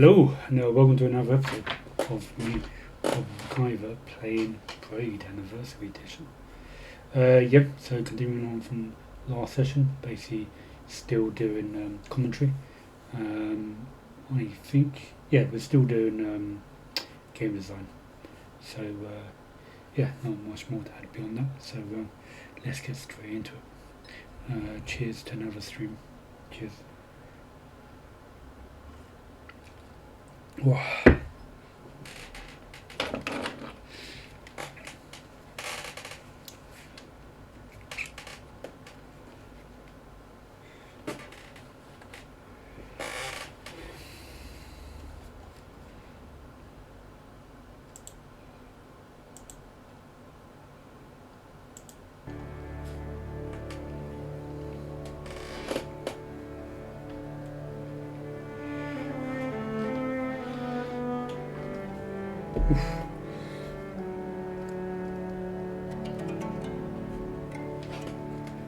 Hello, and welcome to another episode of me, of Kyver playing Braid Anniversary Edition. So continuing on from last session, basically still doing commentary. I think, we're still doing game design. So, not much more to add beyond that. So, let's get straight into it. Cheers to another stream. Cheers. Wow.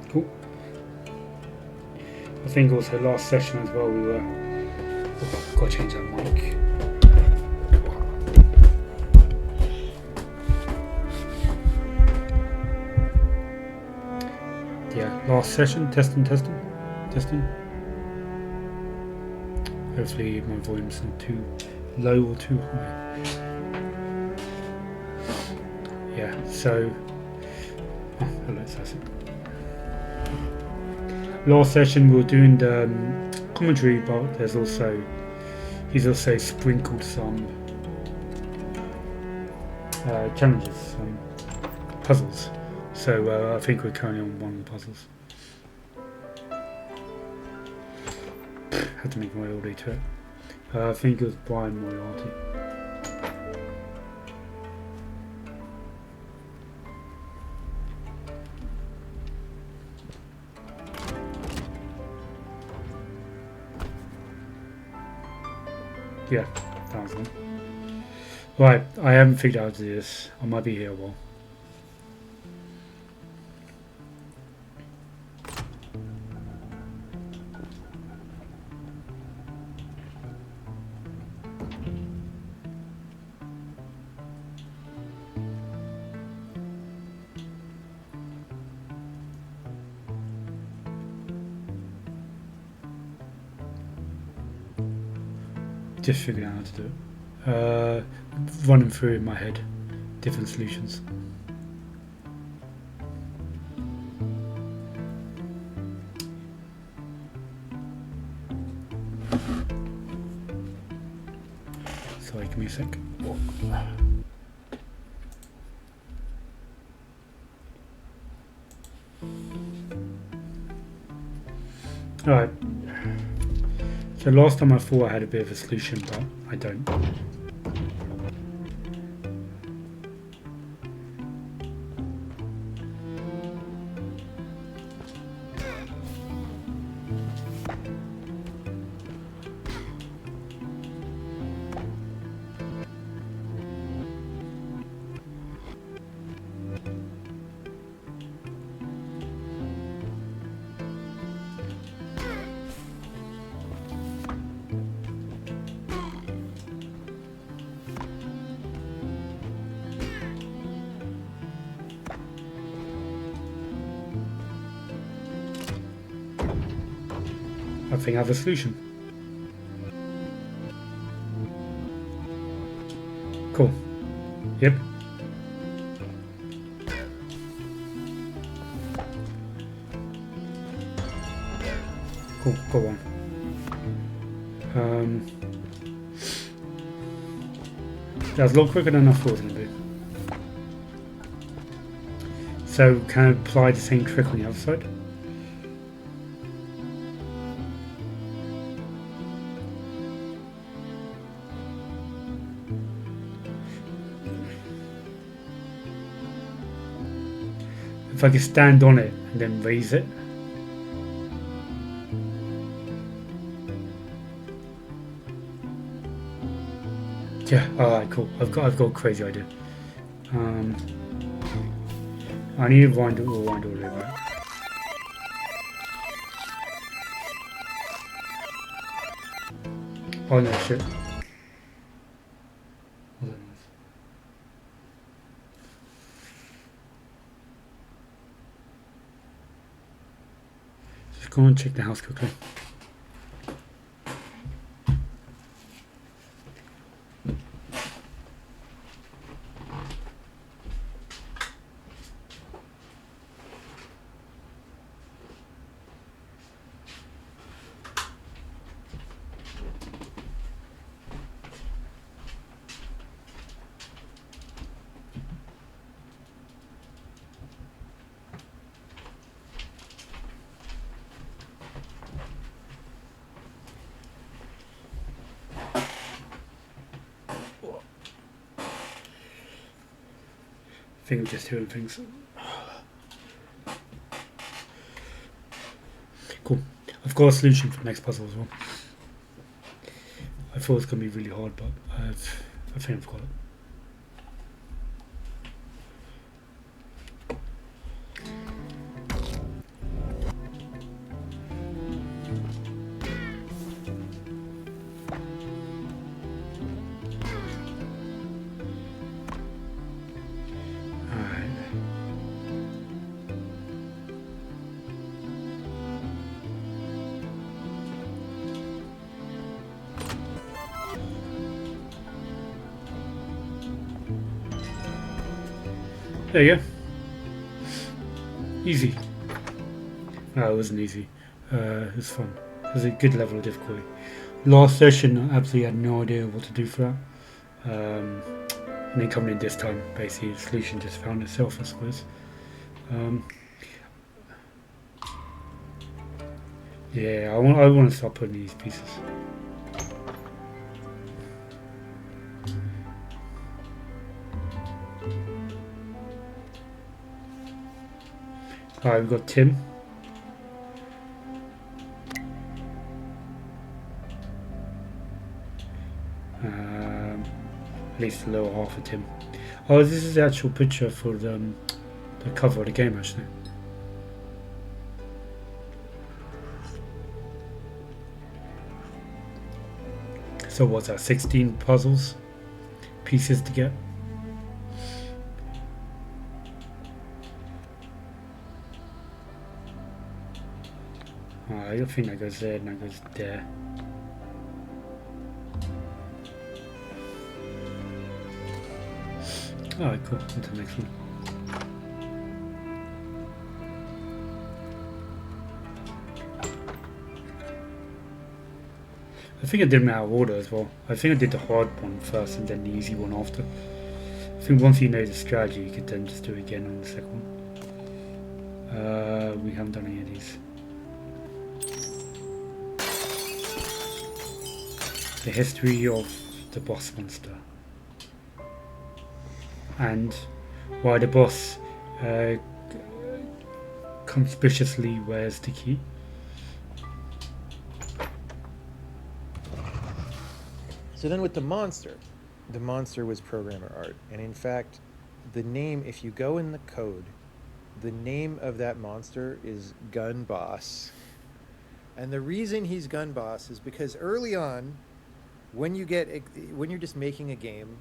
Cool. I think also last session as well we were. Got to change that mic. Yeah, last session testing. Hopefully my volume's not too low or too high. Yeah, so hello, Sassy. Last session we were doing the commentary, but he's also sprinkled some challenges, some puzzles. So I think we're currently on one of the puzzles. Had to make my way all the way to it. I think it was Brian Moriarty. Yeah, that was one. Right, I haven't figured out how to do this. I might be here a while. Just figuring out how to do it. Running through in my head different solutions. Sorry, give me a sec. Alright. So last time I thought I had a bit of a solution, but I don't. I think I have a solution. Cool. Yep. Cool, go on. That was a lot quicker than I thought it was going to be. So can I apply the same trick on the other side? If I could stand on it and then raise it. Yeah, alright, cool. I've got a crazy idea. I need to wind all the way back. Oh no, shit. Just go and check the house quickly. I think I'm just hearing things. Cool. I've got a solution for the next puzzle as well. I thought it was going to be really hard, but I think I've got it. There you go. Easy. No, it wasn't easy. It was fun. It was a good level of difficulty. Last session, I absolutely had no idea what to do for that. And then coming in this time, basically, the solution just found itself, I suppose. Yeah, I want to start putting these pieces. Alright, we've got Tim. At least the lower half of Tim. Oh, this is the actual picture for the cover of the game, actually. So what's that, 16 puzzles? Pieces to get? I think that goes there and that goes there. Alright, cool. On to the next one. I think I did them out of order as well. I think I did the hard one first and then the easy one after. I think once you know the strategy, you could then just do it again on the second one. We haven't done any of these. The history of the boss monster. And why the boss conspicuously wears the key. So then with the monster was programmer art. And in fact, the name, if you go in the code, the name of that monster is Gun Boss. And the reason he's Gun Boss is because early on, when you're just making a game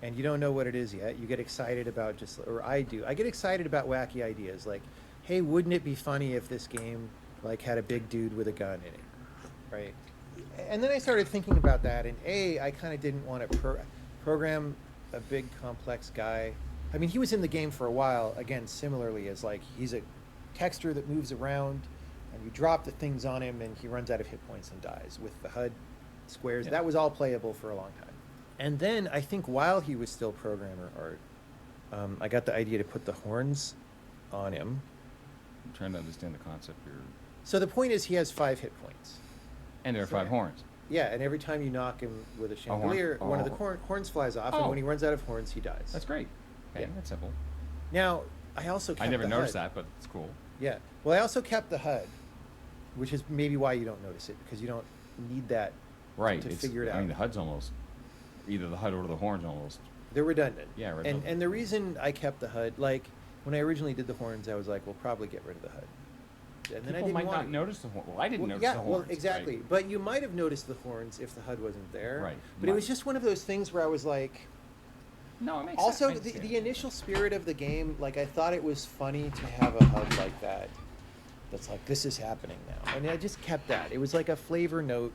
and you don't know what it is yet, you get excited about I get excited about wacky ideas like, hey, wouldn't it be funny if this game like had a big dude with a gun in it, right? And then I started thinking about that, and I kind of didn't want to program a big complex guy. I mean, he was in the game for a while, again, similarly as like, he's a texture that moves around and you drop the things on him and he runs out of hit points and dies with the HUD squares. Yeah. That was all playable for a long time. And then I think while he was still programmer art, I got the idea to put the horns on him. I'm trying to understand the concept here. So the point is he has 5 hit points. And there are 5 horns. Yeah, and every time you knock him with a chandelier, one of the horns flies off, and when he runs out of horns, he dies. That's great. Okay, yeah. That's simple. Now, I also kept I never the noticed HUD. that, but it's cool. Yeah. Well, I also kept the HUD, which is maybe why you don't notice it, because you don't need that to figure it out. I mean, the HUD's almost, either the HUD or the horns almost. They're redundant. Yeah, redundant. And the reason I kept the HUD, like, when I originally did the horns, I was like, we'll probably get rid of the HUD. And then People might not notice the horns. Well, I didn't notice the horns. Yeah, well, exactly. Right? But you might have noticed the horns if the HUD wasn't there. Right. But it was just one of those things where I was like... No, it makes also, sense. the initial spirit of the game, like, I thought it was funny to have a HUD like that. that's like, this is happening now. And I just kept that. It was like a flavor note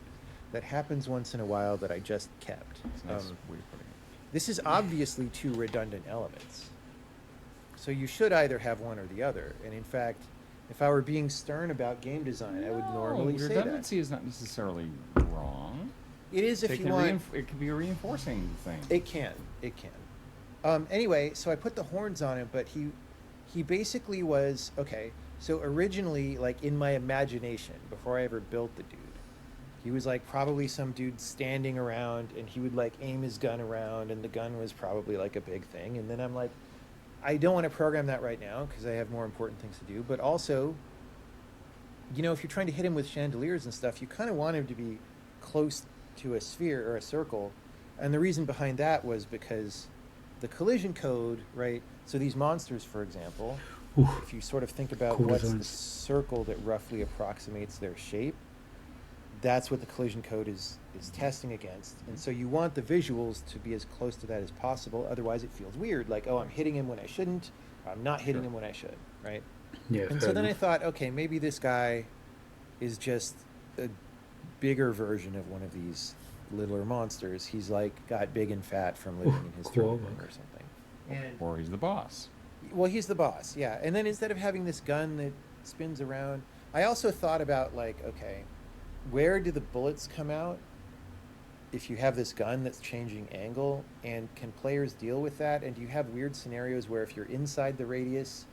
that happens once in a while that I just kept. It's a nice way of putting it. This is obviously two redundant elements. So you should either have one or the other. And in fact, if I were being stern about game design, I would normally say that. Redundancy is not necessarily wrong. It is if It you can want. it can be a reinforcing thing. It can. It can. Anyway, so I put the horns on him, but he basically was okay. So originally, like in my imagination, before I ever built the dude, he was like probably some dude standing around, and he would like aim his gun around, and the gun was probably like a big thing. And then I'm like, I don't want to program that right now because I have more important things to do. But also, you know, if you're trying to hit him with chandeliers and stuff, you kind of want him to be close to a sphere or a circle. And the reason behind that was because the collision code, right? So these monsters, for example, Ooh, if you sort of think about cool what's the designs. circle that roughly approximates their shape, that's what the collision code is testing against. And so you want the visuals to be as close to that as possible. Otherwise, it feels weird. Like, oh, I'm hitting him when I shouldn't. Or I'm not hitting Sure. him when I should, right? Yeah. And fair so then I enough. thought, okay, maybe this guy is just a bigger version of one of these littler monsters. He's like got big and fat from living in his cool. throne room or something. And Or he's the boss. well, he's the boss, yeah. And then instead of having this gun that spins around, I also thought about like, okay, where do the bullets come out if you have this gun that's changing angle? And can players deal with that? And do you have weird scenarios where if you're inside the radius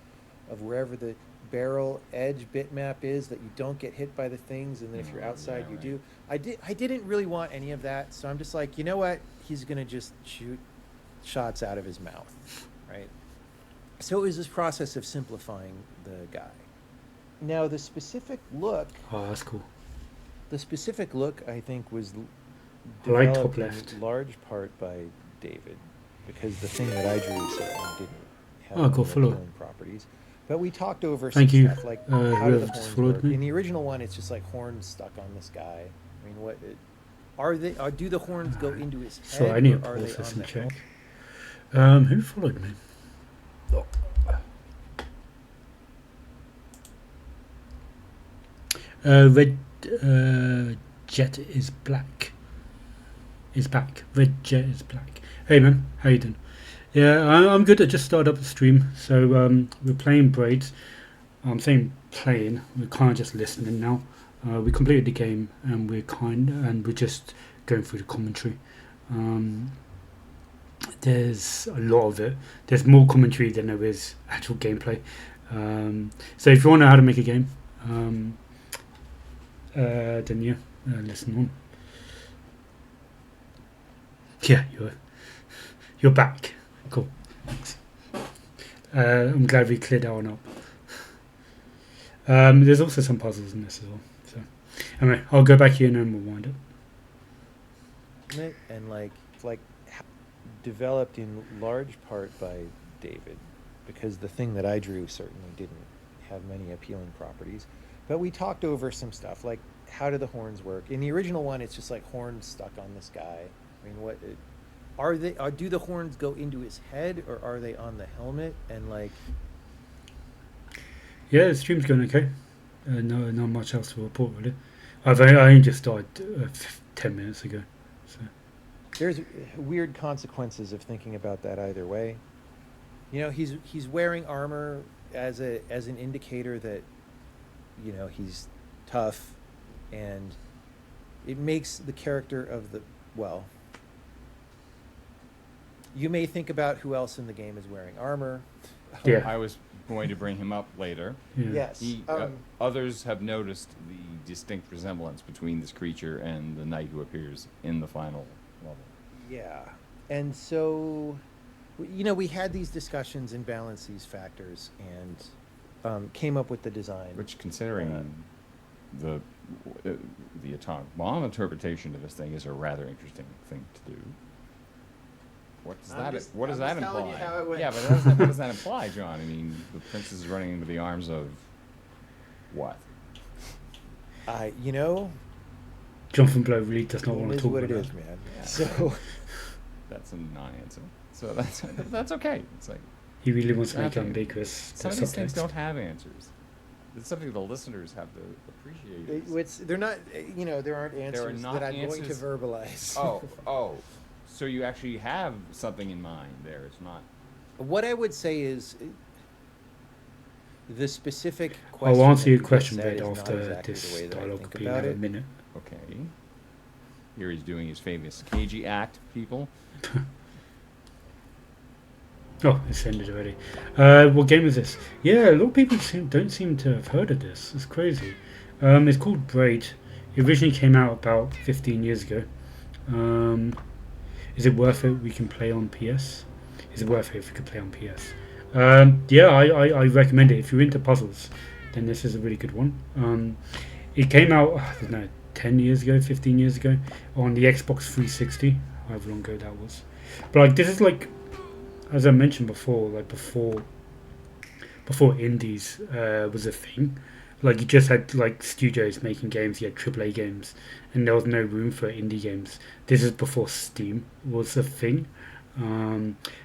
of wherever the barrel edge bitmap is, that you don't get hit by the things, and then if you're Oh, outside, yeah, you right. do? I didn't really want any of that, so I'm just like, you know what? He's gonna just shoot shots out of his mouth, right? So it was this process of simplifying the guy. Now the specific look, Oh, that's cool. I think, was I like top developed in left. large part by David, because the thing that I drew certainly didn't have Oh, any cool, follow. appealing properties. But we talked over Thank some you, stuff like how do the whoever just horns followed work. me. In the original one, it's just like horns stuck on this guy. I mean, what are they? Do the horns go into his head, So I need to or are they pause this on the and helmet? check. Who followed me? Red Jet is black. Is back. Red Jet is black. Hey man, how you doing? Yeah, I'm good. I just started up the stream, so we're playing Braids. I'm saying playing. We're kind of just listening now. We completed the game, and we're just going through the commentary. There's a lot of it. There's more commentary than there is actual gameplay. So if you want to know how to make a game, then yeah, listen on. Yeah, you're back. Cool. Thanks. I'm glad we cleared that one up. There's also some puzzles in this as well. So anyway, I'll go back here and then we'll wind up. And like developed in large part by David, because the thing that I drew certainly didn't have many appealing properties. But we talked over some stuff like how do the horns work. In the original one, it's just like horns stuck on this guy. I mean, what are they? Do the horns go into his head, or are they on the helmet? And like, Yeah, the stream's going okay. No, not much else to report really. I only just started 10 minutes ago. So there's weird consequences of thinking about that either way. You know, he's wearing armor as an indicator that, you know, he's tough, and it makes the character of the, well, you may think about who else in the game is wearing armor. Yeah. I was going to bring him up later. yeah. Yes. Others have noticed the distinct resemblance between this creature and the knight who appears in the final level. Yeah. And so, you know, we had these discussions and balanced these factors, and came up with the design. Which, considering the atomic bomb interpretation of this thing, is a rather interesting thing to do. What does I'm that? just- What does I'm that just telling you imply? how it went. Yeah, but what does that imply, John? I mean, the princess is running into the arms of what? You know, Jonathan Blow really does not it want to is talk what about it is, that. man. Yeah. So, That's a non-answer. So that's okay. It's like He really wants to make it Okay. ambiguous. some the of these things subtext. don't have answers. It's something the listeners have to appreciate. They're not, there aren't answers not that I'm going to answers- verbalize. Oh. So you actually have something in mind there. It's not. What I would say is the specific question. I'll answer that your you question, said Braid, is not after exactly the this way that I dialogue. think Being about a it. minute. Okay. Here he's doing his famous cagey act, people. Oh, it's ended already. What game is this? Yeah, a lot of people don't seem to have heard of this. It's crazy. It's called Braid. It originally came out about 15 years ago. Is it worth it? We can play on PS. Is it worth it if we could play on PS? Yeah, I recommend it. If you're into puzzles, then this is a really good one. It came out, I don't know, 10 years ago, 15 years ago, on the Xbox 360, however long ago that was. But like, this is like, as I mentioned before, like before indies was a thing. Like, you just had like studios making games, you had AAA games, and there was no room for indie games. This is before Steam was a thing.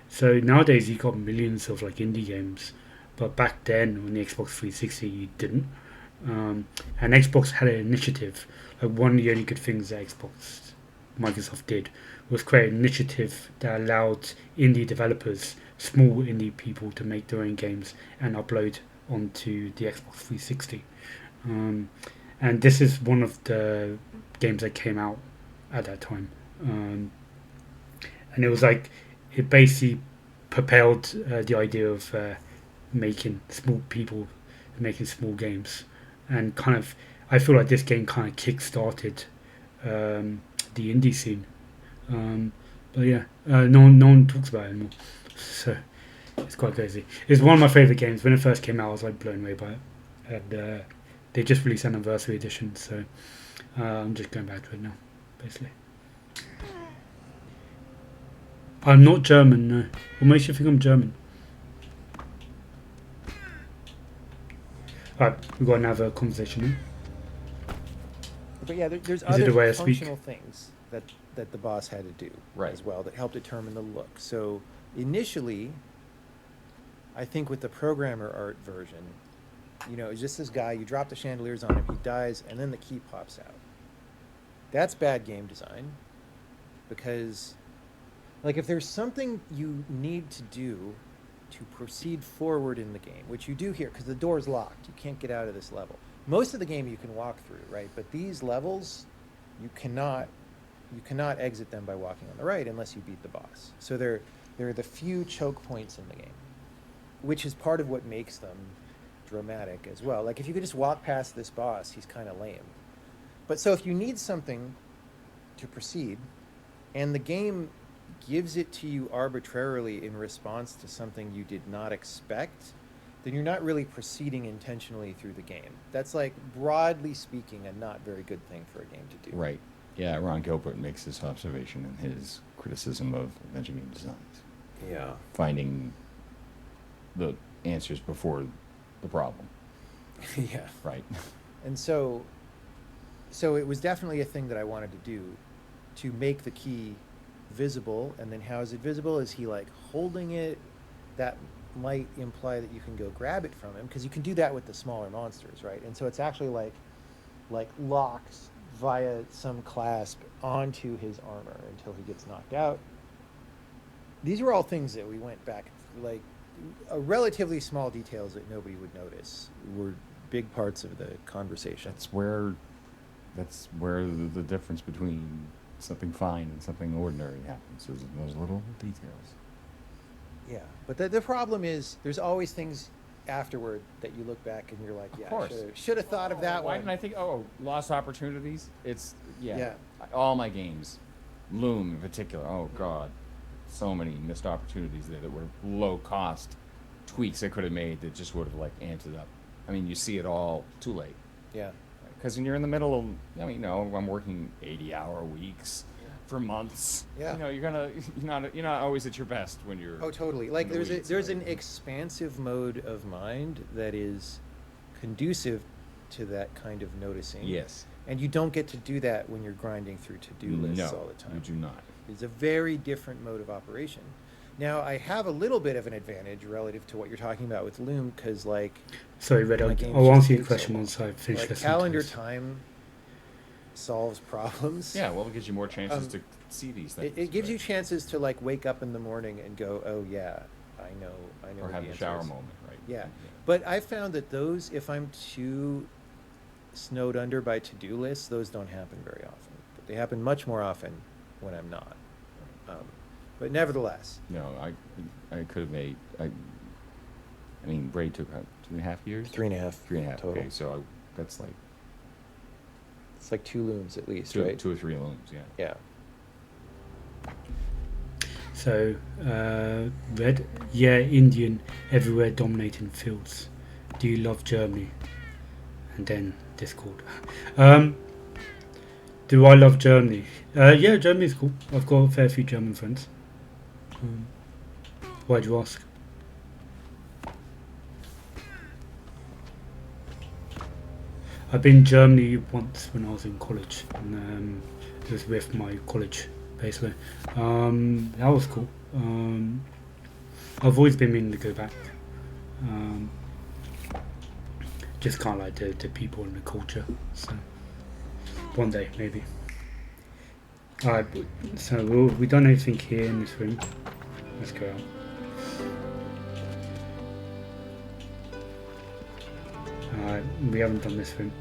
So nowadays you got millions of like indie games, but back then on the Xbox 360 you didn't. And Xbox had an initiative. Like, one of the only good things that Microsoft did was create an initiative that allowed indie developers, small indie people, to make their own games and upload onto the Xbox 360. And this is one of the games that came out at that time. And it was like, it basically propelled the idea of making small games, and kind of, I feel like this game kind of kick-started the indie scene. But yeah, no one talks about it anymore, so it's quite crazy. It's one of my favorite games. When it first came out, I was like blown away by it, and they just released an anniversary edition, so I'm just going back to it now, basically. I'm not German, no. What makes you think I'm German? Alright, we've got another conversation here. But yeah, there's Is it the way I other speak? functional things that the boss had to do Right. as well that helped determine the look. So initially, I think with the programmer art version, it's just this guy, you drop the chandeliers on him, he dies, and then the key pops out. That's bad game design, because like, if there's something you need to do to proceed forward in the game, which you do here, because the door's locked, you can't get out of this level. Most of the game you can walk through, right? But these levels, you cannot exit them by walking on the right unless you beat the boss. So there are the few choke points in the game, which is part of what makes them dramatic as well. Like, if you could just walk past this boss, he's kind of lame. But so if you need something to proceed, and the game gives it to you arbitrarily in response to something you did not expect, then you're not really proceeding intentionally through the game. That's, like, broadly speaking, a not very good thing for a game to do. Right. Yeah, Ron Gilbert makes this observation in his criticism of adventure game designs. Yeah. Finding the answers before the problem. Yeah. Right. And so it was definitely a thing that I wanted to do, to make the key visible. And then how is it visible? Is he like holding it? That might imply that you can go grab it from him, because you can do that with the smaller monsters, right? And so it's actually like locked via some clasp onto his armor until he gets knocked out. These were all things that we went back, like, relatively small details that nobody would notice were big parts of the conversation. That's where the difference between something fine and something ordinary happens, is in those little details. Yeah, but the problem is there's always things afterward that you look back and you're like, yeah, course. should have thought of that Why one. didn't I think? Oh, lost opportunities. It's Yeah. All my games, Loom in particular. Oh God, so many missed opportunities there that were low cost tweaks I could have made that just would have like amped it up. I mean, you see it all too late. Yeah. Because when you're in the middle of, I'm working 80-hour weeks for months. Yeah. You're not always at your best when you're. Oh, totally. Like, in the weeds, there's right? an expansive mode of mind that is conducive to that kind of noticing. Yes. And you don't get to do that when you're grinding through to-do lists all the time. You do not. It's a very different mode of operation. Now, I have a little bit of an advantage relative to what you're talking about with Loom, because, like, Sorry, Red. My I'll, games I'll just answer your take so question long. once I've finished Like listening calendar to this. time solves problems. Yeah, well, it gives you more chances to see these things. It gives right? you chances to like wake up in the morning and go, oh yeah, I know Or what have the a answer shower is. moment, right? Yeah. But I found that those, if I'm too snowed under by to-do lists, those don't happen very often. But they happen much more often when I'm not. But nevertheless, No, I could have made. I mean, Braid took 2.5 years. 3.5 3.5. total. Okay, so that's like It's like 2 looms at least, two, right? 2 or 3 looms. Yeah. Yeah. So, Red. Yeah, Indian, everywhere dominating fields. Do you love Germany? And then Discord. Do I love Germany? Yeah, Germany's cool. I've got a fair few German friends. Why'd you ask? I've been in Germany once when I was in college, and it was with my college, basically. That was cool. I've always been meaning to go back. Just kind of like the people and the culture. So one day, maybe. Alright, so we've done everything here in this room. Let's go out. Alright, we haven't done this room.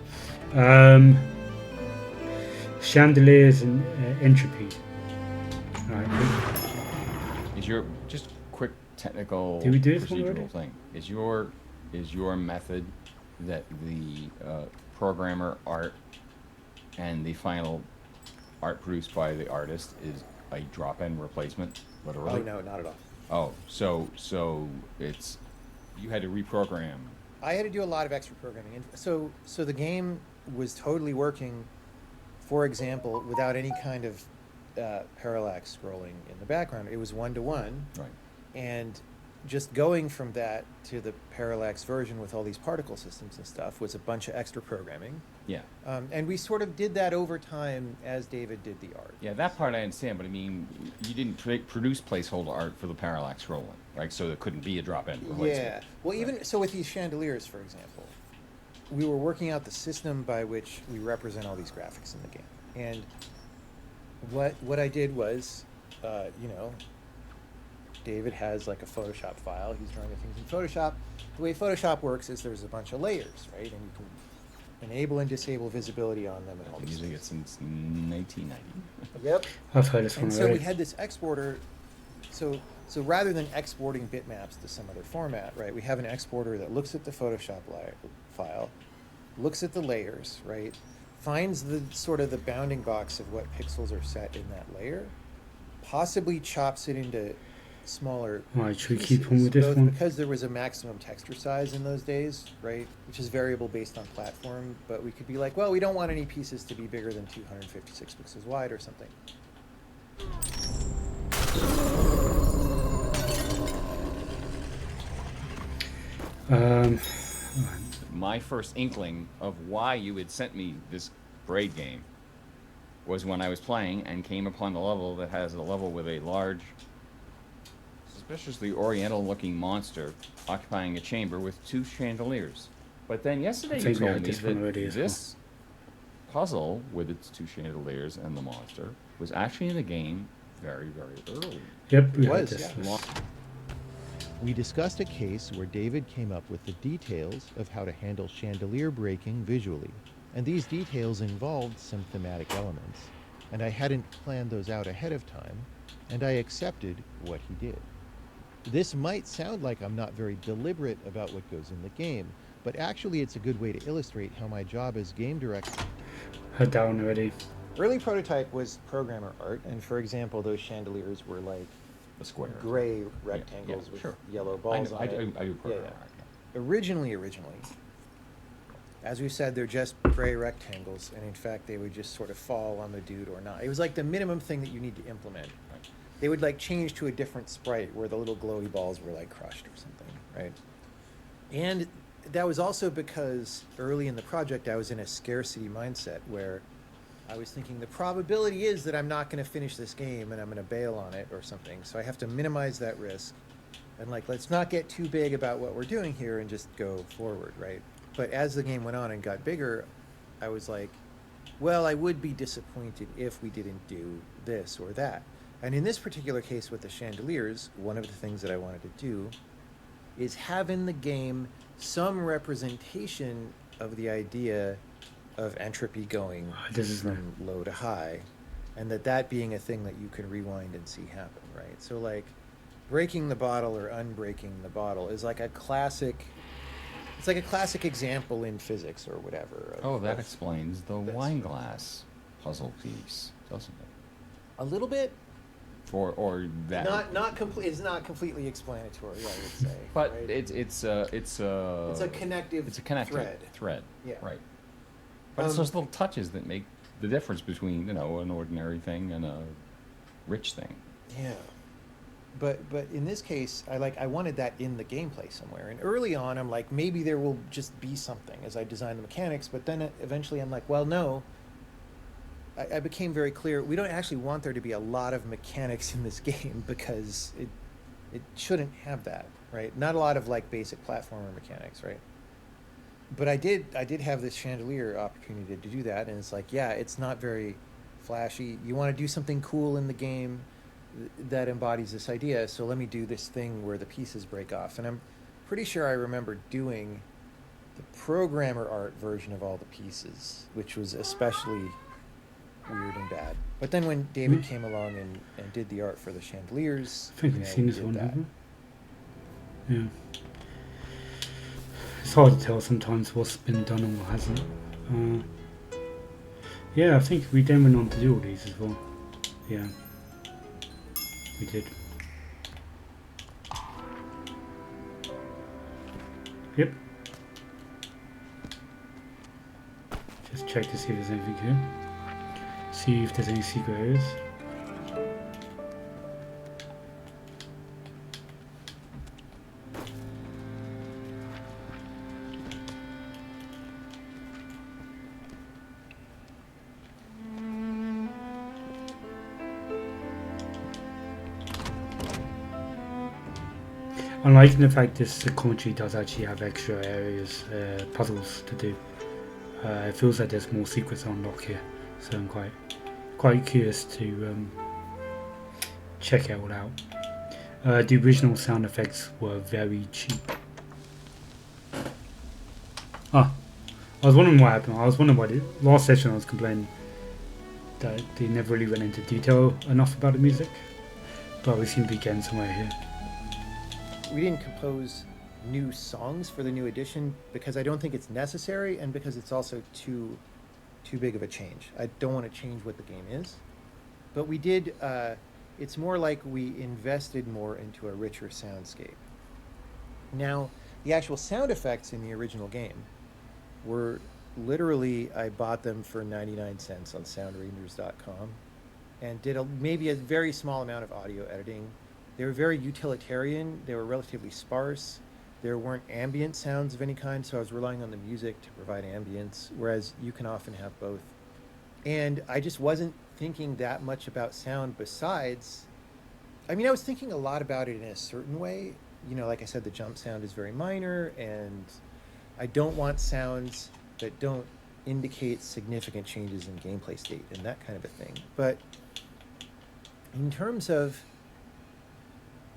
Chandeliers and entropy. Alright, Is your just quick technical did we do this one procedural already? thing? Is your method that the programmer art and the final art produced by the artist is a drop-in replacement, literally? Oh no, not at all. Oh, so it's you had to reprogram. I had to do a lot of extra programming, and so the game was totally working. For example, without any kind of parallax scrolling in the background, it was 1-to-1, Right. and just going from that to the parallax version with all these particle systems and stuff was a bunch of extra programming. Yeah. And we sort of did that over time as David did the art. Yeah, that part I understand, but I mean, you didn't produce placeholder art for the parallax scrolling, right? So there couldn't be a drop-in replacement. Yeah. Well, even so, with these chandeliers, for example, we were working out the system by which we represent all these graphics in the game. And what I did was, David has like a Photoshop file. He's drawing the things in Photoshop. The way Photoshop works is there's a bunch of layers, right? And you can enable and disable visibility on them and all I've been this using it stuff. since 1990. Yep. I've heard this one And so already. we had this exporter. So rather than exporting bitmaps to some other format, right, we have an exporter that looks at the Photoshop file, looks at the layers, right, finds the sort of the bounding box of what pixels are set in that layer, possibly chops it into smaller Alright, should we pieces, keep on with this both one? because there was a maximum texture size in those days, right, which is variable based on platform, but we could be like, well, we don't want any pieces to be bigger than 256 pixels wide or something. My first inkling of why you had sent me this Braid game was when I was playing and came upon a level that has a level with a large, suspiciously oriental-looking monster occupying a chamber with 2 chandeliers. But then yesterday I you think we told had me this one that already as well. this puzzle with its 2 chandeliers and the monster was actually in the game very, very early. Yep, we It had was, this. yeah. We discussed a case where David came up with the details of how to handle chandelier breaking visually, and these details involved some thematic elements, and I hadn't planned those out ahead of time, and I accepted what he did. This might sound like I'm not very deliberate about what goes in the game, but actually it's a good way to illustrate how my job as game director. Had that one already. Early prototype was programmer art, and for example, those chandeliers were like The square. gray rectangles with sure. yellow I balls know, on I it. do program yeah. art. Originally, as we said, they're just gray rectangles, and in fact, they would just sort of fall on the dude or not. It was like the minimum thing that you need to implement. Right. They would like change to a different sprite where the little glowy balls were like crushed or something, right? And that was also because early in the project, I was in a scarcity mindset where I was thinking the probability is that I'm not going to finish this game and I'm going to bail on it or something. So I have to minimize that risk. and like, let's not get too big about what we're doing here and just go forward, right? But as the game went on and got bigger, I was like, well, I would be disappointed if we didn't do this or that. And in this particular case with the chandeliers, one of the things that I wanted to do is have in the game some representation of the idea of entropy going This is from low to high, and that being a thing that you can rewind and see happen, right? So like breaking the bottle or unbreaking the bottle is like a classic, it's like a classic example in physics or whatever. Oh, that explains the this. wine glass puzzle piece, doesn't it? A little bit, Or that. not complete. It's not completely explanatory, I would say. But right? it's a connective. It's a connected thread. Yeah. Right. But it's those little touches that make the difference between, an ordinary thing and a rich thing. Yeah. But in this case, I wanted that in the gameplay somewhere. And early on, I'm like, maybe there will just be something as I design the mechanics. But then eventually, I'm like, well, no. I became very clear. We don't actually want there to be a lot of mechanics in this game because it shouldn't have that, right? Not a lot of like basic platformer mechanics, right? But I did have this chandelier opportunity to do that, and it's like, yeah, it's not very flashy. You want to do something cool in the game that embodies this idea, so let me do this thing where the pieces break off. And I'm pretty sure I remember doing the programmer art version of all the pieces, which was especially weird and bad. But then when David came along and did the art for the chandeliers, I think we've seen this did one, that. haven't we? Yeah. It's hard to tell sometimes what's been done and what hasn't. Yeah, I think we then went on to do all these as well. Yeah. We did. Yep. Just check to see if there's anything here. See if there's any secret areas. I'm liking the fact this commentary does actually have extra areas, puzzles to do. It feels like there's more secrets to unlock here, so I'm quite curious to check it all out. The original sound effects were very cheap. I was wondering what happened. I was wondering why the last session I was complaining that they never really went into detail enough about the music, but we seem to be getting somewhere here. We didn't compose new songs for the new edition because I don't think it's necessary, and because it's also too big of a change. I don't want to change what the game is, but we did. It's more like we invested more into a richer soundscape. Now, the actual sound effects in the original game were literally, I bought them for 99 cents on soundrangers.com and did maybe a very small amount of audio editing. They were very utilitarian. They were relatively sparse. There weren't ambient sounds of any kind, so I was relying on the music to provide ambience, whereas you can often have both. And I just wasn't thinking that much about sound besides, I mean, I was thinking a lot about it in a certain way. Like I said, the jump sound is very minor, and I don't want sounds that don't indicate significant changes in gameplay state and that kind of a thing. But in terms of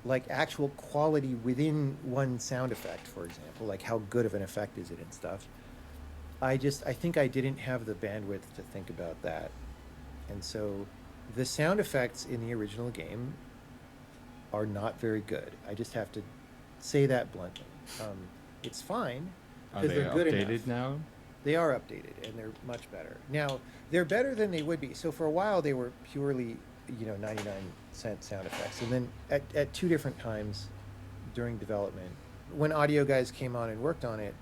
like actual quality within one sound effect, for example, like how good of an effect is it and stuff, I think I didn't have the bandwidth to think about that. And so the sound effects in the original game are not very good. I just have to say that bluntly. It's fine because they're good enough. Are they updated now? They are updated, and they're much better. Now, they're better than they would be. So for a while, they were purely 99-cent sound effects. And then at two different times during development, when audio guys came on and worked on it,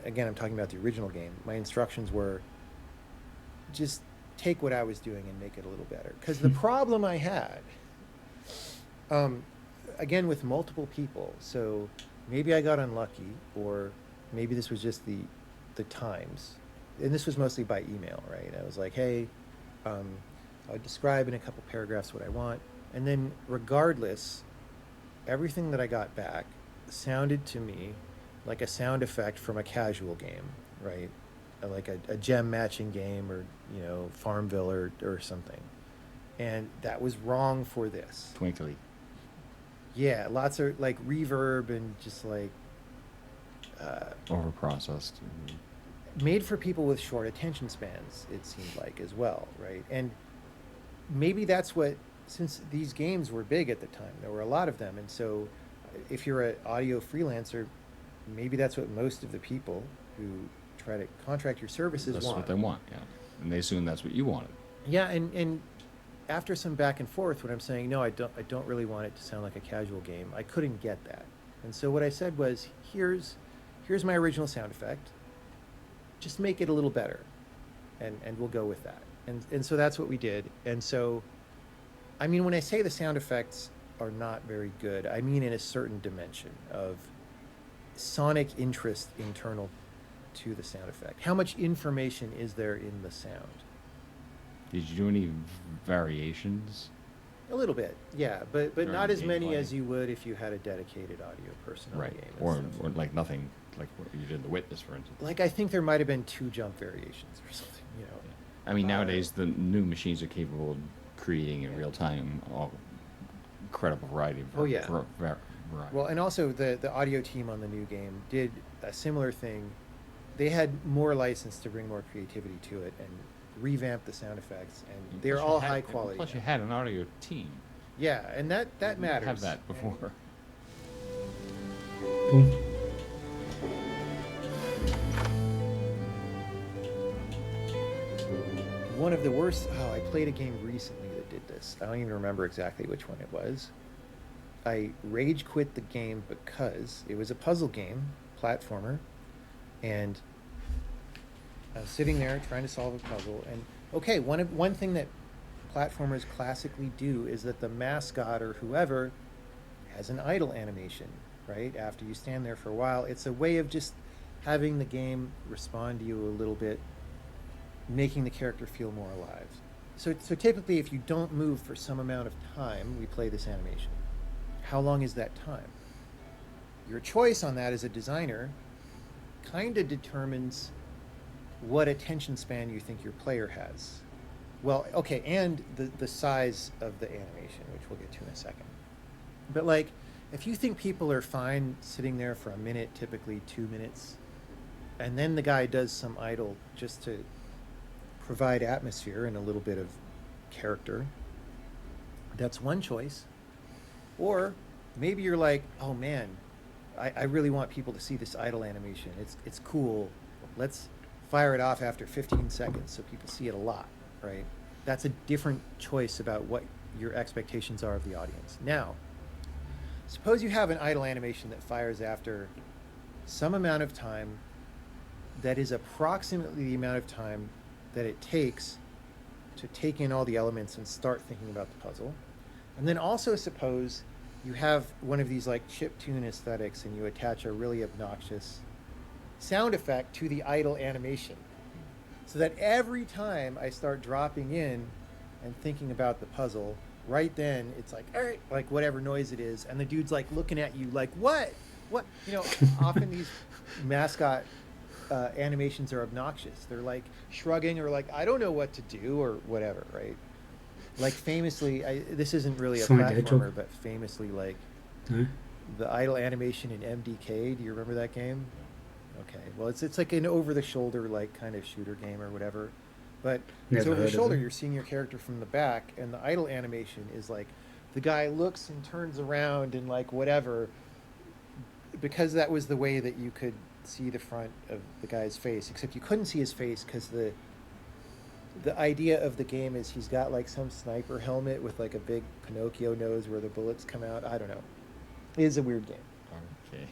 again, I'm talking about the original game, my instructions were just take what I was doing and make it a little better. Because the problem I had, again, with multiple people, so maybe I got unlucky, or maybe this was just the times, and this was mostly by email, right? I was like, hey, I'll describe in a couple paragraphs what I want, and then regardless, everything that I got back sounded to me like a sound effect from a casual game, right? Like a gem matching game, or Farmville or something. And that was wrong for this. Twinkly. Yeah, lots of like reverb and just like Overprocessed. made for people with short attention spans, it seemed like, as well, right? And maybe that's what, since these games were big at the time, there were a lot of them, and so if you're an audio freelancer, maybe that's what most of the people who try to contract your services That's want. what they want, yeah. And they assume that's what you wanted. Yeah, and after some back and forth, when I'm saying no, I don't really want it to sound like a casual game, I couldn't get that. And so what I said was, here's my original sound effect. Just make it a little better, and we'll go with that. And so that's what we did. And so, I mean, when I say the sound effects are not very good, I mean in a certain dimension of sonic interest internal to the sound effect. How much information is there in the sound? Did you do any variations? A little bit, yeah, but During not as many gameplay. as you would if you had a dedicated audio person on Right. the game. Or, and stuff. or like nothing, like what you did in The Witness, for instance. Like, I think there might have been 2 jump variations or something, I mean, nowadays the new machines are capable of creating in real time all incredible variety of Oh, yeah. variety. Well, and also the audio team on the new game did a similar thing. They had more license to bring more creativity to it and revamp the sound effects, and they're Plus you all had- high quality. Plus, you now. had an audio team. Yeah, and that You didn't matters. have that before. Boom. One of the worst. Oh, I played a game recently that did this. I don't even remember exactly which one it was. I rage quit the game because it was a puzzle game, platformer, and I was sitting there trying to solve a puzzle. And okay, one thing that platformers classically do is that the mascot or whoever has an idle animation, right? After you stand there for a while, it's a way of just having the game respond to you a little bit, making the character feel more alive. So typically, if you don't move for some amount of time, we play this animation. How long is that time? Your choice on that as a designer kind of determines what attention span you think your player has. Well, okay, and the size of the animation, which we'll get to in a second. But like, if you think people are fine sitting there for a minute, typically 2 minutes, and then the guy does some idle just to provide atmosphere and a little bit of character, that's one choice. Or maybe you're like, oh man, I really want people to see this idle animation. It's cool. Let's fire it off after 15 seconds so people see it a lot, right? That's a different choice about what your expectations are of the audience. Now, suppose you have an idle animation that fires after some amount of time that is approximately the amount of time that it takes to take in all the elements and start thinking about the puzzle. And then also suppose you have one of these like chiptune aesthetics and you attach a really obnoxious sound effect to the idle animation, so that every time I start dropping in and thinking about the puzzle, right then it's like, all right, like whatever noise it is, and the dude's like looking at you like, what? Often these mascot animations are obnoxious. They're like shrugging or like, I don't know what to do or whatever, right? Like famously, this isn't really a Sonic the platformer, Hedgehog. but famously, like No? the idle animation in MDK. Do you remember that game? Okay, well, it's like an over-the-shoulder, like kind of shooter game or whatever, but it's Never over the heard of shoulder. it. You're seeing your character from the back, and the idle animation is like the guy looks and turns around and like whatever, because that was the way that you could see the front of the guy's face, except you couldn't see his face because the idea of the game is he's got like some sniper helmet with like a big Pinocchio nose where the bullets come out. I don't know. It is a weird game. Okay.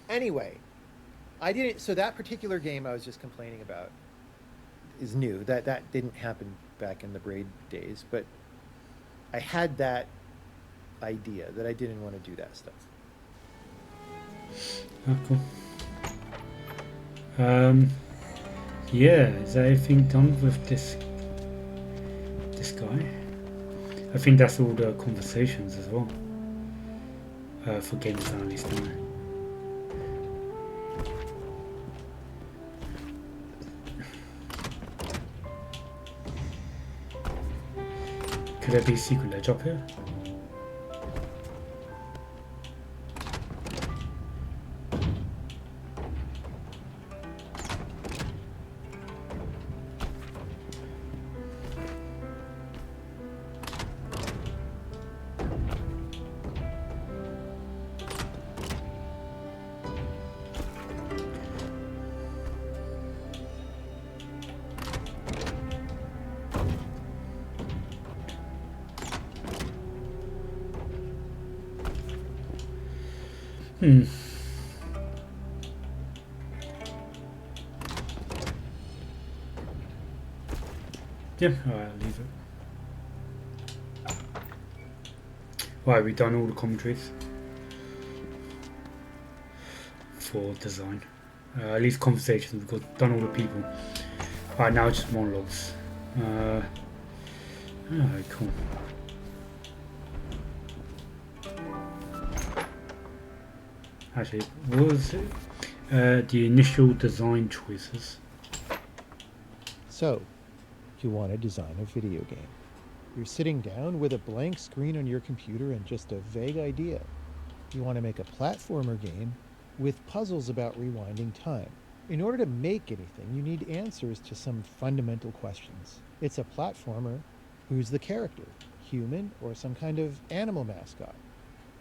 Anyway, I didn't. So that particular game I was just complaining about is new. That didn't happen back in the Braid days, but I had that idea that I didn't want to do that stuff. Oh, cool. Yeah, is everything done with this guy? I think that's all the conversations as well. For game design, at least anyway. Could there be a secret ledge up here? Hmm. Yeah, alright, I'll leave it. Right, we've done all the commentaries for design. At least conversations, we've done all the people. Right, now it's just monologues. Alright, cool. Actually, what was it? The initial design choices. So, you want to design a video game. You're sitting down with a blank screen on your computer and just a vague idea. You want to make a platformer game with puzzles about rewinding time. In order to make anything, you need answers to some fundamental questions. It's a platformer. Who's the character? Human or some kind of animal mascot?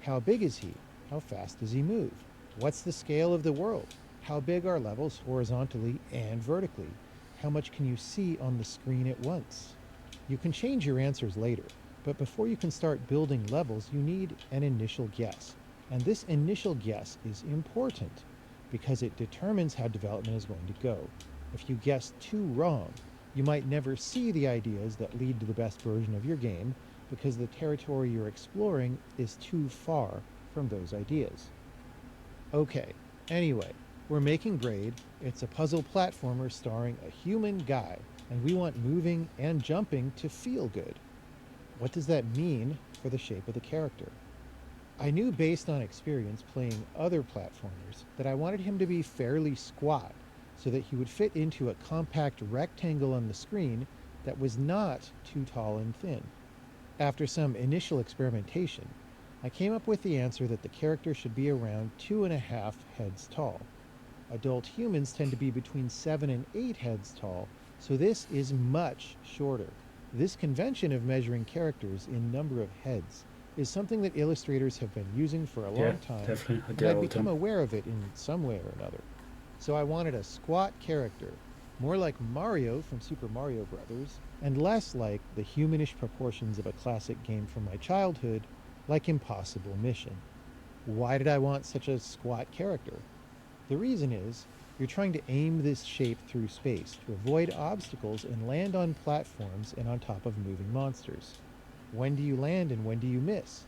How big is he? How fast does he move? What's the scale of the world? How big are levels horizontally and vertically? How much can you see on the screen at once? You can change your answers later, but before you can start building levels, you need an initial guess. And this initial guess is important because it determines how development is going to go. If you guess too wrong, you might never see the ideas that lead to the best version of your game because the territory you're exploring is too far from those ideas. Okay, anyway, we're making Braid. It's a puzzle platformer starring a human guy, and we want moving and jumping to feel good. What does that mean for the shape of the character? I knew based on experience playing other platformers that I wanted him to be fairly squat so that he would fit into a compact rectangle on the screen that was not too tall and thin. After some initial experimentation, I came up with the answer that the character should be around 2.5 heads tall. Adult humans tend to be between 7 and 8 heads tall, so this is much shorter. This convention of measuring characters in number of heads is something that illustrators have been using for a long time, definitely. and I've become aware of it in some way or another. So I wanted a squat character, more like Mario from Super Mario Bros., and less like the humanish proportions of a classic game from my childhood, like Impossible Mission. Why did I want such a squat character? The reason is, you're trying to aim this shape through space to avoid obstacles and land on platforms and on top of moving monsters. When do you land and when do you miss?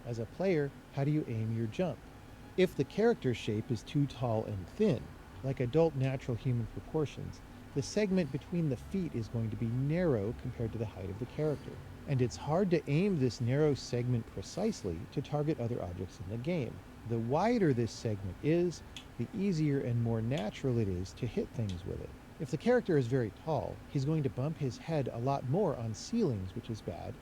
As a player, how do you aim your jump? If the character shape is too tall and thin, like adult natural human proportions, the segment between the feet is going to be narrow compared to the height of the character. And it's hard to aim this narrow segment precisely to target other objects in the game. The wider this segment is, the easier and more natural it is to hit things with it. If the character is very tall, he's going to bump his head a lot more on ceilings, which is bad.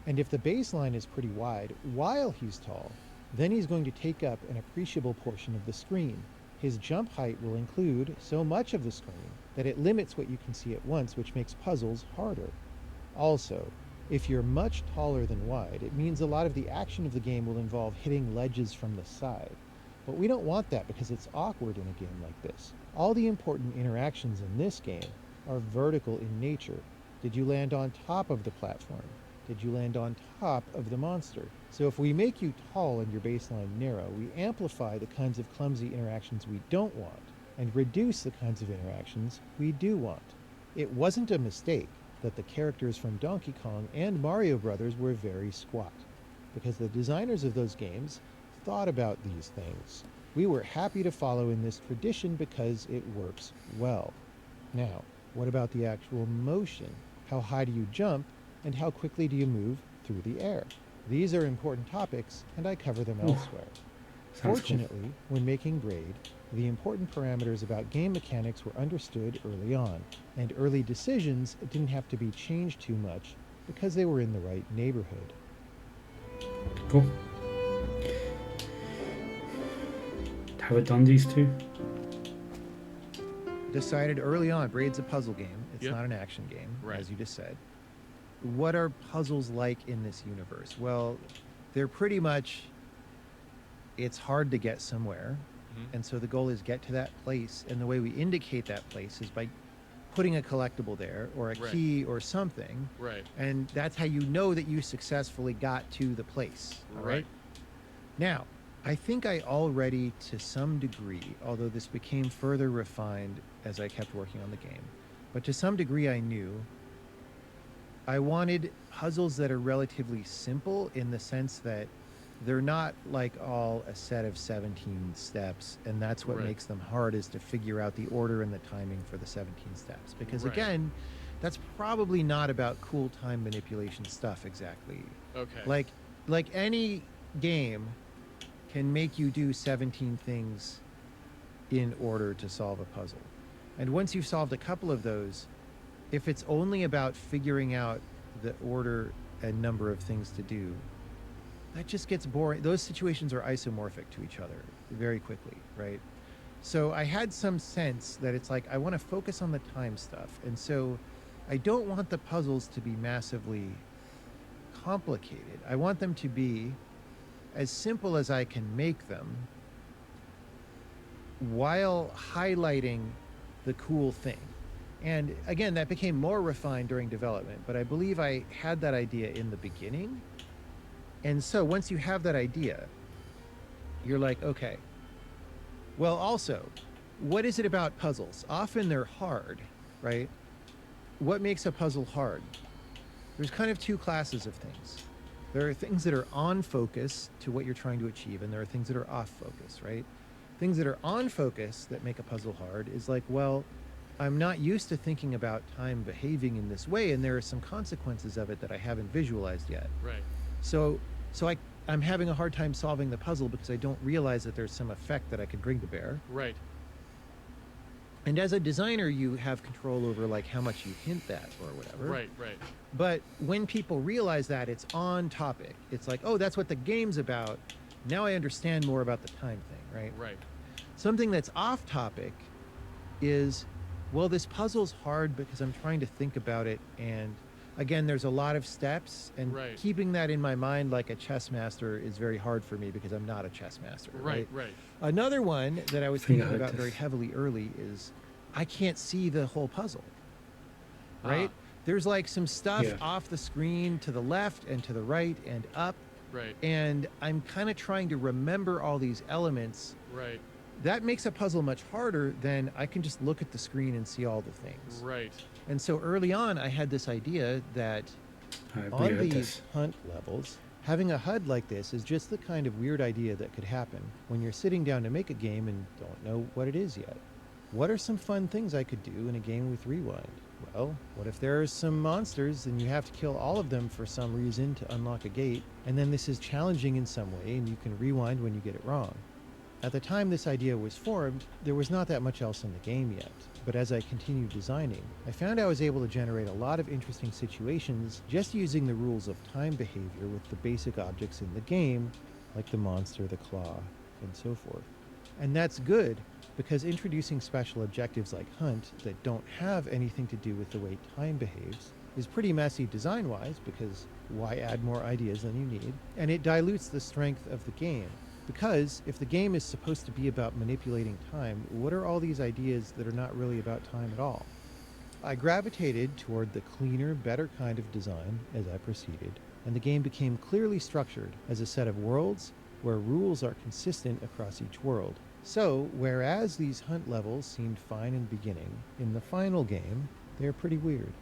And if the baseline is pretty wide while he's tall, then he's going to take up an appreciable portion of the screen. His jump height will include so much of the screen that it limits what you can see at once, which makes puzzles harder. Also, if you're much taller than wide, it means a lot of the action of the game will involve hitting ledges from the side. But we don't want that because it's awkward in a game like this. All the important interactions in this game are vertical in nature. Did you land on top of the platform? Did you land on top of the monster? So if we make you tall and your baseline narrow, we amplify the kinds of clumsy interactions we don't want and reduce the kinds of interactions we do want. It wasn't a mistake that the characters from Donkey Kong and Mario Brothers were very squat, because the designers of those games thought about these things. We were happy to follow in this tradition because it works well. Now, what about the actual motion? How high do you jump, and how quickly do you move through the air? These are important topics, and I cover them elsewhere. Sounds cool. Fortunately, when making Braid, the important parameters about game mechanics were understood early on, and early decisions didn't have to be changed too much because they were in the right neighborhood. Cool. Have I done these two? Decided early on, Braid's a puzzle game. It's Yep. not an action game, Right. as you just said. What are puzzles like in this universe? Well, they're pretty much, it's hard to get somewhere. Mhm. And so the goal is get to that place. And the way we indicate that place is by putting a collectible there or a Right. key or something. Right. And that's how you know that you successfully got to the place. All right. Right. Now, I think I already, to some degree, although this became further refined as I kept working on the game, but to some degree I knew I wanted puzzles that are relatively simple in the sense that they're not like all a set of 17 steps, and that's what Right. makes them hard, is to figure out the order and the timing for the 17 steps. Because Right. again, that's probably not about cool time manipulation stuff exactly. Okay. Like any game can make you do 17 things in order to solve a puzzle. And once you've solved a couple of those, if it's only about figuring out the order and number of things to do, that just gets boring. Those situations are isomorphic to each other very quickly, right? So I had some sense that it's like I want to focus on the time stuff. And so I don't want the puzzles to be massively complicated. I want them to be as simple as I can make them while highlighting the cool thing. And again, that became more refined during development, but I believe I had that idea in the beginning. And so once you have that idea, you're like, okay, well, also, what is it about puzzles? Often they're hard, right? What makes a puzzle hard? There's kind of two classes of things. There are things that are on focus to what you're trying to achieve, and there are things that are off focus, right? Things that are on focus that make a puzzle hard is like, well, I'm not used to thinking about time behaving in this way, and there are some consequences of it that I haven't visualized yet. Right. So I'm having a hard time solving the puzzle because I don't realize that there's some effect that I can bring to bear. Right. And as a designer, you have control over like how much you hint that or whatever. Right. Right. But when people realize that, it's on topic. It's like, oh, that's what the game's about. Now I understand more about the time thing, right? Right. Something that's off topic is, well, this puzzle's hard because I'm trying to think about it, and again, there's a lot of steps, and Right. keeping that in my mind like a chess master is very hard for me because I'm not a chess master. Right. Right. Another one that I was I think I thinking heard about very this. heavily early is I can't see the whole puzzle. Right? Ah. There's like some stuff Yeah. off the screen to the left and to the right and up, Right. and I'm kind of trying to remember all these elements. Right. That makes a puzzle much harder than I can just look at the screen and see all the things. Right. And so early on, I had this idea that I've on heard these this. hunt levels, having a HUD like this is just the kind of weird idea that could happen when you're sitting down to make a game and don't know what it is yet. What are some fun things I could do in a game with Rewind? Well, what if there are some monsters and you have to kill all of them for some reason to unlock a gate, and then this is challenging in some way and you can rewind when you get it wrong? At the time this idea was formed, there was not that much else in the game yet, but as I continued designing, I found I was able to generate a lot of interesting situations just using the rules of time behavior with the basic objects in the game, like the monster, the claw, and so forth. And that's good, because introducing special objectives like hunt that don't have anything to do with the way time behaves is pretty messy design-wise, because why add more ideas than you need? And it dilutes the strength of the game. Because if the game is supposed to be about manipulating time, what are all these ideas that are not really about time at all? I gravitated toward the cleaner, better kind of design as I proceeded, and the game became clearly structured as a set of worlds where rules are consistent across each world. So, whereas these hunt levels seemed fine in the beginning, in the final game, they're pretty weird.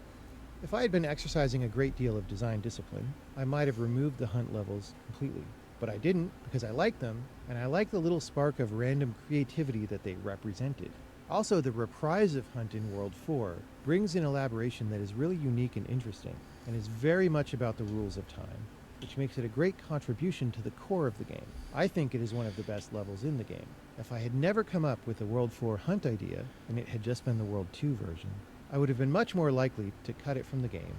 If I had been exercising a great deal of design discipline, I might have removed the hunt levels completely. But I didn't, because I liked them, and I liked the little spark of random creativity that they represented. Also, the reprise of Hunt in World 4 brings an elaboration that is really unique and interesting, and is very much about the rules of time. which makes it a great contribution to the core of the game. I think it is one of the best levels in the game. If I had never come up with the World 4 hunt idea, and it had just been the World 2 version, I would have been much more likely to cut it from the game,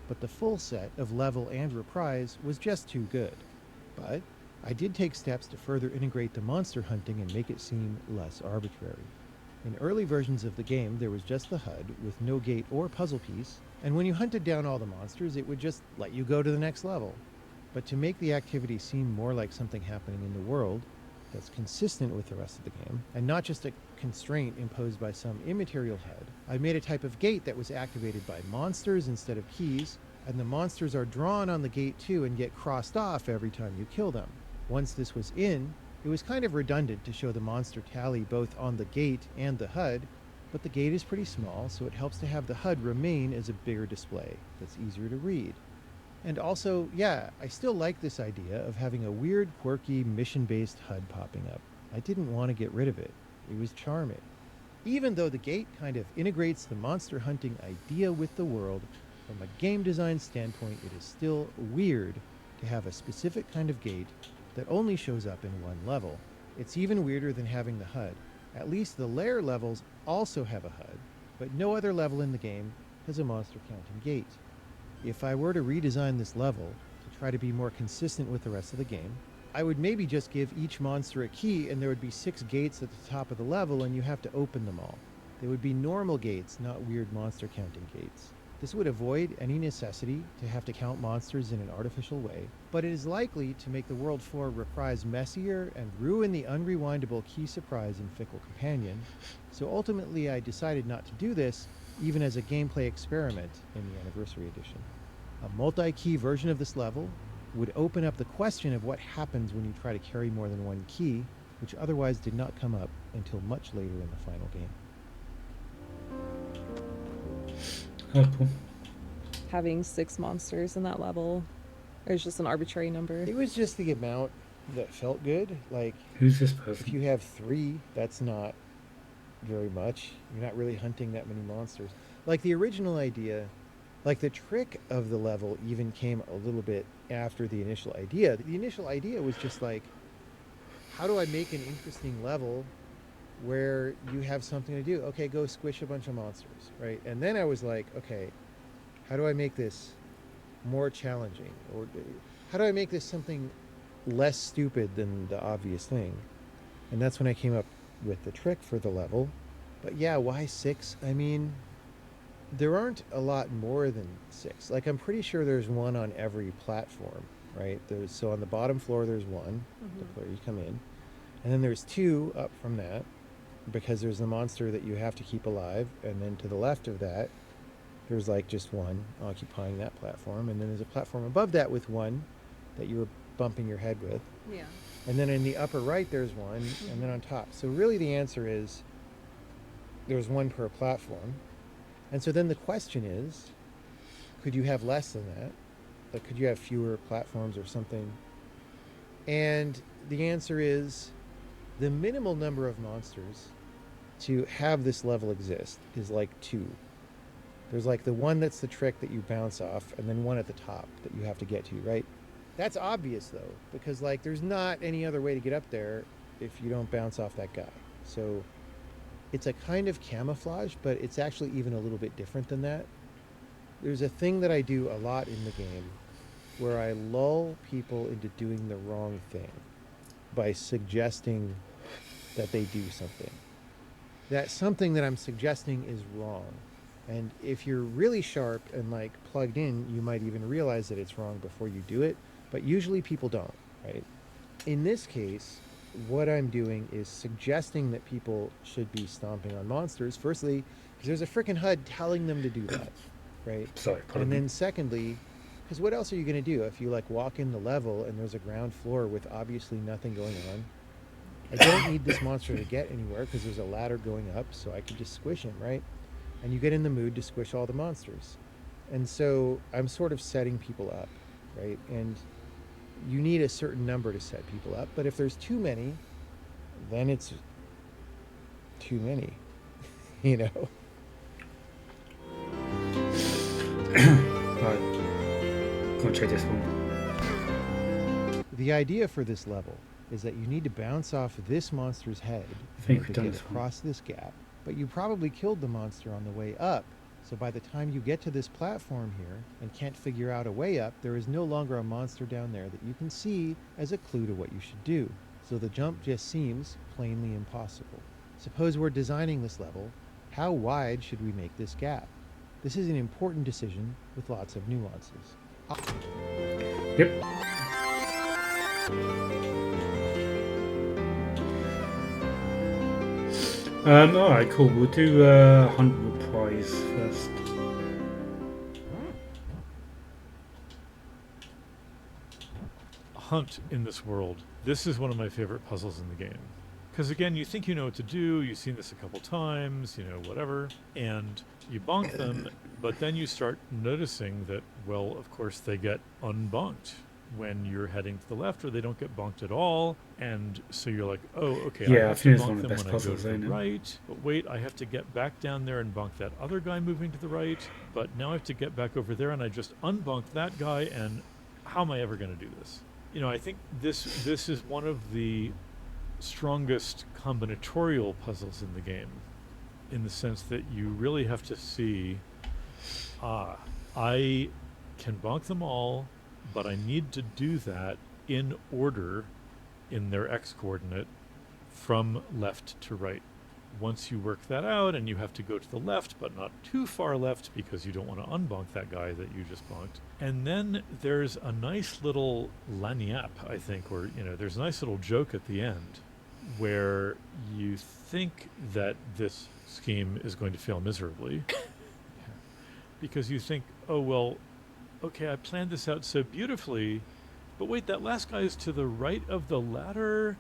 but the full set of level and reprise was just too good. But I did take steps to further integrate the monster hunting and make it seem less arbitrary. In early versions of the game, there was just the HUD with no gate or puzzle piece, and when you hunted down all the monsters, it would just let you go to the next level. But to make the activity seem more like something happening in the world that's consistent with the rest of the game, and not just a constraint imposed by some immaterial HUD, I made a type of gate that was activated by monsters instead of keys, and the monsters are drawn on the gate too and get crossed off every time you kill them. Once this was in, it was kind of redundant to show the monster tally both on the gate and the HUD, but the gate is pretty small, so it helps to have the HUD remain as a bigger display that's easier to read. And also, yeah, I still like this idea of having a weird, quirky, mission-based HUD popping up. I didn't want to get rid of it. It was charming. Even though the gate kind of integrates the monster hunting idea with the world, from a game design standpoint, it is still weird to have a specific kind of gate that only shows up in one level. It's even weirder than having the HUD. At least the lair levels also have a HUD, but no other level in the game has a monster counting gate. If I were to redesign this level to try to be more consistent with the rest of the game, I would maybe just give each monster a key and there would be 6 gates at the top of the level and you have to open them all. They would be normal gates, not weird monster counting gates. This would avoid any necessity to have to count monsters in an artificial way, but it is likely to make the World 4 reprise messier and ruin the unrewindable key surprise in Fickle Companion, so ultimately I decided not to do this, even as a gameplay experiment in the Anniversary Edition. A multi-key version of this level would open up the question of what happens when you try to carry more than one key, which otherwise did not come up until much later in the final game. Cool. Having 6 monsters in that level, or it's just an arbitrary number. It was just the amount that felt good. Like, Who's this if person? you have 3, that's not very much. You're not really hunting that many monsters. Like, the original idea, like the trick of the level even came a little bit after the initial idea. The initial idea was just like, how do I make an interesting level where you have something to do? Okay, go squish a bunch of monsters, right? And then I was like, okay, how do I make this more challenging? Or how do I make this something less stupid than the obvious thing? And that's when I came up with the trick for the level. But yeah, why 6? I mean, there aren't a lot more than 6. Like, I'm pretty sure there's one on every platform, right? So on the bottom floor, there's one, where you come in. And then there's 2 up from that, because there's the monster that you have to keep alive. And then to the left of that, there's like just one occupying that platform. And then there's a platform above that with one that you were bumping your head with. Yeah. And then in the upper right, there's one, and then on top. So really the answer is there's one per platform. And so then the question is, could you have less than that? Like, could you have fewer platforms or something? And the answer is the minimal number of monsters to have this level exist is like 2. There's like the one that's the trick that you bounce off, and then one at the top that you have to get to, right? That's obvious though, because like there's not any other way to get up there if you don't bounce off that guy. So it's a kind of camouflage, but it's actually even a little bit different than that. There's a thing that I do a lot in the game where I lull people into doing the wrong thing by suggesting that they do something. That something that I'm suggesting is wrong. And if you're really sharp and like plugged in, you might even realize that it's wrong before you do it, but usually people don't, right? In this case, what I'm doing is suggesting that people should be stomping on monsters. Firstly, because there's a freaking HUD telling them to do that, right? Sorry, pardon And me. then secondly, because what else are you going to do if you like walk in the level and there's a ground floor with obviously nothing going on? I don't need this monster to get anywhere because there's a ladder going up, so I could just squish him, right? And you get in the mood to squish all the monsters. And so I'm sort of setting people up, right? And you need a certain number to set people up, but if there's too many, then it's too many, you know? Right. Go check this one. The idea for this level is that you need to bounce off this monster's head I in think order we've to done get this one. across this gap, but you probably killed the monster on the way up. So by the time you get to this platform here and can't figure out a way up, there is no longer a monster down there that you can see as a clue to what you should do. So the jump just seems plainly impossible. Suppose we're designing this level. How wide should we make this gap? This is an important decision with lots of nuances. Yep. Alright, cool. We'll do 100 prize first. Hunt in this world. This is one of my favorite puzzles in the game. Because again, you think you know what to do, you've seen this a couple times, you know, whatever, and you bonk them, but then you start noticing that, well, of course, they get unbonked when you're heading to the left, or they don't get bonked at all, and so you're like, oh, okay, Yeah, I I have to think it's bonk one of the them best when I go puzzles, to the ain't it? right, but wait, I have to get back down there and bonk that other guy moving to the right, but now I have to get back over there, and I just unbonked that guy, and how am I ever going to do this? You know, I think this is one of the strongest combinatorial puzzles in the game, in the sense that you really have to see, I can bonk them all, but I need to do that in order in their x coordinate from left to right. Once you work that out, and you have to go to the left, but not too far left because you don't want to unbonk that guy that you just bonked. And then there's a nice little lagniappe, I think, or, you know, there's a nice little joke at the end where you think that this scheme is going to fail miserably because you think, oh, well, okay, I planned this out so beautifully, but wait, that last guy is to the right of the ladder,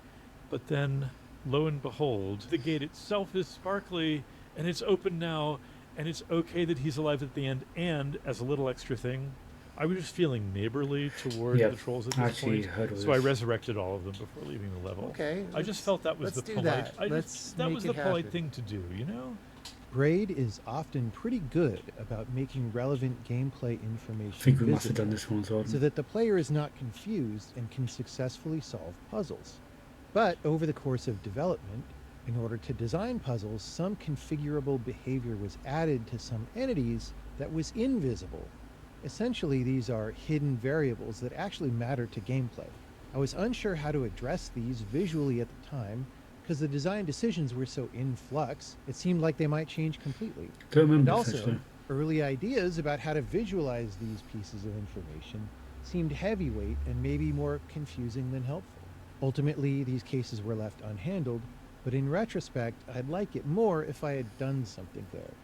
but then lo and behold, the gate itself is sparkly and it's open now, and it's okay that he's alive at the end. And as a little extra thing, I was just feeling neighborly toward Yeah, the trolls at I this actually point, heard of so I this. resurrected all of them before leaving the level. Okay. I just felt that was let's the do polite. that. That Let's was make the it polite happen. thing to do, you know. Braid is often pretty good about making relevant gameplay I information think we must have visible done this one as well. so that the player is not confused and can successfully solve puzzles. But over the course of development, in order to design puzzles, some configurable behavior was added to some entities that was invisible. Essentially, these are hidden variables that actually matter to gameplay. I was unsure how to address these visually at the time because the design decisions were so in flux, it seemed like they might change completely. Don't And remember this also, actually. early ideas about how to visualize these pieces of information seemed heavyweight and maybe more confusing than helpful. Ultimately, these cases were left unhandled, but in retrospect, I'd like it more if I had done something there.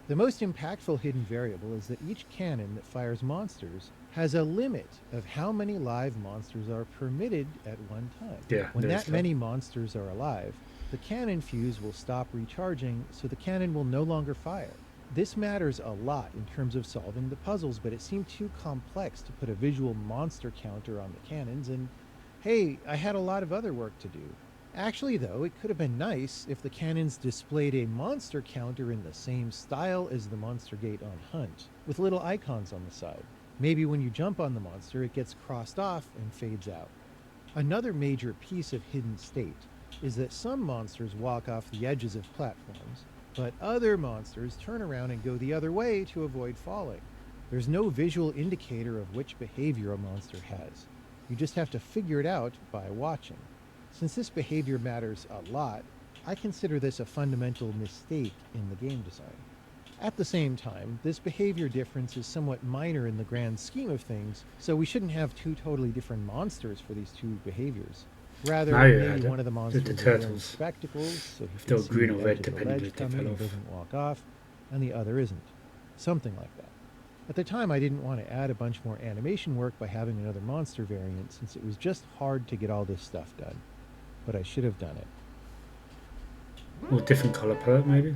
The most impactful hidden variable is that each cannon that fires monsters has a limit of how many live monsters are permitted at one time. Yeah, When there's that many monsters are alive, the cannon fuse will stop recharging, so the cannon will no longer fire. This matters a lot in terms of solving the puzzles, but it seemed too complex to put a visual monster counter on the cannons, and hey, I had a lot of other work to do. Actually, though, it could have been nice if the cannons displayed a monster counter in the same style as the monster gate on Hunt, with little icons on the side. Maybe when you jump on the monster, it gets crossed off and fades out. Another major piece of hidden state is that some monsters walk off the edges of platforms, but other monsters turn around and go the other way to avoid falling. There's no visual indicator of which behavior a monster has. You just have to figure it out by watching. Since this behavior matters a lot, I consider this a fundamental mistake in the game design. At the same time, this behavior difference is somewhat minor in the grand scheme of things, so we shouldn't have two totally different monsters for these two behaviors. Rather, Now you maybe add one of the monsters the is wearing turtles. spectacles, so he If can they're see green the or edge red, of the depending ledge if they coming fell and off. doesn't walk off, and the other isn't. Something like that. At the time, I didn't want to add a bunch more animation work by having another monster variant, since it was just hard to get all this stuff done. But I should have done it. Or different colour palette, maybe?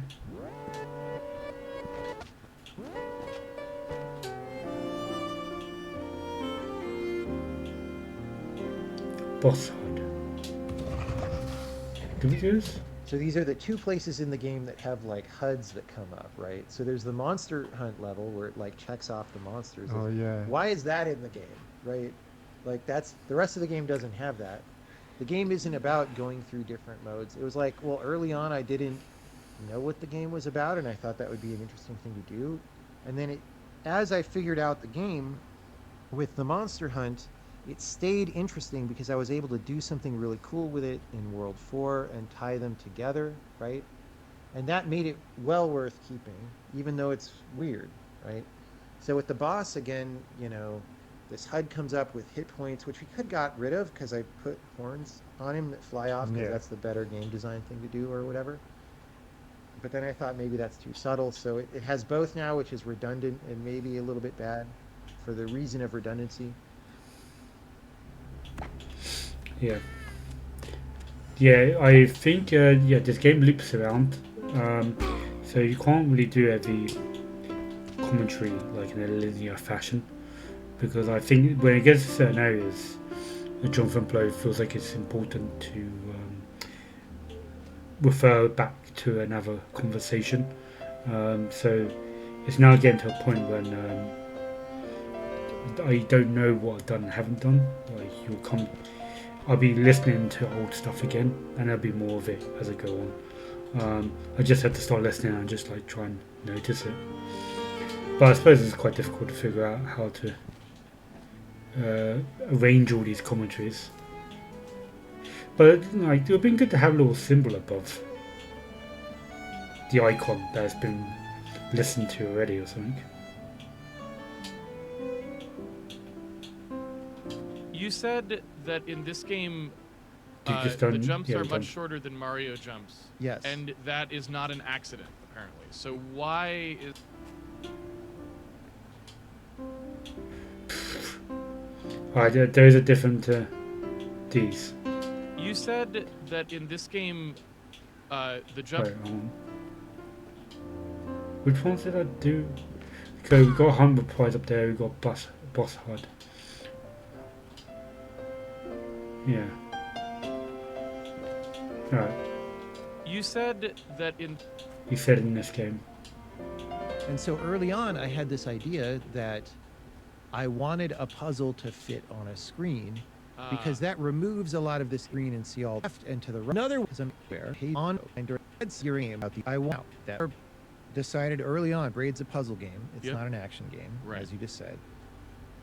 Boss HUD. Did we do this? So these are the two places in the game that have like HUDs that come up, right? So there's the monster hunt level where it like checks off the monsters. Oh yeah. Why is that in the game, right? Like that's the rest of the game doesn't have that. The game isn't about going through different modes. It was like, well, early on I didn't know what the game was about, and I thought that would be an interesting thing to do. And then as I figured out the game with the Monster Hunt, it stayed interesting because I was able to do something really cool with it in World 4 and tie them together, right? And that made it well worth keeping, even though it's weird, right? So with the boss, again, this HUD comes up with hit points, which we could got rid of because I put horns on him that fly off because Yeah. that's the better game design thing to do or whatever. But then I thought maybe that's too subtle. So it has both now, which is redundant and maybe a little bit bad for the reason of redundancy. Yeah. Yeah, I think this game loops around, so you can't really do every commentary like in a linear fashion, because I think when it gets to certain areas, Jonathan Blow feels like it's important to refer back to another conversation. So it's now getting to a point when I don't know what I've done and haven't done. Like I'll be listening to old stuff again, and there'll be more of it as I go on. I just had to start listening and just like try and notice it. But I suppose it's quite difficult to figure out how to arrange all these commentaries. But like, it would have been good to have a little symbol above the icon that has been listened to already or something. You said that in this game, The jumps are much shorter than Mario jumps. Yes. And that is not an accident, apparently. So why is... Alright, those are different to these. You said that in this game, the jump... Right, which ones did I do? Okay, we got Humble Prize up there, we got Boss HUD. Yeah. Alright, You said that in... he said in this game. And so early on, I had this idea that I wanted a puzzle to fit on a screen because that removes a lot of the screen and see all left and to the right. Another was where on and your aim about the I want that decided early on. Braid's a puzzle game. It's Yep. not an action game, Right. as you just said.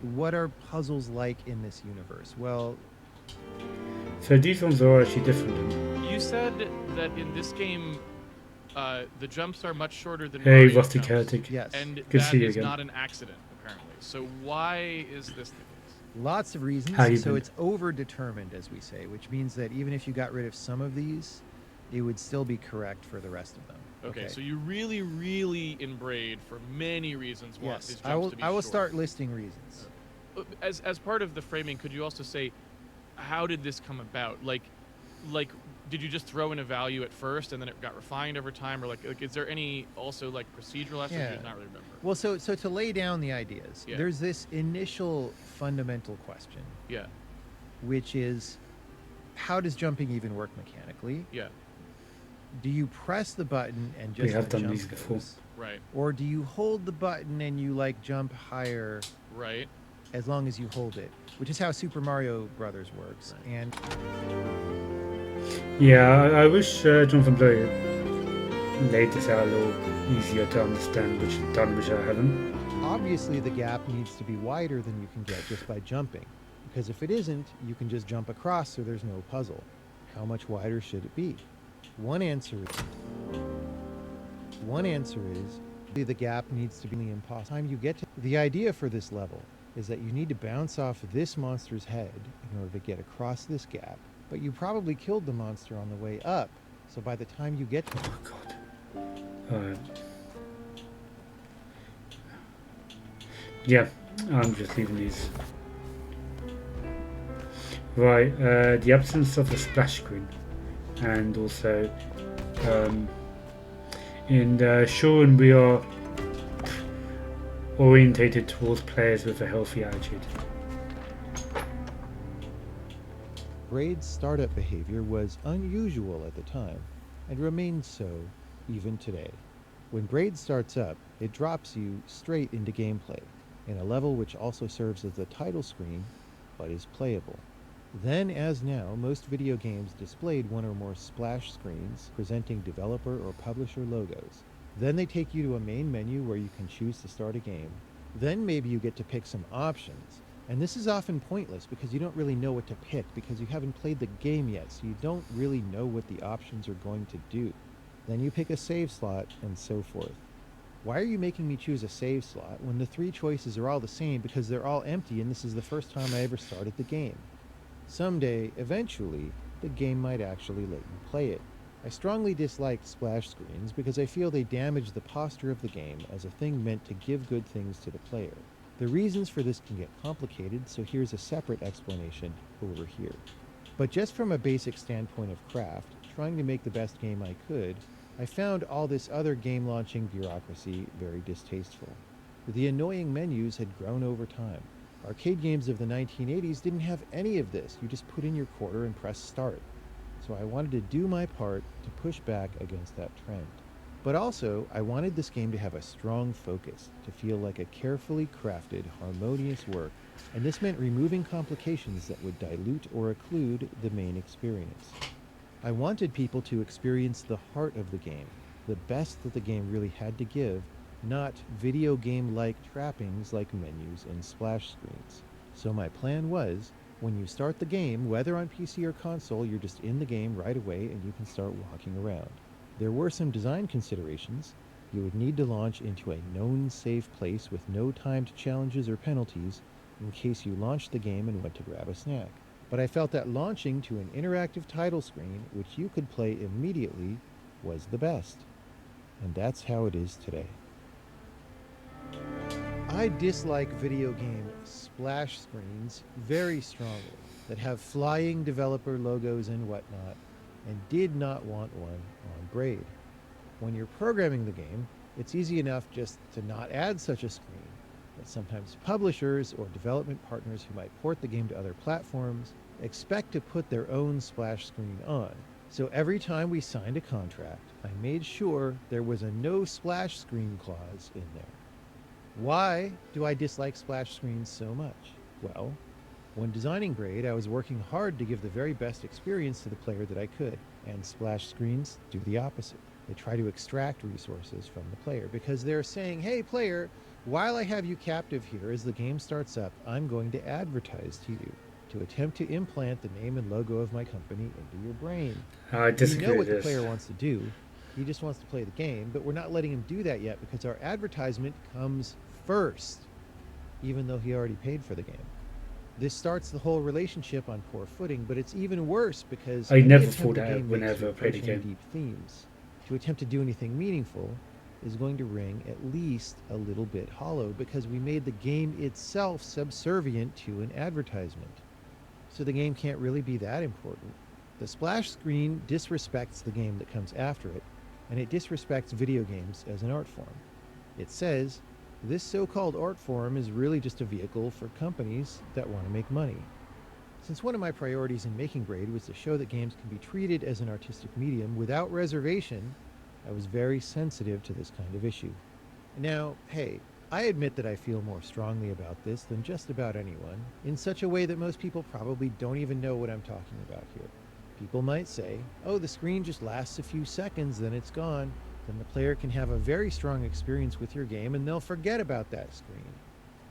What are puzzles like in this universe? Well, So these ones are actually different. You said that in this game, the jumps are much shorter than Hey, Mario Rusty jumps. Celtic. yes, And Good to that see you is again. not an accident, apparently. So why is this the case? lots of reasons. How you So been? it's over-determined, as we say, which means that even if you got rid of some of these, it would still be correct for the rest of them. Okay, so you really, really in Braid, for many reasons, want these Yes, jumps to be I will short. start listing reasons. As part of the framing, could you also say, how did this come about? Like, did you just throw in a value at first and then it got refined over time, or like is there any also like procedural aspect? Yeah. You not really remember. Well, so to lay down the ideas, Yeah. there's this initial fundamental question, Yeah, which is, how does jumping even work mechanically? yeah, Do you press the button and We just have the done jump these before. goes? right, Or do you hold the button and you like jump higher right. as long as you hold it? Which is how Super Mario Brothers works. Right. And Yeah, I wish Jonathan Blow laid this out a little easier to understand, which I haven't. Obviously, the gap needs to be wider than you can get just by jumping, because if it isn't, you can just jump across so there's no puzzle. How much wider should it be? One answer is the gap needs to be impossible. Time you get to the idea for this level is that you need to bounce off this monster's head in order to get across this gap, but you probably killed the monster on the way up, so by the time you get to Oh god. Alright. Yeah, I'm just leaving these. Right, the absence of a splash screen, and also in Sean we are orientated towards players with a healthy attitude. Braid's startup behavior was unusual at the time, and remains so even today. When Braid starts up, it drops you straight into gameplay, in a level which also serves as the title screen but is playable. Then, as now, most video games displayed one or more splash screens presenting developer or publisher logos. Then they take you to a main menu where you can choose to start a game. Then maybe you get to pick some options. And this is often pointless because you don't really know what to pick because you haven't played the game yet, so you don't really know what the options are going to do. Then you pick a save slot, and so forth. Why are you making me choose a save slot when the 3 choices are all the same because they're all empty and this is the first time I ever started the game? Someday, eventually, the game might actually let you play it. I strongly dislike splash screens because I feel they damage the posture of the game as a thing meant to give good things to the player. The reasons for this can get complicated, so here's a separate explanation over here. But just from a basic standpoint of craft, trying to make the best game I could, I found all this other game launching bureaucracy very distasteful. The annoying menus had grown over time. Arcade games of the 1980s didn't have any of this. You just put in your quarter and press start. So I wanted to do my part to push back against that trend. But also, I wanted this game to have a strong focus, to feel like a carefully crafted, harmonious work, and this meant removing complications that would dilute or occlude the main experience. I wanted people to experience the heart of the game, the best that the game really had to give, not video game-like trappings like menus and splash screens. So my plan was, when you start the game, whether on PC or console, you're just in the game right away and you can start walking around. There were some design considerations. You would need to launch into a known safe place with no timed challenges or penalties in case you launched the game and went to grab a snack. But I felt that launching to an interactive title screen, which you could play immediately, was the best. And that's how it is today. I dislike video game splash screens very strongly that have flying developer logos and whatnot, and did not want one on Braid. When you're programming the game, it's easy enough just to not add such a screen, but sometimes publishers or development partners who might port the game to other platforms expect to put their own splash screen on. So every time we signed a contract, I made sure there was a no splash screen clause in there. Why do I dislike splash screens so much? Well, when designing Braid, I was working hard to give the very best experience to the player that I could, and splash screens do the opposite. They try to extract resources from the player because they're saying, hey player, while I have you captive here, as the game starts up, I'm going to advertise to you to attempt to implant the name and logo of my company into your brain. I We disagree know what with the this. player wants to do. He just wants to play the game, but we're not letting him do that yet because our advertisement comes first, even though he already paid for the game. This starts the whole relationship on poor footing, but it's even worse because I any never attempt thought the that game makes whenever to I played approach the any game. deep themes, to attempt to do anything meaningful, is going to ring at least a little bit hollow because we made the game itself subservient to an advertisement. So the game can't really be that important. The splash screen disrespects the game that comes after it, and it disrespects video games as an art form. It says, this so-called art form is really just a vehicle for companies that want to make money. Since one of my priorities in making Braid was to show that games can be treated as an artistic medium without reservation, I was very sensitive to this kind of issue. Now, hey, I admit that I feel more strongly about this than just about anyone, in such a way that most people probably don't even know what I'm talking about here. People might say, oh, the screen just lasts a few seconds, then it's gone. Then the player can have a very strong experience with your game and they'll forget about that screen.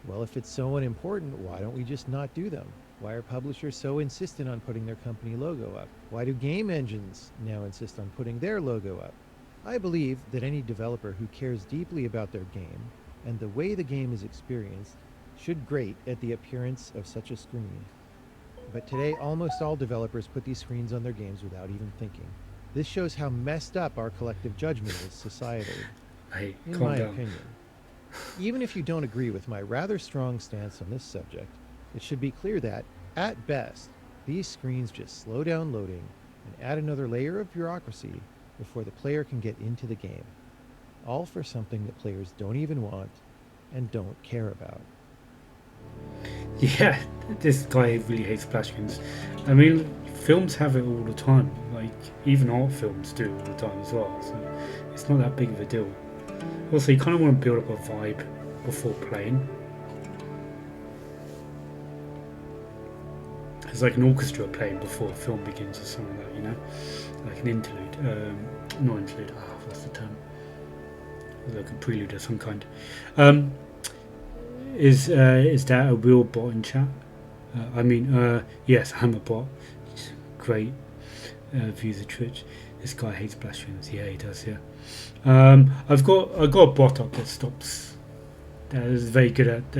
Well, if it's so unimportant, why don't we just not do them? Why are publishers so insistent on putting their company logo up? Why do game engines now insist on putting their logo up? I believe that any developer who cares deeply about their game and the way the game is experienced should grate at the appearance of such a screen. But today, almost all developers put these screens on their games without even thinking. This shows how messed up our collective judgment is societally, Hey, in calm my down. opinion. Even if you don't agree with my rather strong stance on this subject, it should be clear that, at best, these screens just slow down loading and add another layer of bureaucracy before the player can get into the game. All for something that players don't even want and don't care about. Yeah, this guy really hates splash screens. I mean, films have it all the time. Like, even art films do it all the time as well. So it's not that big of a deal. Also, you kind of want to build up a vibe before playing. There's like an orchestra playing before a film begins or something like that, you know, like an interlude. Not interlude. What's the term? Like a prelude of some kind. Is that a real bot in chat? Yes, I'm a bot. Great views of Twitch. This guy hates blasphemers. Yeah, he does. Yeah. I got a bot up that stops. That is very good at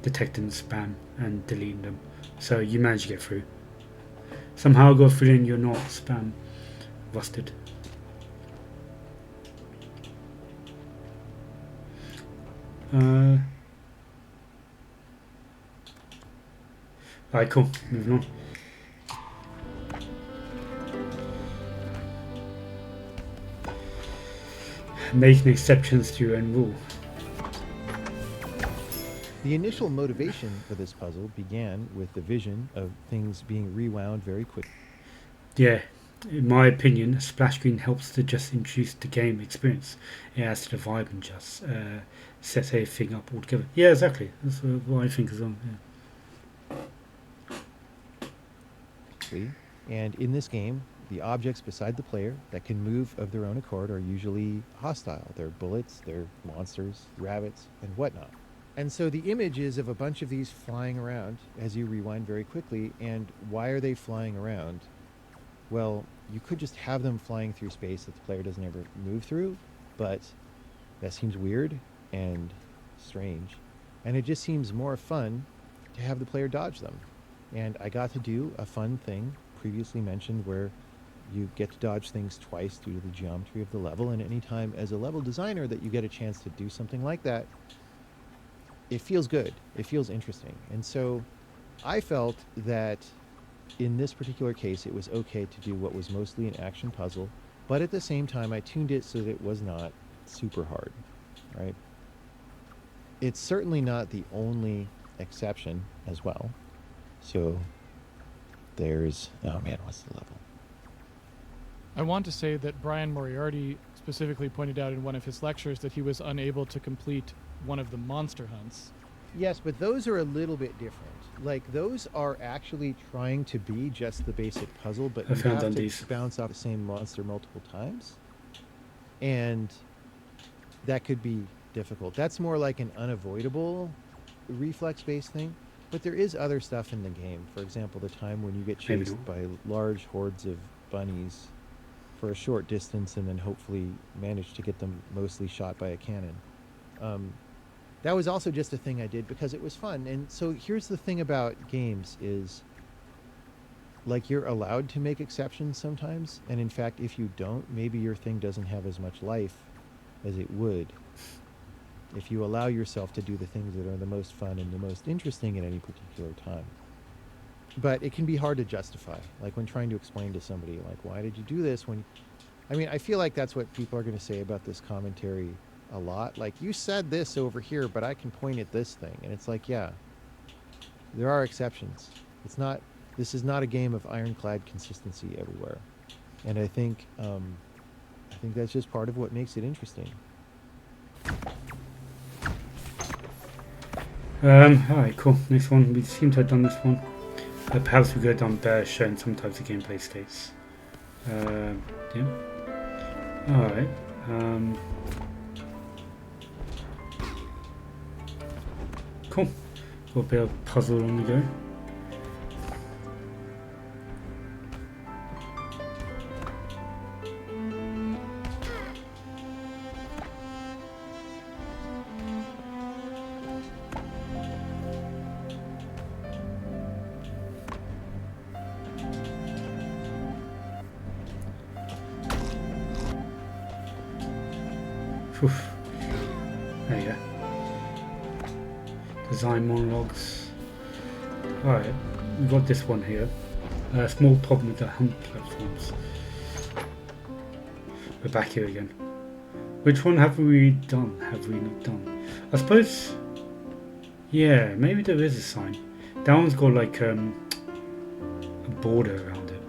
detecting spam and deleting them. So you managed to get through. Somehow I got through and you're not spam busted. Alright, cool. Moving on. Making exceptions to your own rule. The initial motivation for this puzzle began with the vision of things being rewound very quickly. Yeah, in my opinion, a splash screen helps to just introduce the game experience. It adds to the vibe and just sets everything up altogether. Yeah, exactly. That's what I think as well. Yeah. And in this game, the objects beside the player that can move of their own accord are usually hostile. They're bullets, they're monsters, rabbits, and whatnot. And so the image is of a bunch of these flying around as you rewind very quickly. And why are they flying around? Well, you could just have them flying through space that the player doesn't ever move through, but that seems weird and strange. And it just seems more fun to have the player dodge them. And I got to do a fun thing previously mentioned where you get to dodge things twice due to the geometry of the level. And anytime as a level designer that you get a chance to do something like that, it feels good. It feels interesting. And so I felt that in this particular case, it was okay to do what was mostly an action puzzle, but at the same time, I tuned it so that it was not super hard, right? It's certainly not the only exception as well. So there's, oh man, what's the level? I want to say that Brian Moriarty specifically pointed out in one of his lectures that he was unable to complete one of the monster hunts. Yes, but those are a little bit different. Like, those are actually trying to be just the basic puzzle, but you have to bounce off the same monster multiple times. And that could be difficult. That's more like an unavoidable reflex-based thing. But there is other stuff in the game. For example, the time when you get chased by large hordes of bunnies for a short distance and then hopefully manage to get them mostly shot by a cannon. That was also just a thing I did because it was fun. And so here's the thing about games is, like, you're allowed to make exceptions sometimes. And in fact, if you don't, maybe your thing doesn't have as much life as it would if you allow yourself to do the things that are the most fun and the most interesting at any particular time. But it can be hard to justify, like when trying to explain to somebody, like, why did you do this? I feel like that's what people are going to say about this commentary a lot. Like, you said this over here, but I can point at this thing. And it's like, yeah, there are exceptions. This is not a game of ironclad consistency everywhere. And I think that's just part of what makes it interesting. Alright, cool. Next one. We seem to have done this one. Perhaps we could have done better showing some types of gameplay states. Yeah. Alright. Cool. Got a bit of puzzle on the go. Oof. There you go. Design monologues. Alright, we've got this one here. Small problem with the hunt platforms. We're back here again. Which one have we done? Have we not done? I suppose. Yeah, maybe there is a sign. That one's got like a border around it.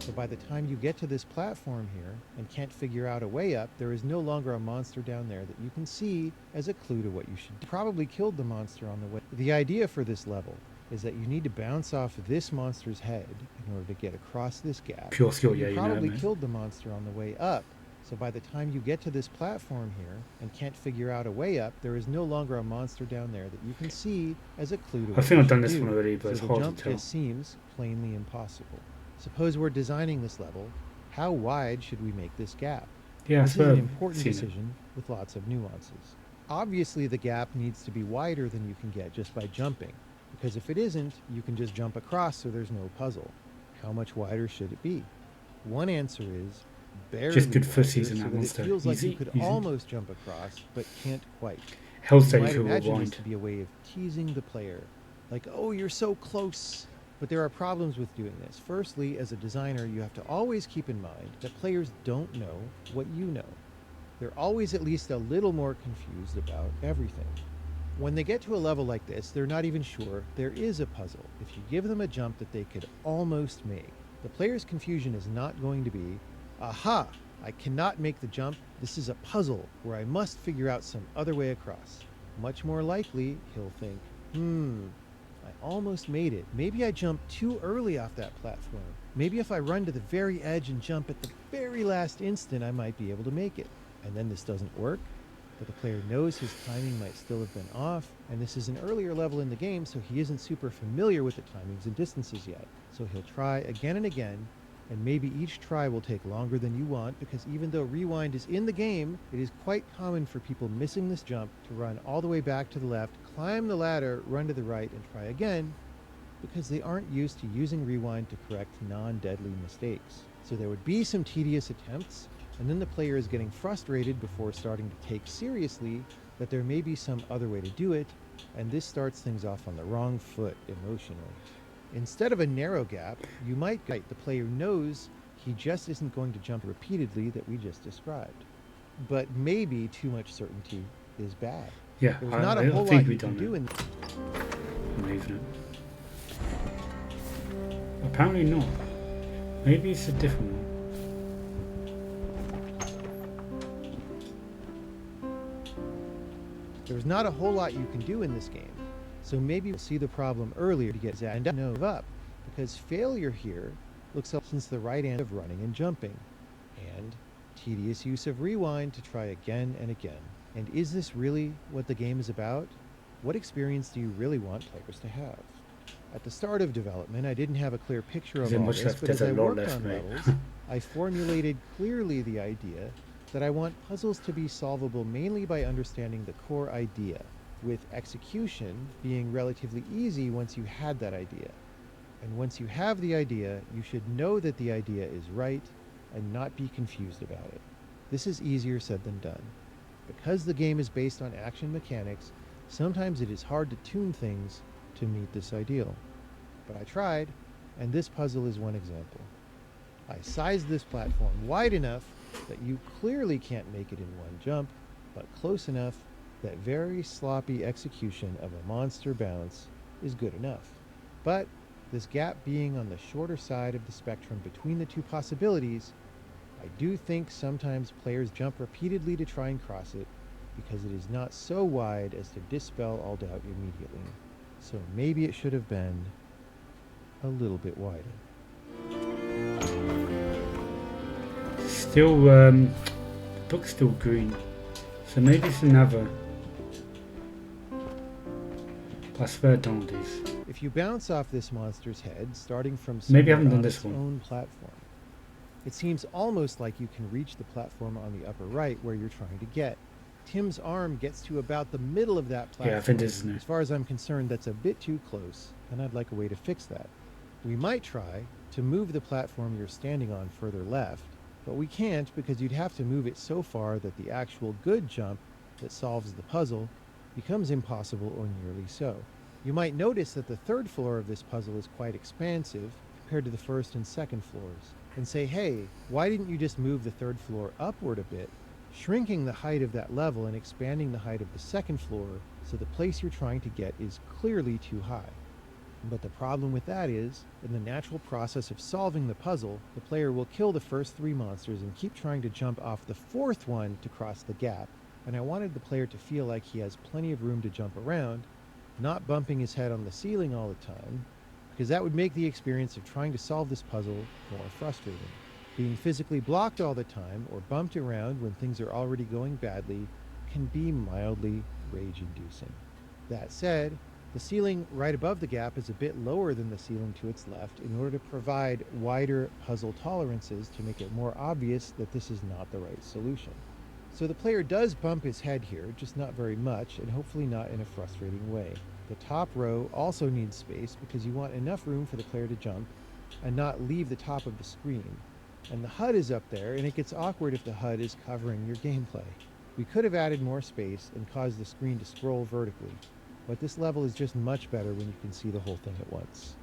So by the time you get to this platform here and can't figure out a way up, there is no longer a monster down there that you can see as a clue to what you should do. You probably killed the monster on the way. The idea for this level is that you need to bounce off this monster's head in order to get across this gap. Pure skill, You yeah, you know, probably man. killed the monster on the way up, so by the time you get to this platform here and can't figure out a way up, there is no longer a monster down there that you can see as a clue to I what think you I've done should this do. one already, but So it's the hard jump to tell. just seems plainly impossible. Suppose we're designing this level. How wide should we make this gap? Yeah, I This is swear an I've important seen it. decision with lots of nuances. Obviously, the gap needs to be wider than you can get just by jumping, because if it isn't, you can just jump across so there's no puzzle. How much wider should it be? One answer is barely Just good wider, fussies in so that that it monster. feels like you Easy, could easy. almost jump across, but can't quite. Hell's You Day you might could imagine this rewind. to be a way of teasing the player, like, oh, you're so close. But there are problems with doing this. Firstly, as a designer, you have to always keep in mind that players don't know what you know. They're always at least a little more confused about everything. When they get to a level like this, they're not even sure there is a puzzle. If you give them a jump that they could almost make, the player's confusion is not going to be, aha, I cannot make the jump. This is a puzzle where I must figure out some other way across. Much more likely, he'll think, I almost made it. Maybe I jumped too early off that platform. Maybe if I run to the very edge and jump at the very last instant, I might be able to make it. And then this doesn't work, but the player knows his timing might still have been off, and this is an earlier level in the game, so he isn't super familiar with the timings and distances yet. So he'll try again and again, and maybe each try will take longer than you want, because even though rewind is in the game, it is quite common for people missing this jump to run all the way back to the left, climb the ladder, run to the right, and try again, because they aren't used to using rewind to correct non-deadly mistakes. So there would be some tedious attempts, and then the player is getting frustrated before starting to take seriously that there may be some other way to do it, and this starts things off on the wrong foot emotionally. Instead of a narrow gap, you might get the player knows he just isn't going to jump repeatedly that we just described. But maybe too much certainty is bad. Yeah, There's I, not I a whole think lot we've you can done do it. in I'm leaving it. Apparently not. Maybe it's a different one. There's not a whole lot you can do in this game, so maybe we'll see the problem earlier to get Zach and give up, because failure here looks up since the right end of running and jumping, and tedious use of rewind to try again and again. And is this really what the game is about? What experience do you really want players to have? At the start of development, I didn't have a clear picture Is of there all much this, left? but There's as a I lot worked left, on mate. levels, I formulated clearly the idea that I want puzzles to be solvable mainly by understanding the core idea, with execution being relatively easy once you had that idea. And once you have the idea, you should know that the idea is right and not be confused about it. This is easier said than done. Because the game is based on action mechanics, sometimes it is hard to tune things to meet this ideal. But I tried, and this puzzle is one example. I sized this platform wide enough that you clearly can't make it in one jump, but close enough that very sloppy execution of a monster bounce is good enough. But this gap being on the shorter side of the spectrum between the two possibilities, I do think sometimes players jump repeatedly to try and cross it because it is not so wide as to dispel all doubt immediately. So maybe it should have been a little bit wider. Still, the book's still green, so maybe it's another. I swear I don't do this. If you bounce off this monster's head, starting from Maybe I somewhere haven't done on this its one. own platform, it seems almost like you can reach the platform on the upper right where you're trying to get. Tim's arm gets to about the middle of that platform. Yeah, I think this is new. As far as I'm concerned, that's a bit too close, and I'd like a way to fix that. We might try to move the platform you're standing on further left, but we can't because you'd have to move it so far that the actual good jump that solves the puzzle becomes impossible or nearly so. You might notice that the third floor of this puzzle is quite expansive compared to the first and second floors, and say, hey, why didn't you just move the third floor upward a bit, shrinking the height of that level and expanding the height of the second floor so the place you're trying to get is clearly too high. But the problem with that is, in the natural process of solving the puzzle, the player will kill the first 3 monsters and keep trying to jump off the 4th one to cross the gap, and I wanted the player to feel like he has plenty of room to jump around, not bumping his head on the ceiling all the time, because that would make the experience of trying to solve this puzzle more frustrating. Being physically blocked all the time or bumped around when things are already going badly can be mildly rage-inducing. That said, the ceiling right above the gap is a bit lower than the ceiling to its left in order to provide wider puzzle tolerances to make it more obvious that this is not the right solution. So the player does bump his head here, just not very much, and hopefully not in a frustrating way. The top row also needs space because you want enough room for the player to jump and not leave the top of the screen. And the HUD is up there, and it gets awkward if the HUD is covering your gameplay. We could have added more space and caused the screen to scroll vertically, but this level is just much better when you can see the whole thing at once.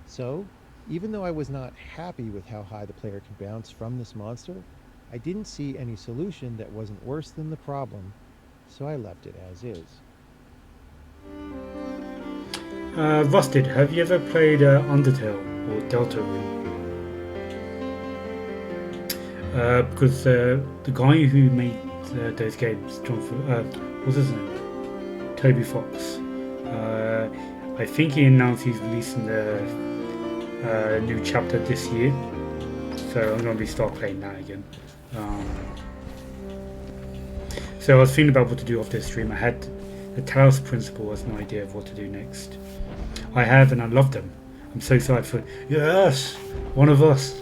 So, even though I was not happy with how high the player can bounce from this monster, I didn't see any solution that wasn't worse than the problem, so I left it as is. Rusted, have you ever played Undertale or Deltarune? Because the guy who made those games, what's his name? Toby Fox. I think he announced he's releasing the new chapter this year, so I'm going to start playing that again. So I was thinking about what to do after the stream. I had the Talos Principle as an idea of what to do next. I have, and I love them. I'm so excited for it. Yes, one of us.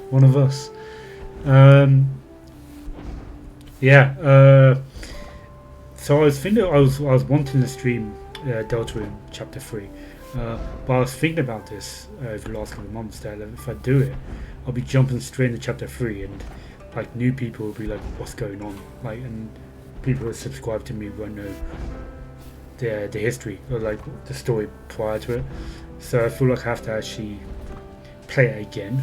So I was thinking, I was wanting to stream Deltarune Chapter 3, but I was thinking about this over the last couple of months that if I do it, I'll be jumping straight into Chapter 3, and like new people will be like, what's going on? Like, and people who subscribe to me won't know the history or like the story prior to it. So I feel like I have to actually play it again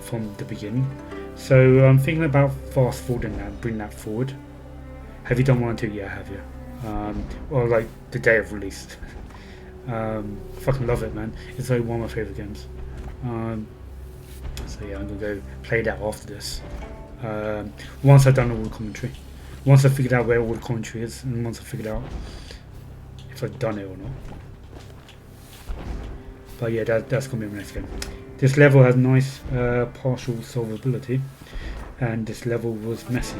from the beginning. So I'm thinking about fast forwarding that and bring that forward. Have you done 1 and 2? Yeah, have you? Or like the day of release. Fucking love it, man. It's like one of my favourite games. So yeah, I'm gonna go play that after this. Once I've done all the commentary. Once I figured out where all the commentary is, and once I figured out if I've done it or not. But yeah, that's gonna be my next game. This level has nice partial solvability, and this level was messy.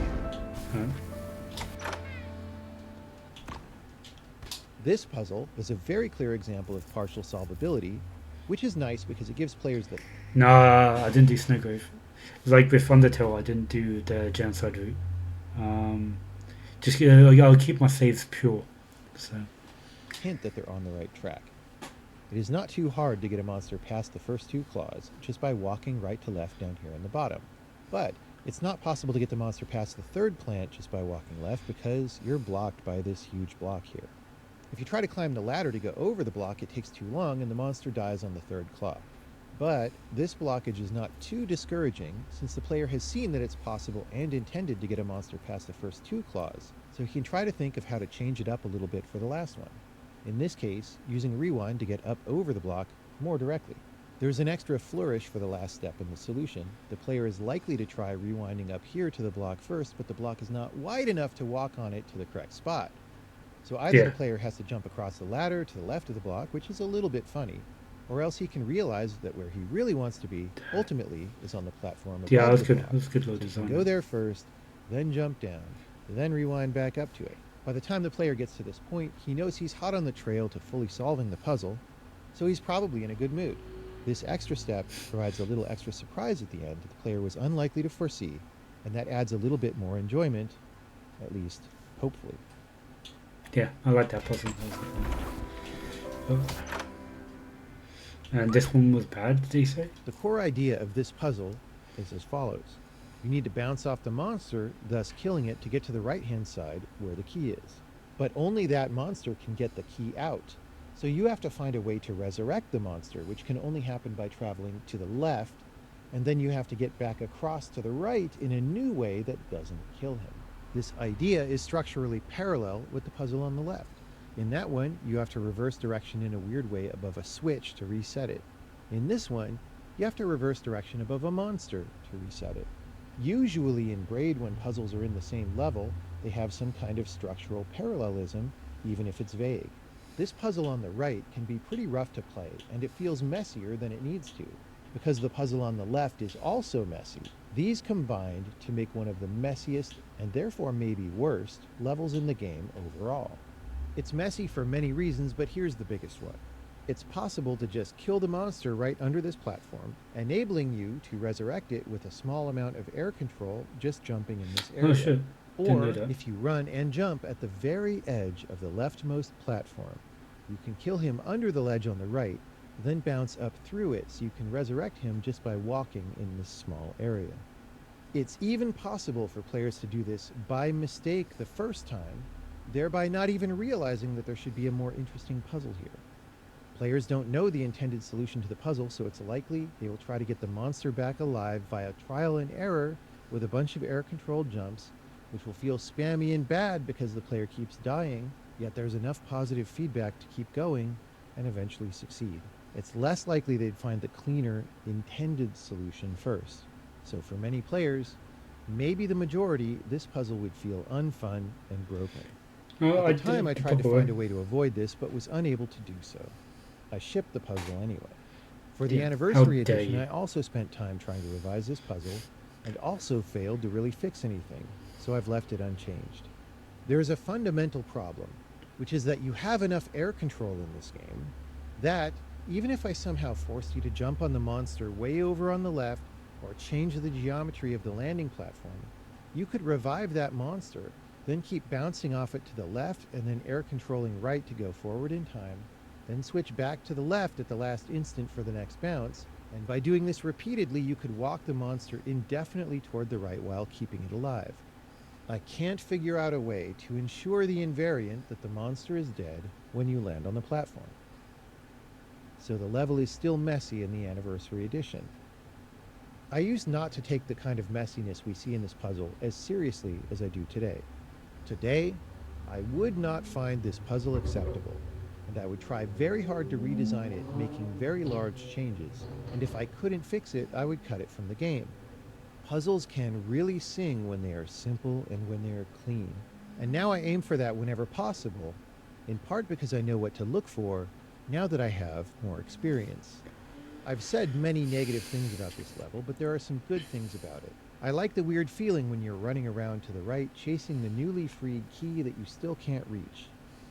This puzzle is a very clear example of partial solvability, which is nice because it gives players the... Nah, I didn't do Snowgrave. It's like with Undertale, I didn't do the genocide route. I'll keep my saves pure. So hint that they're on the right track. It is not too hard to get a monster past the first 2 claws just by walking right to left down here in the bottom. But it's not possible to get the monster past the 3rd plant just by walking left because you're blocked by this huge block here. If you try to climb the ladder to go over the block, it takes too long and the monster dies on the 3rd claw. But this blockage is not too discouraging since the player has seen that it's possible and intended to get a monster past the first 2 claws, so he can try to think of how to change it up a little bit for the last one. In this case, using rewind to get up over the block more directly. There's an extra flourish for the last step in the solution. The player is likely to try rewinding up here to the block first, but the block is not wide enough to walk on it to the correct spot. So either the player has to jump across the ladder to the left of the block, which is a little bit funny, or else he can realize that where he really wants to be, ultimately, is on the platform above yeah, that's the good. block. That's good So little you can design. go there first, then jump down, then rewind back up to it. By the time the player gets to this point, he knows he's hot on the trail to fully solving the puzzle, so he's probably in a good mood. This extra step provides a little extra surprise at the end that the player was unlikely to foresee, and that adds a little bit more enjoyment, at least, hopefully. Yeah, I like that puzzle. Oh. And this one was bad, did he say? The core idea of this puzzle is as follows. You need to bounce off the monster, thus killing it to get to the right-hand side where the key is. But only that monster can get the key out. So you have to find a way to resurrect the monster, which can only happen by traveling to the left, and then you have to get back across to the right in a new way that doesn't kill him. This idea is structurally parallel with the puzzle on the left. In that one, you have to reverse direction in a weird way above a switch to reset it. In this one, you have to reverse direction above a monster to reset it. Usually in Braid, when puzzles are in the same level, they have some kind of structural parallelism, even if it's vague. This puzzle on the right can be pretty rough to play, and it feels messier than it needs to, because the puzzle on the left is also messy. These combined to make one of the messiest, and therefore maybe worst, levels in the game overall. It's messy for many reasons, but here's the biggest one. It's possible to just kill the monster right under this platform, enabling you to resurrect it with a small amount of air control just jumping in this area. Oh shit. Didn't know Or that. if you run and jump at the very edge of the leftmost platform, you can kill him under the ledge on the right, then bounce up through it so you can resurrect him just by walking in this small area. It's even possible for players to do this by mistake the first time, thereby not even realizing that there should be a more interesting puzzle here. Players don't know the intended solution to the puzzle, so it's likely they will try to get the monster back alive via trial and error with a bunch of air-controlled jumps, which will feel spammy and bad because the player keeps dying, yet there's enough positive feedback to keep going and eventually succeed. It's less likely they'd find the cleaner, intended solution first. So for many players, maybe the majority, this puzzle would feel unfun and broken. Oh, At the time, I did tried to pop find a away. way to avoid this, but was unable to do so. I shipped the puzzle anyway. For the Yeah, anniversary how dare edition, you. I also spent time trying to revise this puzzle, and also failed to really fix anything, so I've left it unchanged. There is a fundamental problem, which is that you have enough air control in this game that, even if I somehow forced you to jump on the monster way over on the left, or change the geometry of the landing platform, you could revive that monster, then keep bouncing off it to the left and then air controlling right to go forward in time, then switch back to the left at the last instant for the next bounce, and by doing this repeatedly you could walk the monster indefinitely toward the right while keeping it alive. I can't figure out a way to ensure the invariant that the monster is dead when you land on the platform. So the level is still messy in the anniversary edition. I used not to take the kind of messiness we see in this puzzle as seriously as I do today. Today, I would not find this puzzle acceptable, and I would try very hard to redesign it, making very large changes, and if I couldn't fix it, I would cut it from the game. Puzzles can really sing when they are simple and when they are clean, and now I aim for that whenever possible, in part because I know what to look for now that I have more experience. I've said many negative things about this level, but there are some good things about it. I like the weird feeling when you're running around to the right, chasing the newly freed key that you still can't reach.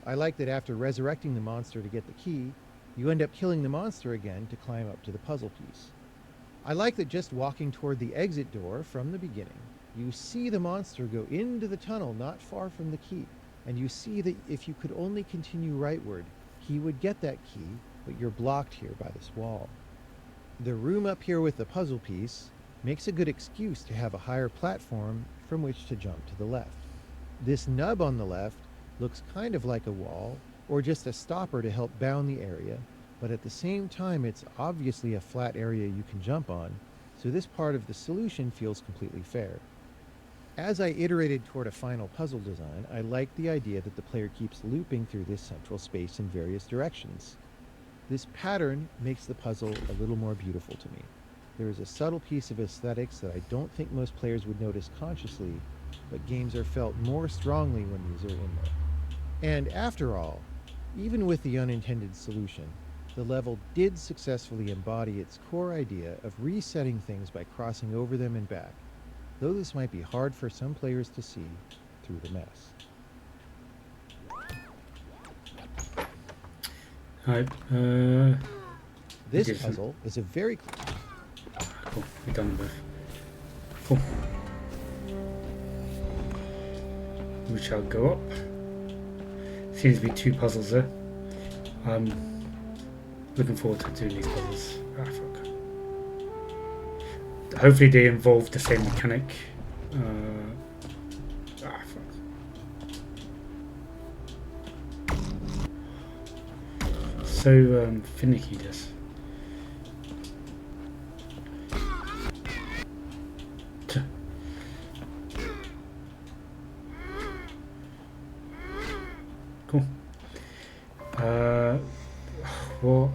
I like that after resurrecting the monster to get the key, you end up killing the monster again to climb up to the puzzle piece. I like that just walking toward the exit door from the beginning, you see the monster go into the tunnel not far from the key, and you see that if you could only continue rightward, he would get that key, but you're blocked here by this wall. The room up here with the puzzle piece makes a good excuse to have a higher platform from which to jump to the left. This nub on the left looks kind of like a wall, or just a stopper to help bound the area, but at the same time it's obviously a flat area you can jump on, so this part of the solution feels completely fair. As I iterated toward a final puzzle design, I liked the idea that the player keeps looping through this central space in various directions. This pattern makes the puzzle a little more beautiful to me. There is a subtle piece of aesthetics that I don't think most players would notice consciously, but games are felt more strongly when these are in there. And after all, even with the unintended solution, the level did successfully embody its core idea of resetting things by crossing over them and back, though this might be hard for some players to see through the mess. Alright, This Okay, so- puzzle is a very cool. We're done with. Cool. We shall go up. Seems to be 2 puzzles there. I'm looking forward to doing these puzzles. Ah, fuck. Hopefully they involve the same mechanic. Fuck. So finicky this. Cool. What?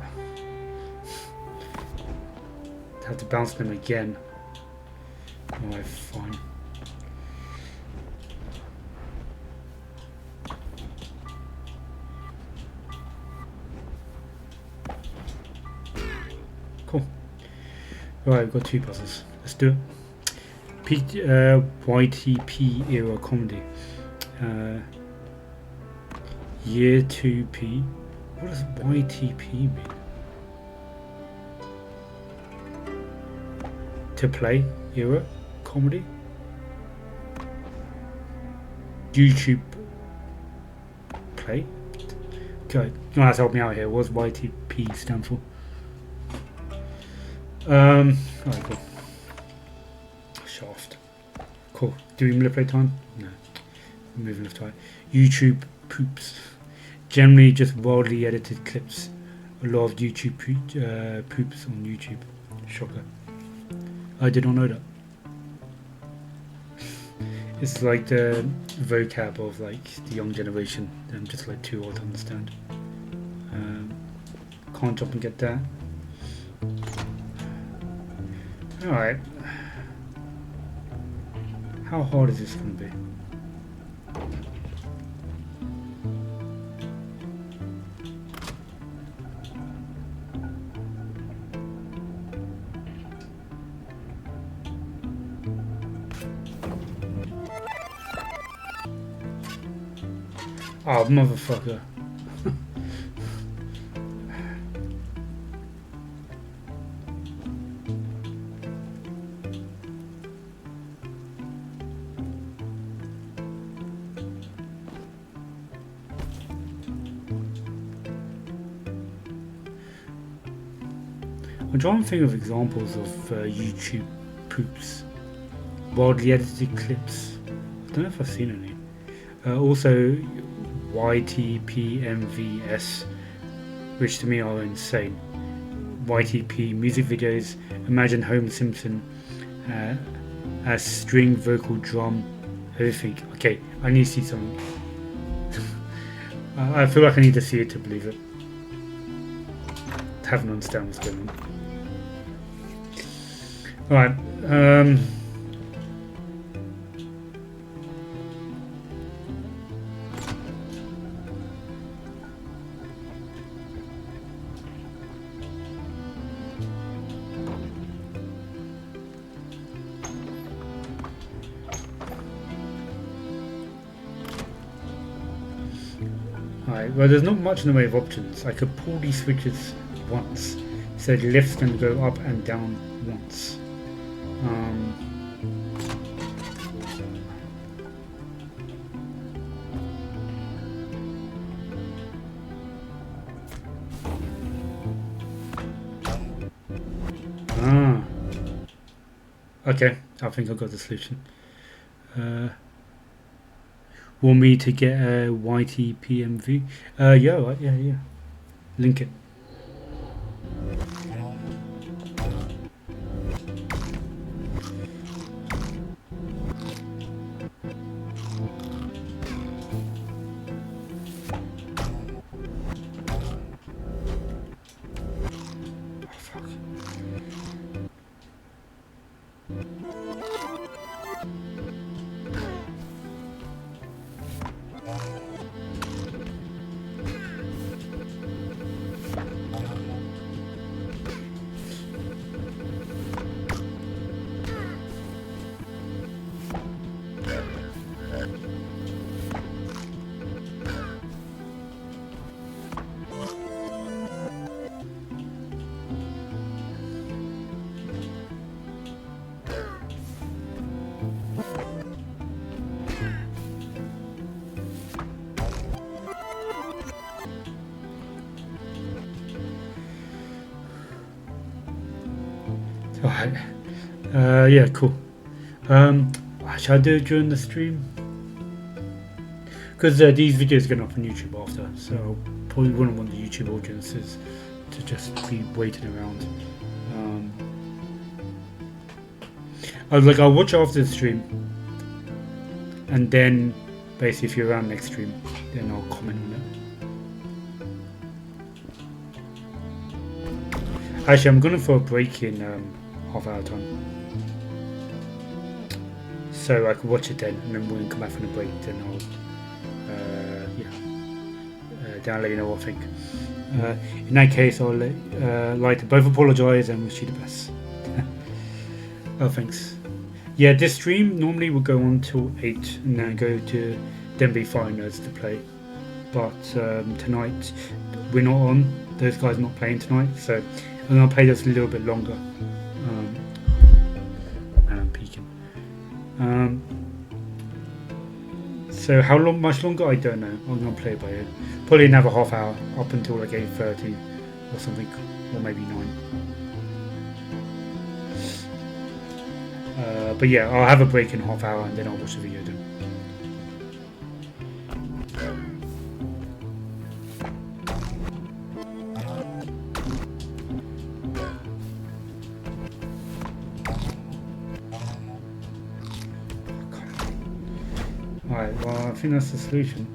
Have to bounce them again. Alright, fine. Right, we've got 2 puzzles. Let's do it. YTP era comedy. Year 2P. What does YTP mean? To play era comedy. YouTube play. Okay, you guys help me out here. What does YTP stand for? Alright, cool. Shaft. Cool. Do we manipulate time? No. Moving left to right. YouTube poops. Generally just wildly edited clips. A lot of YouTube poops on YouTube. Shocker. I did not know that. It's like the vocab of like the young generation. I'm just like too old to understand. Can't jump and get that. Alright. How hard is this going to be? Oh, motherfucker. I'm trying to think of examples of YouTube poops. Wildly edited clips. I don't know if I've seen any. Also, YTPMVS, which to me are insane. YTP music videos. Imagine Homer Simpson as string, vocal, drum, everything. Okay, I need to see something. I feel like I need to see it to believe it. I haven't understand what's going on. Alright, well, there's not much in the way of options. I could pull these switches once. It said lifts can go up and down once. Okay, I think I got the solution. Want me to get a YTPMV? Yeah. Link it. Alright. Yeah, cool. Should I do it during the stream? Because these videos get up on YouTube after, so probably wouldn't want the YouTube audiences to just be waiting around. I'll watch it after the stream, and then basically if you're around next stream, then I'll comment on it. Actually, I'm going for a break in half-hour time, so I can watch it then, and then when we come back from the break, then I'll then I'll let you know what I think. In that case, I'll like to both apologise and wish you the best. Oh, thanks. Yeah, this stream normally would go on till 8 and then go to Denby Finers to play. But tonight we're not on. Those guys are not playing tonight, so I'm going to play this a little bit longer. And I'm peeking. So how long? Much longer? I don't know. I'm going to play by ear. Probably another half hour up until like 8:30 or something, or maybe 9. But yeah, I'll have a break in half hour and then I'll watch the video then. Alright, well I think that's the solution.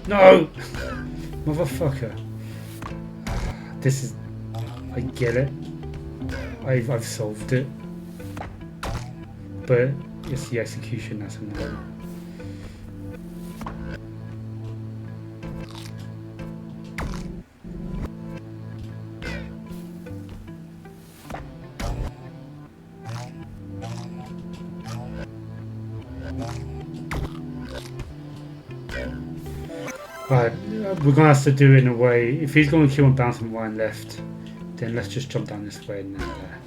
No! Motherfucker. This is... I get it. I've solved it. But it's the execution that's annoying. Right, we're gonna have to do it in a way. If he's gonna kill and bounce him right and left, then let's just jump down this way and then there.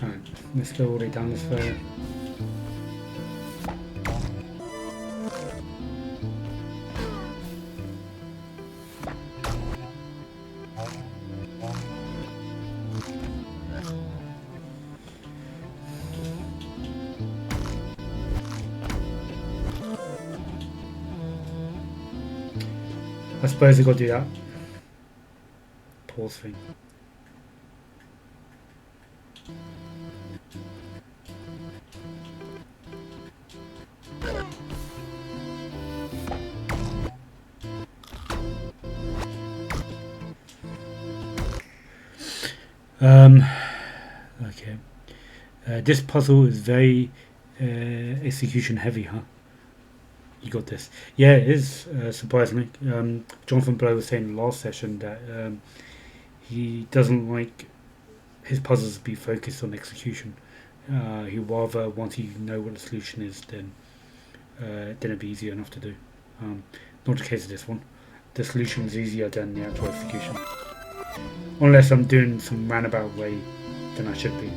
Alright, let's go all the way down this way. I suppose I gotta do that pause thing. Okay. This puzzle is very execution heavy, huh? You got this. Yeah, it is, surprisingly. Jonathan Blow was saying in the last session that he doesn't like his puzzles to be focused on execution. He rather, once you know what the solution is, then it'd be easier enough to do. Not the case of this one. The solution is easier than the actual execution. Unless I'm doing some roundabout way than I should be.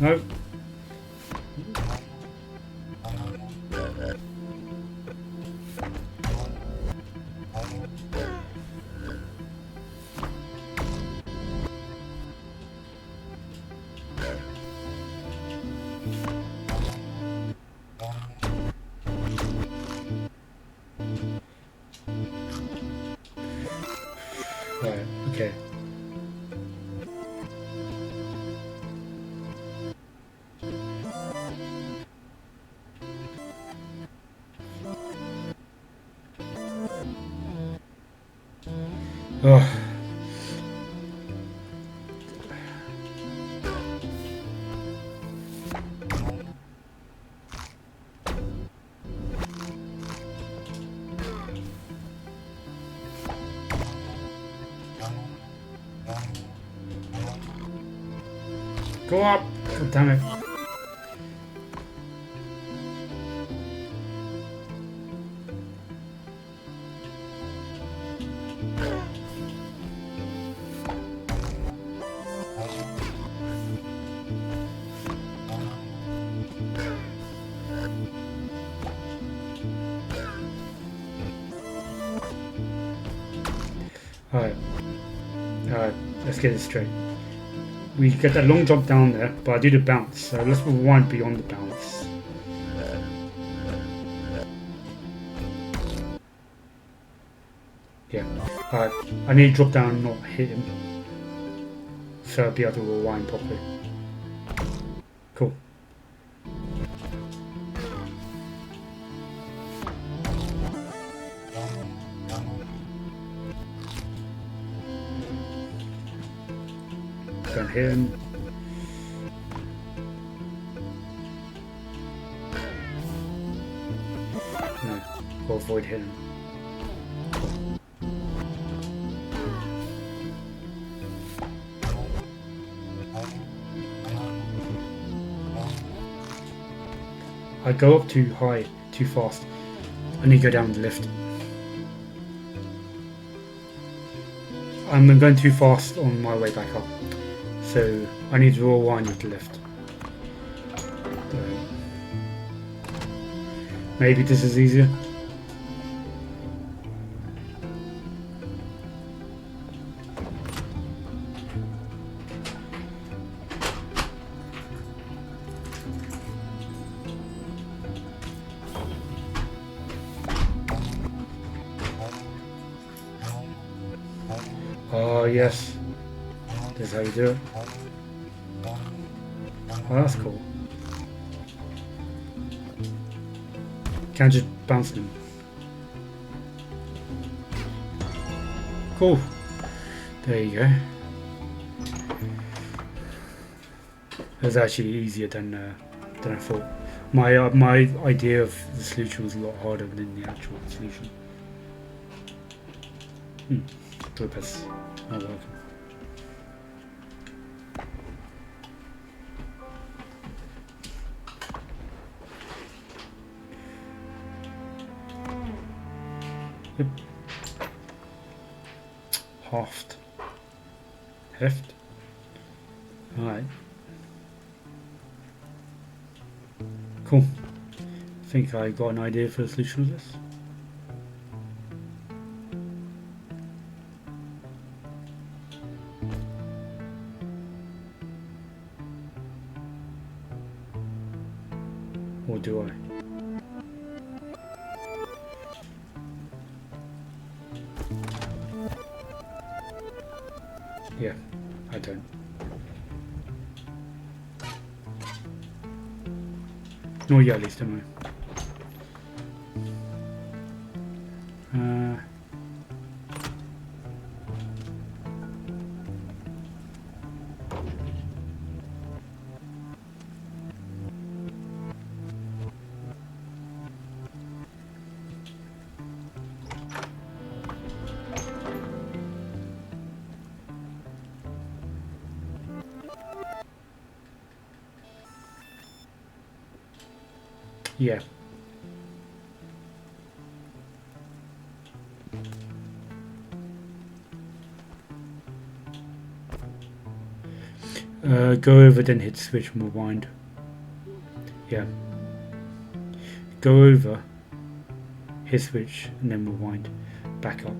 No. Okay. Oh. Go up! God damn it. Alright. Alright, let's get this straight. We get that long jump down there, but I do the bounce, so let's rewind beyond the bounce. Yeah. Alright, I need to drop down and not hit him. So I'll be able to rewind properly. Cool. Don't hit him. No, we'll avoid hitting. I go up too high, too fast. I need to go down the lift. I'm going too fast on my way back up. So I need to rewind with the lift. Maybe this is easier. Oh yes, this is how you do it. Oh, that's cool. Can't just bounce them. Cool. There you go. It was actually easier than I thought. My idea of the solution was a lot harder than the actual solution. Group has not working. Yep. Haft. Heft. Alright. Cool. I think I got an idea for the solution of this. Or do I? Yeah, I don't. Not yet, at least, anyway. Yeah. Go over, then hit switch and rewind. Yeah. Go over, hit switch, and then rewind. Back up.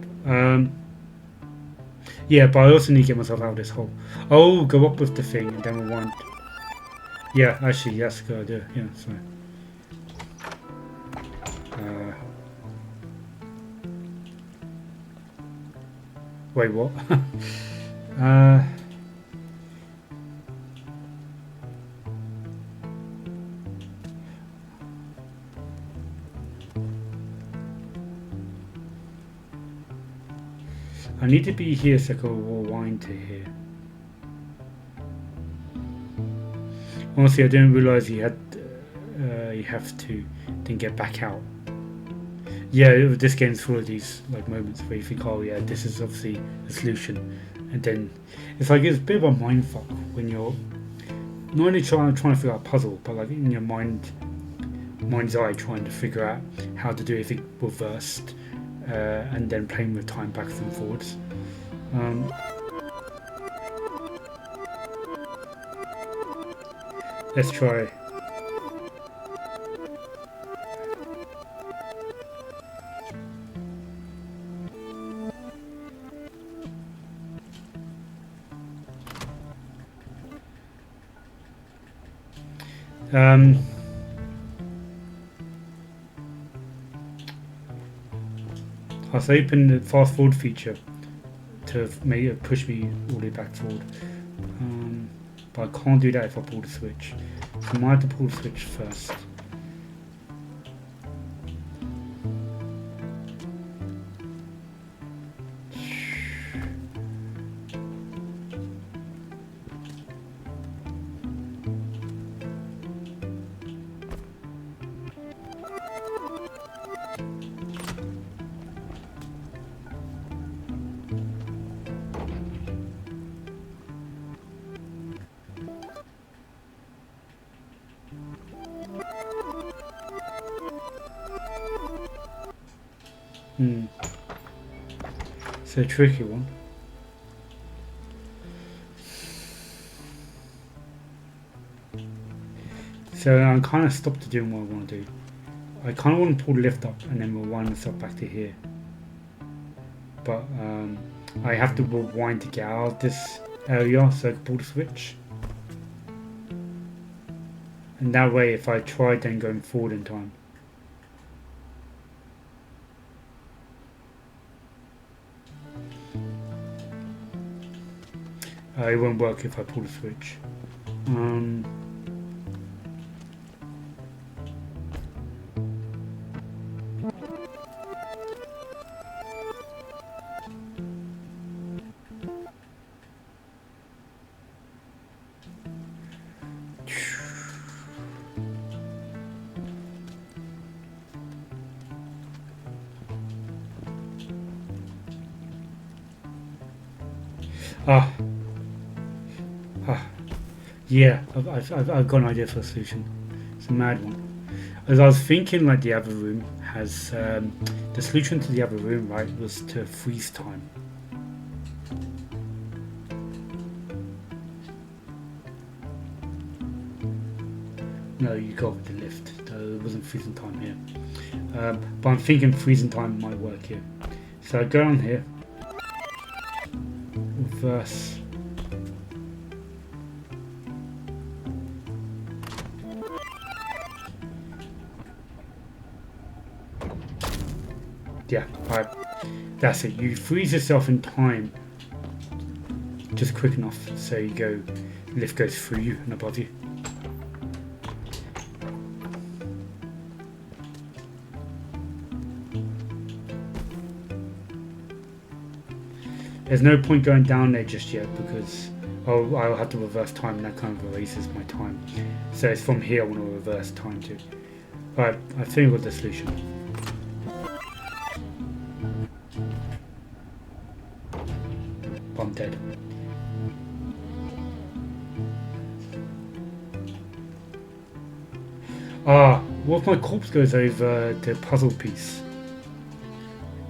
Yeah, but I also need to get myself out of this hole. Oh, go up with the thing and then rewind. Yeah, actually, that's a good idea. Yeah, sorry. Wait, what? Uh, I need to be here so I can rewind to here. Honestly, I didn't realise you have to then get back out. Yeah, this game's full of these like moments where you think, oh yeah, this is obviously the solution, and then it's like it's a bit of a mindfuck when you're not only trying to figure out a puzzle, but like in your mind's eye trying to figure out how to do everything reversed, and then playing with time backwards and forwards. Let's try. I was open the fast forward feature to make it push me all the way back forward, but I can't do that if I pull the switch. So I might have to pull the switch first. It's a tricky one. So I'm kind of stopped doing what I want to do. I kind of want to pull the lift up and then rewind myself back to here. But I have to rewind to get out of this area so I can pull the switch. And that way, if I try then going forward in time, it won't work if I pull the switch. Yeah, I've got an idea for a solution. It's a mad one. As I was thinking, like the other room has the solution to the other room, right, was to freeze time. No, you go with the lift. It wasn't freezing time here. But I'm thinking freezing time might work here. So I go on here, reverse. Yeah, right. That's it. You freeze yourself in time just quick enough so you go, lift goes through you and above you. There's no point going down there just yet because I'll have to reverse time and that kind of erases my time. So it's from here I want to reverse time to. Right, I think with the solution. I'm dead. What if my corpse goes over the puzzle piece?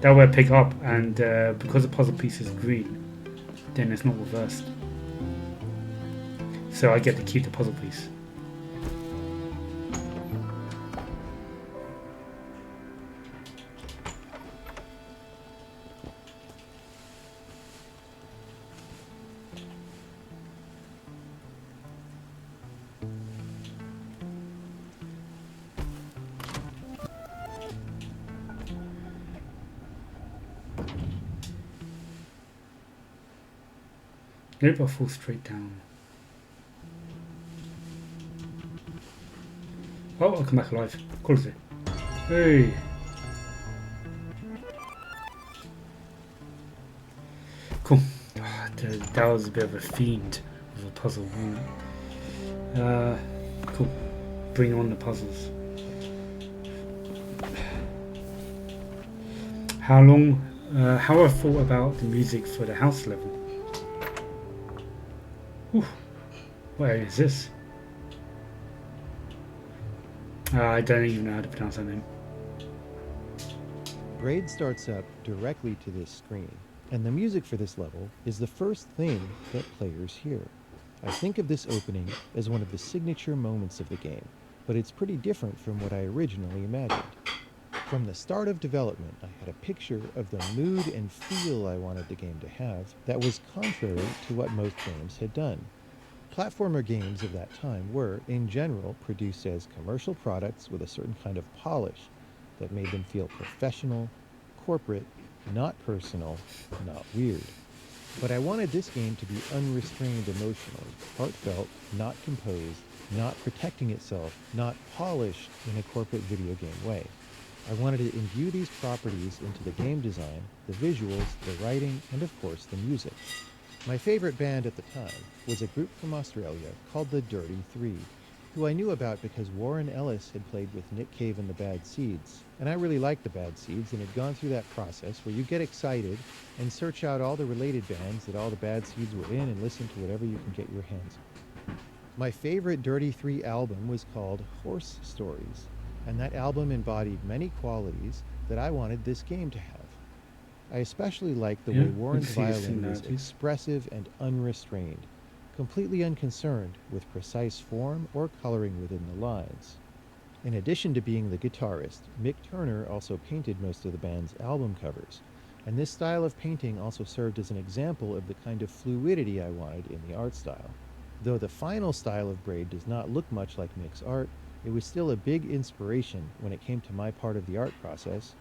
That way I pick up and because the puzzle piece is green, then it's not reversed. So I get to keep the puzzle piece. Nope, I'll fall straight down. Oh, I'll come back alive. Quality. Hey! Cool. That was a bit of a fiend of a puzzle, wasn't it? Cool. Bring on the puzzles. How long? How I thought about the music for the house level. Whew. What area is this? I don't even know how to pronounce that name. Braid starts up directly to this screen, and the music for this level is the first thing that players hear. I think of this opening as one of the signature moments of the game, but it's pretty different from what I originally imagined. From the start of development, I had a picture of the mood and feel I wanted the game to have that was contrary to what most games had done. Platformer games of that time were, in general, produced as commercial products with a certain kind of polish that made them feel professional, corporate, not personal, not weird. But I wanted this game to be unrestrained emotionally, heartfelt, not composed, not protecting itself, not polished in a corporate video game way. I wanted to imbue these properties into the game design, the visuals, the writing, and of course the music. My favorite band at the time was a group from Australia called the Dirty Three, who I knew about because Warren Ellis had played with Nick Cave and the Bad Seeds, and I really liked the Bad Seeds and had gone through that process where you get excited and search out all the related bands that all the Bad Seeds were in and listen to whatever you can get your hands on. My favorite Dirty Three album was called Horse Stories, and that album embodied many qualities that I wanted this game to have. I especially liked the way Warren's violin was expressive and unrestrained, completely unconcerned with precise form or coloring within the lines. In addition to being the guitarist, Mick Turner also painted most of the band's album covers, and this style of painting also served as an example of the kind of fluidity I wanted in the art style. Though the final style of Braid does not look much like Mick's art, it was still a big inspiration when it came to my part of the art process,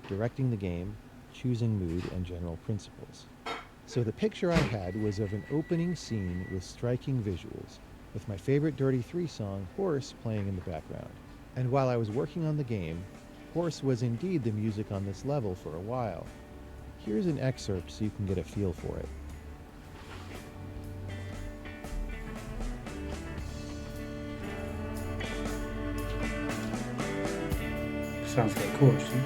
directing the game, choosing mood and general principles. So the picture I had was of an opening scene with striking visuals, with my favorite Dirty Three song, Horse, playing in the background. And while I was working on the game, Horse was indeed the music on this level for a while. Here's an excerpt so you can get a feel for it. Sounds quite cool, actually.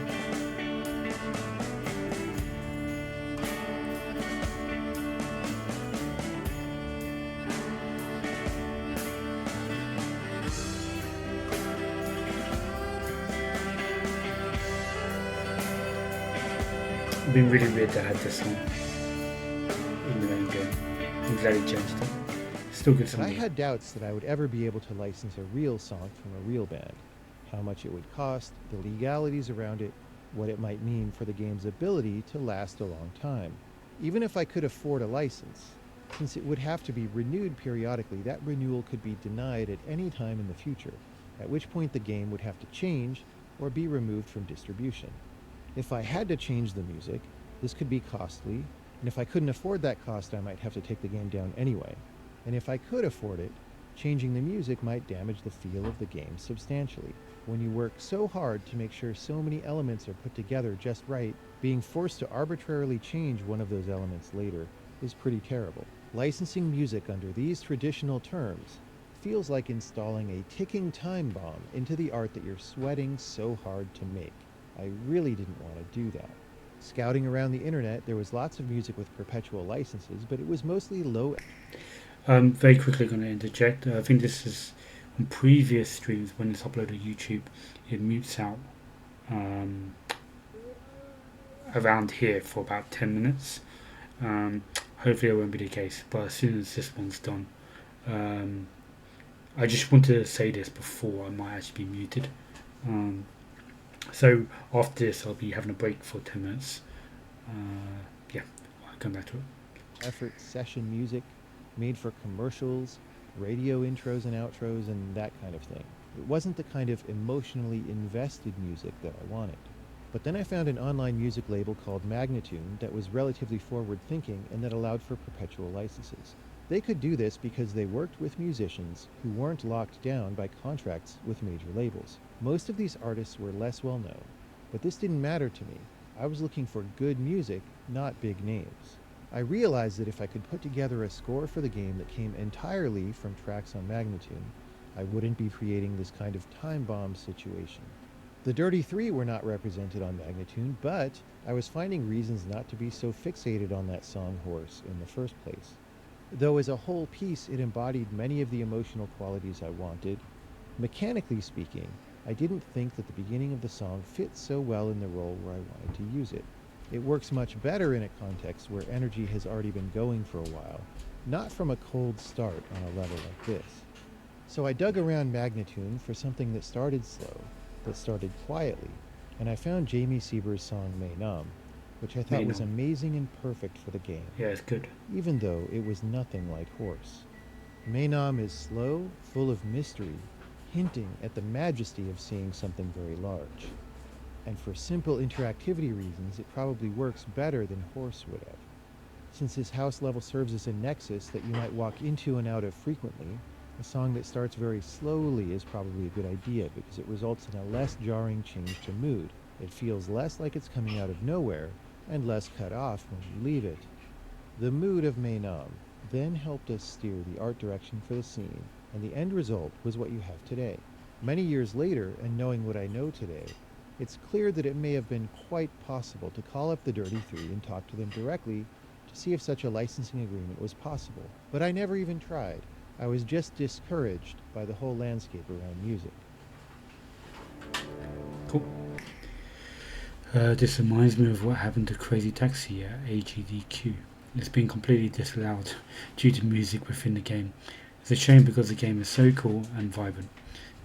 It'd been really weird to have this song in the main game. I'm glad he changed it. Still good song. But I had doubts that I would ever be able to license a real song from a real band. How much it would cost, the legalities around it, what it might mean for the game's ability to last a long time. Even if I could afford a license, since it would have to be renewed periodically, that renewal could be denied at any time in the future, at which point the game would have to change or be removed from distribution. If I had to change the music, this could be costly, and if I couldn't afford that cost, I might have to take the game down anyway. And if I could afford it, changing the music might damage the feel of the game substantially. When you work so hard to make sure so many elements are put together just right, being forced to arbitrarily change one of those elements later is pretty terrible. Licensing music under these traditional terms feels like installing a ticking time bomb into the art that you're sweating so hard to make. I really didn't want to do that. Scouting around the internet, there was lots of music with perpetual licenses, but it was mostly low. Very quickly going to interject. I think this is on previous streams when it's uploaded to YouTube. It mutes out around here for about 10 minutes. Hopefully it won't be the case, but as soon as this one's done, I just want to say this before I might actually be muted. So after this I'll be having a break for 10 minutes. Yeah, I'll come back to it. Effort session music made for commercials, radio intros and outros, and that kind of thing. It wasn't the kind of emotionally invested music that I wanted. But then I found an online music label called Magnatune that was relatively forward-thinking and that allowed for perpetual licenses. They could do this because they worked with musicians who weren't locked down by contracts with major labels. Most of these artists were less well known, but this didn't matter to me. I was looking for good music, not big names. I realized that if I could put together a score for the game that came entirely from tracks on Magnatune, I wouldn't be creating this kind of time bomb situation. The Dirty Three were not represented on Magnatune, but I was finding reasons not to be so fixated on that song Horse in the first place. Though as a whole piece it embodied many of the emotional qualities I wanted, mechanically speaking, I didn't think that the beginning of the song fit so well in the role where I wanted to use it. It works much better in a context where energy has already been going for a while, not from a cold start on a level like this. So I dug around Magnatune for something that started slow, that started quietly, and I found Jamie Sieber's song May Nam, which I thought May was Nam. amazing and perfect for the game, Yeah, it's good. even though it was nothing like Horse. May Nam is slow, full of mystery, hinting at the majesty of seeing something very large. And for simple interactivity reasons, it probably works better than Horse would have. Since this house level serves as a nexus that you might walk into and out of frequently, a song that starts very slowly is probably a good idea because it results in a less jarring change to mood. It feels less like it's coming out of nowhere and less cut off when you leave it. The mood of May Nam then helped us steer the art direction for the scene, and the end result was what you have today. Many years later, and knowing what I know today, it's clear that it may have been quite possible to call up the Dirty Three and talk to them directly to see if such a licensing agreement was possible. But I never even tried. I was just discouraged by the whole landscape around music. Cool. This reminds me of what happened to Crazy Taxi at AGDQ. It's been completely disallowed due to music within the game. It's a shame because the game is so cool and vibrant.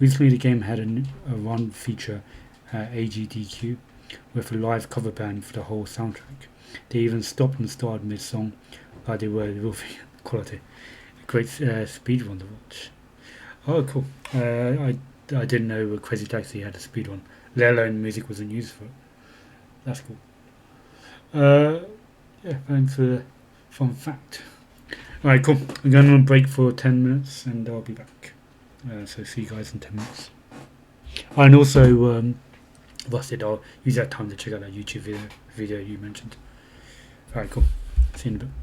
Recently the game had a run feature at AGDQ with a live cover band for the whole soundtrack. They even stopped and started mid-song like they were real quality. A great speedrun to watch. Oh, cool. I didn't know Crazy Taxi had a speedrun, let alone music wasn't used for it. That's cool. Yeah, thanks for the fun fact. Alright, cool. I'm going on a break for 10 minutes and I'll be back. So see you guys in 10 minutes. And also, Rusted, I'll use that time to check out that YouTube video you mentioned. Alright, cool. See you in a bit.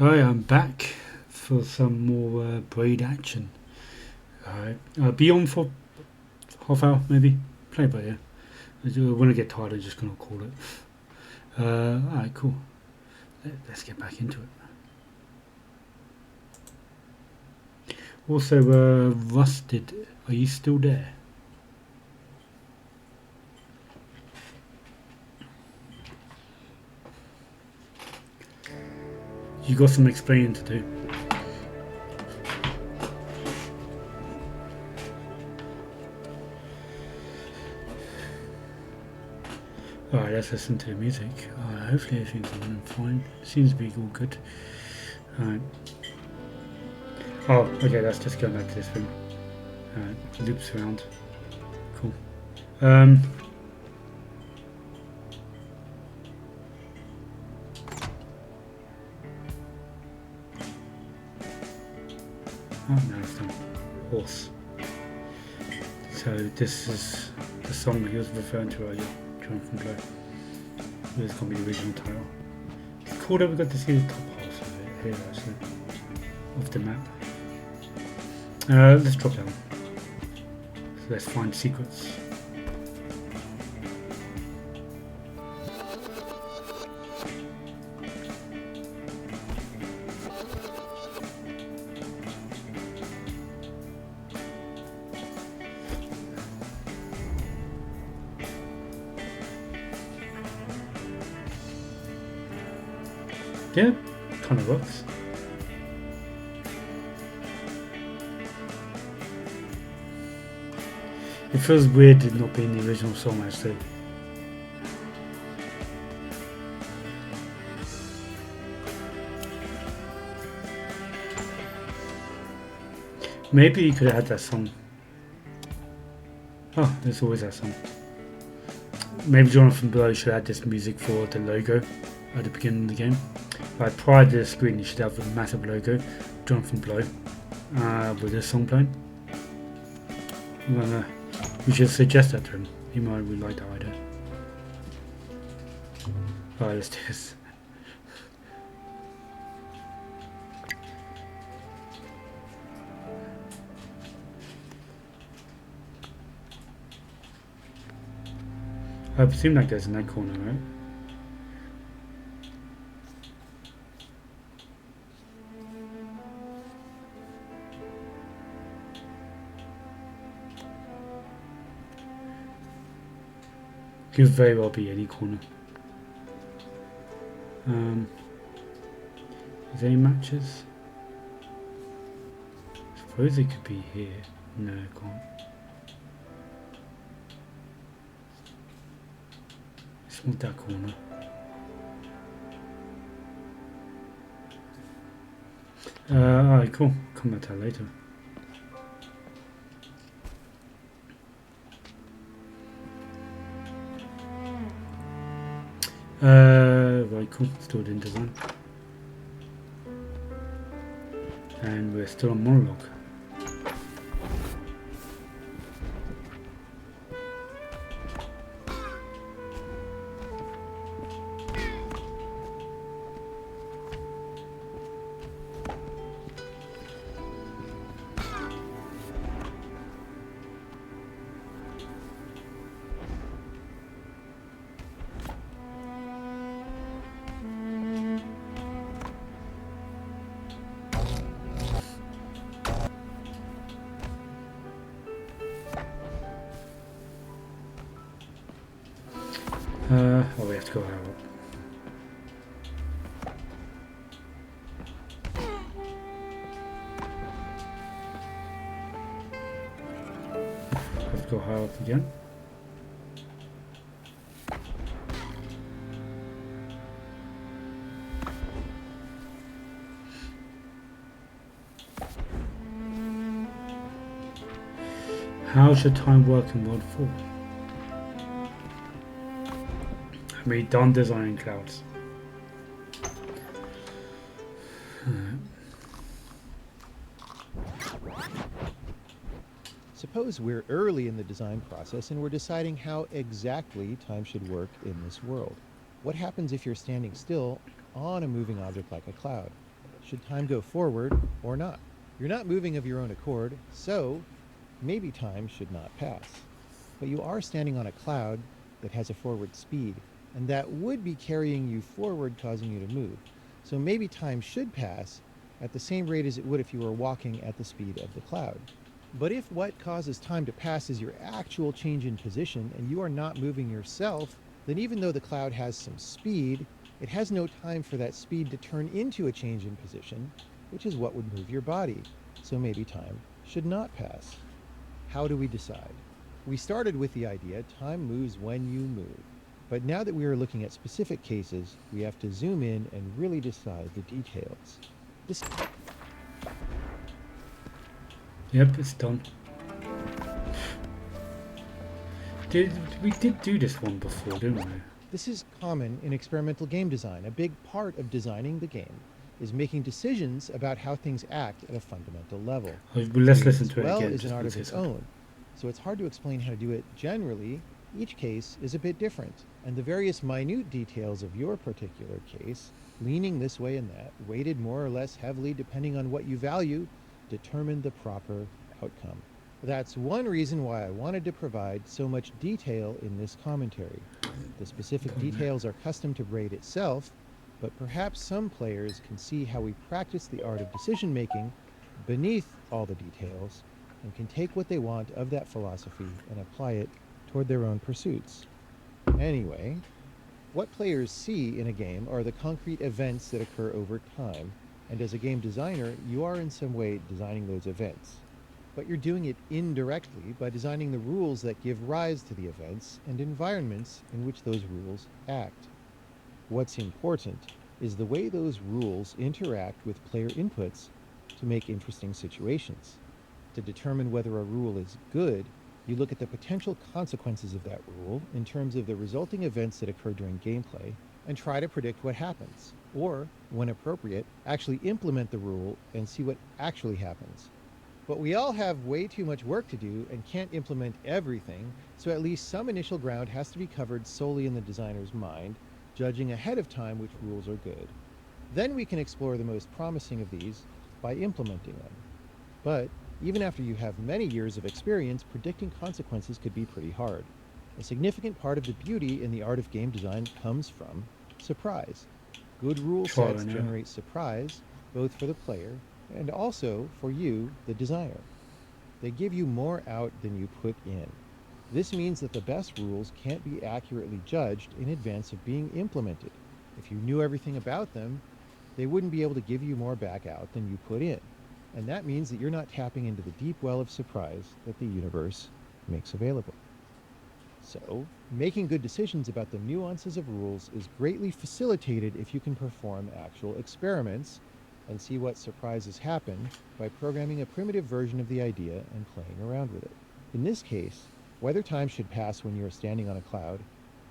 Alright, I'm back for some more Braid action. Alright, I'll be on for half hour maybe. Play by ear. When I get tired, I'm just gonna call it. Alright, cool. Let's get back into it. Also, Rusted, are you still there? You got some explaining to do. Alright, let's listen to the music. Hopefully everything's running fine. Seems to be all good. Alright. Oh, okay, let's just go back to this room. Alright, loops around. Cool. Oh, no, it's not. Horse. So this is the song he was referring to earlier, Jonathan Blow. This is going to be the original title. It's cool that we got to see the top half of it here actually, of the map. Let's drop down. So let's find secrets. Yeah, kind of works. It feels weird it not being the original song actually. Maybe you could have had that song. Oh, there's always that song. Maybe Jonathan Blow should have had this music for the logo at the beginning of the game. Like prior to the screen, you should have a massive logo, Jonathan Blow, with this song playing. We should suggest that to him. He might really like that idea. Alright, let's do this. I presume that goes in that corner, right? Could very well be any corner. Is there any matches? I suppose it could be here. No, it can't. It's not that corner. Alright, cool. Come back to that later. Right, cool. Stored in design. And we're still on monologue. Oh, we have to go higher up. Have to go higher up again. How should time work in World 4? We done designing clouds. Suppose we're early in the design process and we're deciding how exactly time should work in this world. What happens if you're standing still on a moving object like a cloud? should time go forward or not? You're not moving of your own accord, so maybe time should not pass. But you are standing on a cloud that has a forward speed, and that would be carrying you forward, causing you to move. So maybe time should pass at the same rate as it would if you were walking at the speed of the cloud. But if what causes time to pass is your actual change in position and you are not moving yourself, then even though the cloud has some speed, it has no time for that speed to turn into a change in position, which is what would move your body. So maybe time should not pass. How do we decide? We started with the idea time moves when you move. But now that we are looking at specific cases, we have to zoom in and really decide the details. Yep, it's done. We did do this one before, didn't we? This is common in experimental game design. A big part of designing the game is making decisions about how things act at a fundamental level. Well, let's Doing listen this to it well again. is just an art in of its case I- own, so it's hard to explain how to do it generally. Each case is a bit different, and the various minute details of your particular case, leaning this way and that, weighted more or less heavily depending on what you value, determine the proper outcome. That's one reason why I wanted to provide so much detail in this commentary. The specific details are custom to Braid itself, but perhaps some players can see how we practice the art of decision making beneath all the details and can take what they want of that philosophy and apply it toward their own pursuits. Anyway, what players see in a game are the concrete events that occur over time, and as a game designer, you are in some way designing those events. But you're doing it indirectly by designing the rules that give rise to the events and environments in which those rules act. What's important is the way those rules interact with player inputs to make interesting situations. To determine whether a rule is good, you look at the potential consequences of that rule in terms of the resulting events that occur during gameplay and try to predict what happens. Or, when appropriate, actually implement the rule and see what actually happens. But we all have way too much work to do and can't implement everything, so at least some initial ground has to be covered solely in the designer's mind, judging ahead of time which rules are good. Then we can explore the most promising of these by implementing them. But even after you have many years of experience, predicting consequences could be pretty hard. A significant part of the beauty in the art of game design comes from surprise. Good rule Trial sets and error. generate surprise, both for the player and also for you, the designer. They give you more out than you put in. This means that the best rules can't be accurately judged in advance of being implemented. If you knew everything about them, they wouldn't be able to give you more back out than you put in. And that means that you're not tapping into the deep well of surprise that the universe makes available. So, making good decisions about the nuances of rules is greatly facilitated if you can perform actual experiments and see what surprises happen by programming a primitive version of the idea and playing around with it. In this case, whether time should pass when you are standing on a cloud,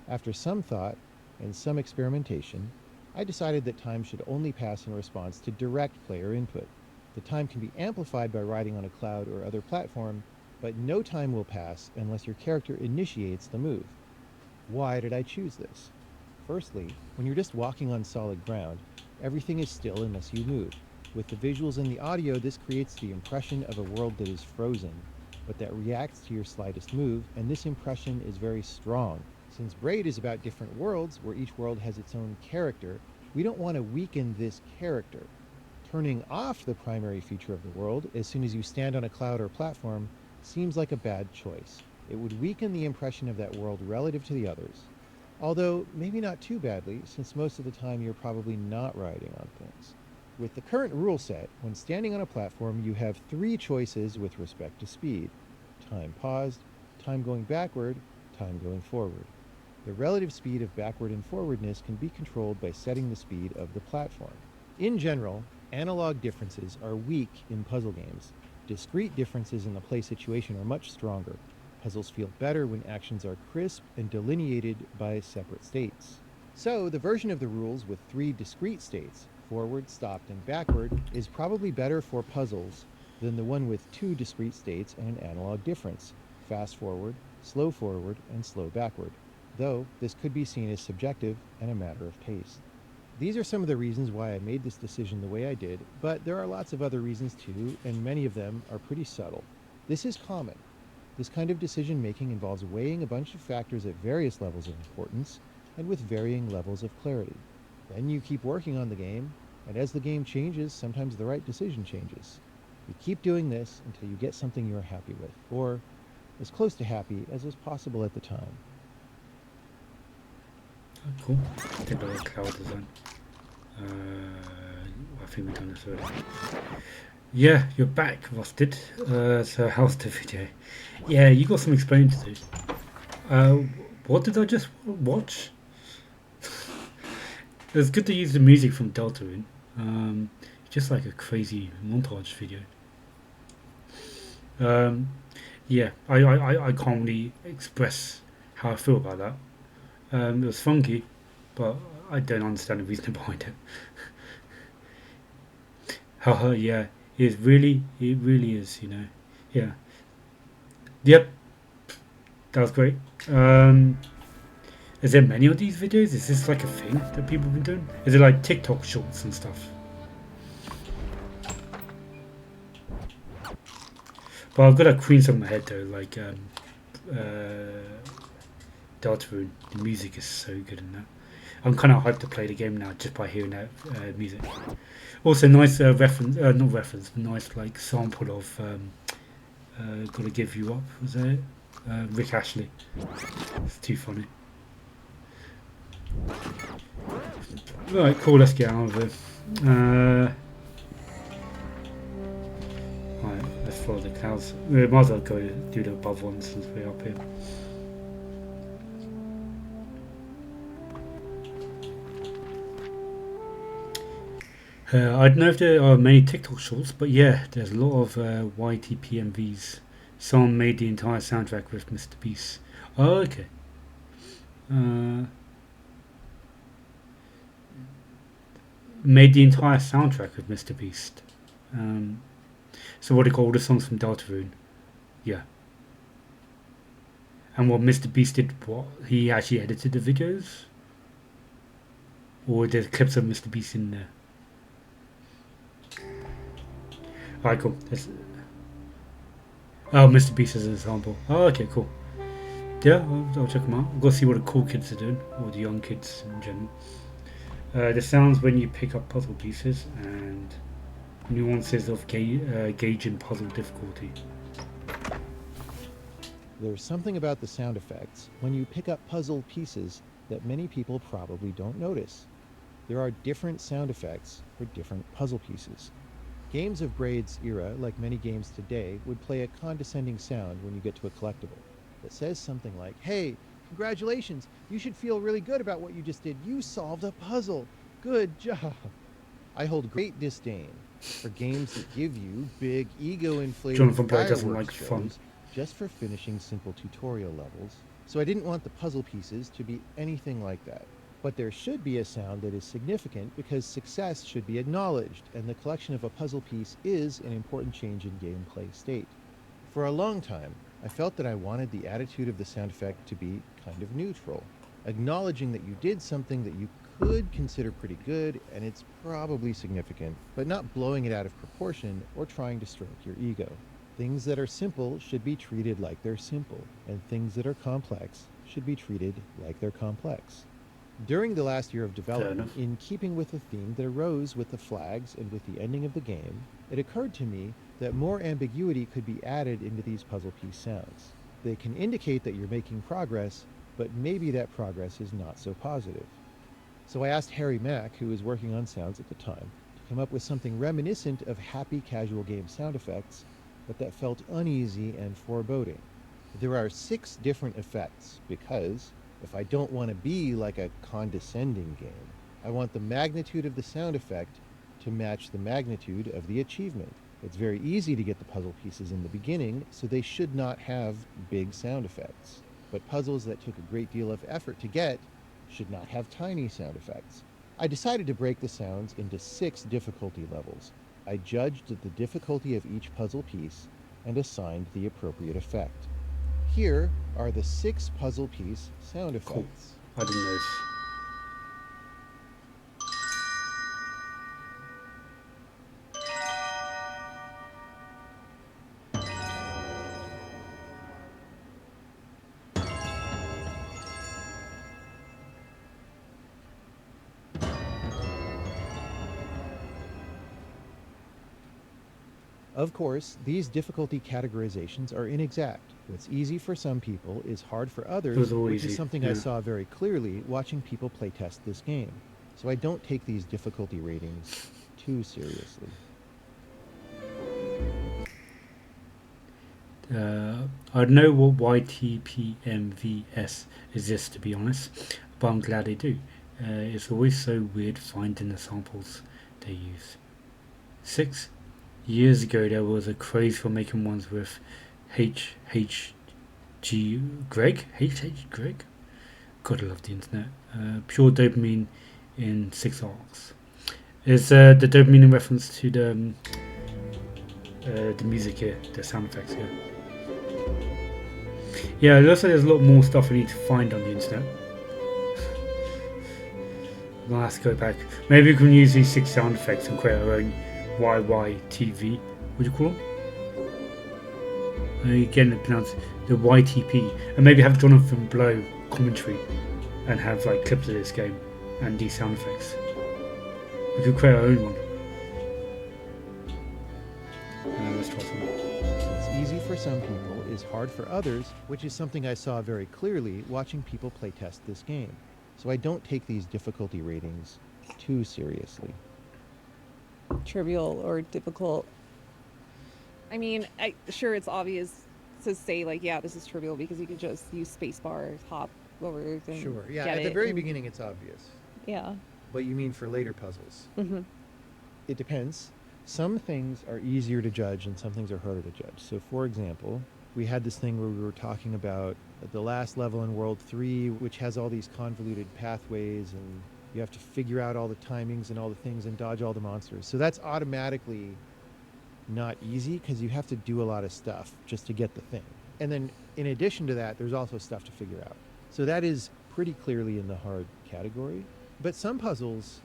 after some thought and some experimentation, I decided that time should only pass in response to direct player input. The time can be amplified by riding on a cloud or other platform, but no time will pass unless your character initiates the move. Why did I choose this? Firstly, when you're just walking on solid ground, everything is still unless you move. With the visuals and the audio, this creates the impression of a world that is frozen, but that reacts to your slightest move, and this impression is very strong. Since Braid is about different worlds, where each world has its own character, we don't want to weaken this character. Turning off the primary feature of the world as soon as you stand on a cloud or platform seems like a bad choice. It would weaken the impression of that world relative to the others. Although, maybe not too badly, since most of the time you're probably not riding on things. With the current rule set, when standing on a platform, you have 3 choices with respect to speed. Time paused, time going backward, time going forward. The relative speed of backward and forwardness can be controlled by setting the speed of the platform. In general, analog differences are weak in puzzle games. Discrete differences in the play situation are much stronger. Puzzles feel better when actions are crisp and delineated by separate states. So, the version of the rules with 3 discrete states, forward, stopped, and backward, is probably better for puzzles than the one with 2 discrete states and an analog difference, fast forward, and slow backward, though this could be seen as subjective and a matter of taste. These are some of the reasons why I made this decision the way I did, but there are lots of other reasons too, and many of them are pretty subtle. This is common. This kind of decision making involves weighing a bunch of factors at various levels of importance and with varying levels of clarity. Then you keep working on the game, and as the game changes, sometimes the right decision changes. You keep doing this until you get something you're happy with, or as close to happy as was possible at the time. Cool. Take a look at cloud design. I think we've done this already. Yeah, you're back, Rusted. So how's the video? Yeah, you got some explaining to do. What did I just watch? It was good to use the music from Deltarune. Just like a crazy montage video. Yeah, I can't really express how I feel about that. It was funky, but I don't understand the reason behind it. Haha, yeah, it really is, you know. Yeah. Yep, that was great. Is there many of these videos? Is this like a thing that people have been doing? Is it like TikTok shorts and stuff? But I've got a Queens on my head though, like Deltarune. The music is so good in that. I'm kind of hyped to play the game now just by hearing that music. Also, nice reference, not reference, nice like sample of "Gotta Give You Up." Was that it? Rick Ashley. It's too funny. Right, cool. Let's get out of it. Right, let's follow the clouds. We might as well go do the above ones since we're up here. I don't know if there are many TikTok shorts, but yeah, there's a lot of YTPMVs. Someone made the entire soundtrack with Mr. Beast. Oh, okay. Made the entire soundtrack with Mr. Beast. So what do you call all the songs from Deltarune? Yeah. And what Mr. Beast did, what? He actually edited the videos? Or there's clips of Mr. Beast in there? Alright, cool. Oh, Mr. Beast as an example. Oh, okay, cool. Yeah, I'll check them out. I'll go see what the cool kids are doing, or the young kids in general. The sounds when you pick up puzzle pieces and nuances of gauging puzzle difficulty. There's something about the sound effects when you pick up puzzle pieces that many people probably don't notice. There are different sound effects for different puzzle pieces. Games of Braid's era, like many games today, would play a condescending sound when you get to a collectible that says something like, "Hey, congratulations, you should feel really good about what you just did. You solved a puzzle. Good job." I hold great disdain for games that give you big ego-inflated Jonathan Blair doesn't like fireworks fun. shows just for finishing simple tutorial levels, so I didn't want the puzzle pieces to be anything like that. But there should be a sound that is significant because success should be acknowledged, and the collection of a puzzle piece is an important change in gameplay state. For a long time, I felt that I wanted the attitude of the sound effect to be kind of neutral, acknowledging that you did something that you could consider pretty good and it's probably significant, but not blowing it out of proportion or trying to stroke your ego. Things that are simple should be treated like they're simple, and things that are complex should be treated like they're complex. During the last year of development, in keeping with the theme that arose with the flags and with the ending of the game, it occurred to me that more ambiguity could be added into these puzzle piece sounds. They can indicate that you're making progress, but maybe that progress is not so positive. So I asked Harry Mack, who was working on sounds at the time, to come up with something reminiscent of happy casual game sound effects, but that felt uneasy and foreboding. There are 6 different effects because if I don't want to be like a condescending game, I want the magnitude of the sound effect to match the magnitude of the achievement. It's very easy to get the puzzle pieces in the beginning, so they should not have big sound effects. But puzzles that took a great deal of effort to get should not have tiny sound effects. I decided to break the sounds into 6 difficulty levels. I judged the difficulty of each puzzle piece and assigned the appropriate effect. Here are the 6 puzzle piece sound effects. Cool. I didn't know Of course, these difficulty categorizations are inexact. What's easy for some people is hard for others, Those are all which is easy, something I yeah. saw very clearly watching people playtest this game. So I don't take these difficulty ratings too seriously. I know what YTPMVS is, to be honest, but I'm glad they do. It's always so weird finding the samples they use. 6 years ago, there was a craze for making ones with HHG Greg. HH Greg? God, I love the internet. Pure dopamine in 6 arcs. Is the dopamine in reference to the music here, the sound effects here? Yeah, it looks like there's a lot more stuff we need to find on the internet. We'll have to go back. Maybe we can use these 6 sound effects and create our own YYTV. What do you call them? Again, it pronounced the YTP. And maybe have Jonathan Blow commentary and have like clips of this game and these sound effects. We could create our own one. Let's try some. What's easy for some people is hard for others, which is something I saw very clearly watching people playtest this game. So I don't take these difficulty ratings too seriously. Trivial or difficult. I mean, sure, it's obvious to say like, yeah, this is trivial because you could just use spacebar, hop over. Sure, yeah, get at the it very and- beginning it's obvious. Yeah. But you mean for later puzzles? Hmm. It depends. Some things are easier to judge and some things are harder to judge. So for example, we had this thing where we were talking about the last level in World 3, which has all these convoluted pathways and you have to figure out all the timings and all the things and dodge all the monsters. So that's automatically not easy because you have to do a lot of stuff just to get the thing. And then in addition to that, there's also stuff to figure out. So that is pretty clearly in the hard category. But some puzzles,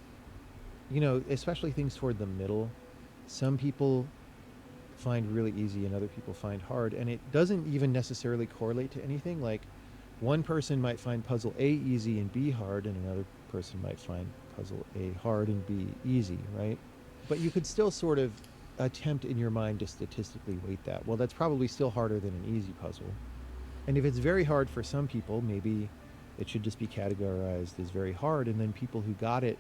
you know, especially things toward the middle, some people find really easy and other people find hard. And it doesn't even necessarily correlate to anything. Like one person might find puzzle A easy and B hard, and another person might find puzzle A hard and B easy, right? But you could still sort of attempt in your mind to statistically weight that. Well, that's probably still harder than an easy puzzle. And if it's very hard for some people, maybe it should just be categorized as very hard, and then people who got it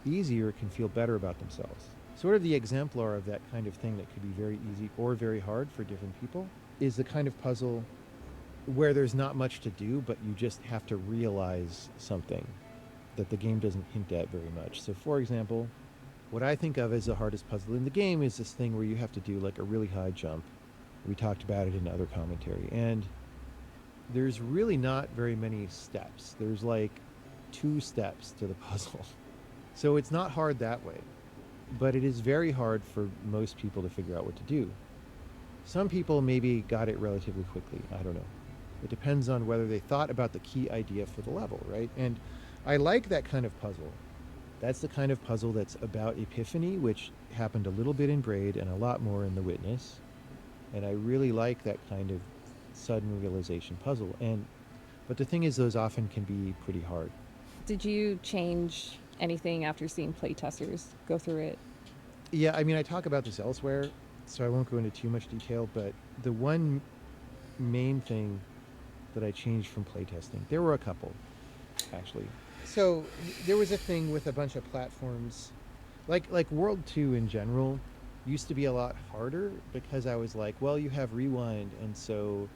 easier can feel better about themselves. Sort of the exemplar of that kind of thing that could be very easy or very hard for different people is the kind of puzzle where there's not much to do, but you just have to realize something that the game doesn't hint at very much. So for example, what I think of as the hardest puzzle in the game is this thing where you have to do like a really high jump. We talked about it in other commentary. And there's really not very many steps. There's like 2 steps to the puzzle. So it's not hard that way. But it is very hard for most people to figure out what to do. Some people maybe got it relatively quickly. I don't know. It depends on whether they thought about the key idea for the level, right? And I like that kind of puzzle. That's the kind of puzzle that's about epiphany, which happened a little bit in Braid and a lot more in The Witness. And I really like that kind of sudden realization puzzle. But the thing is, those often can be pretty hard. Did you change anything after seeing playtesters go through it? Yeah, I mean, I talk about this elsewhere, so I won't go into too much detail, but the one main thing that I changed from playtesting, there were a couple, actually. So there was a thing with a bunch of platforms, like World 2 in general, used to be a lot harder because I was like, well, you have rewind, and so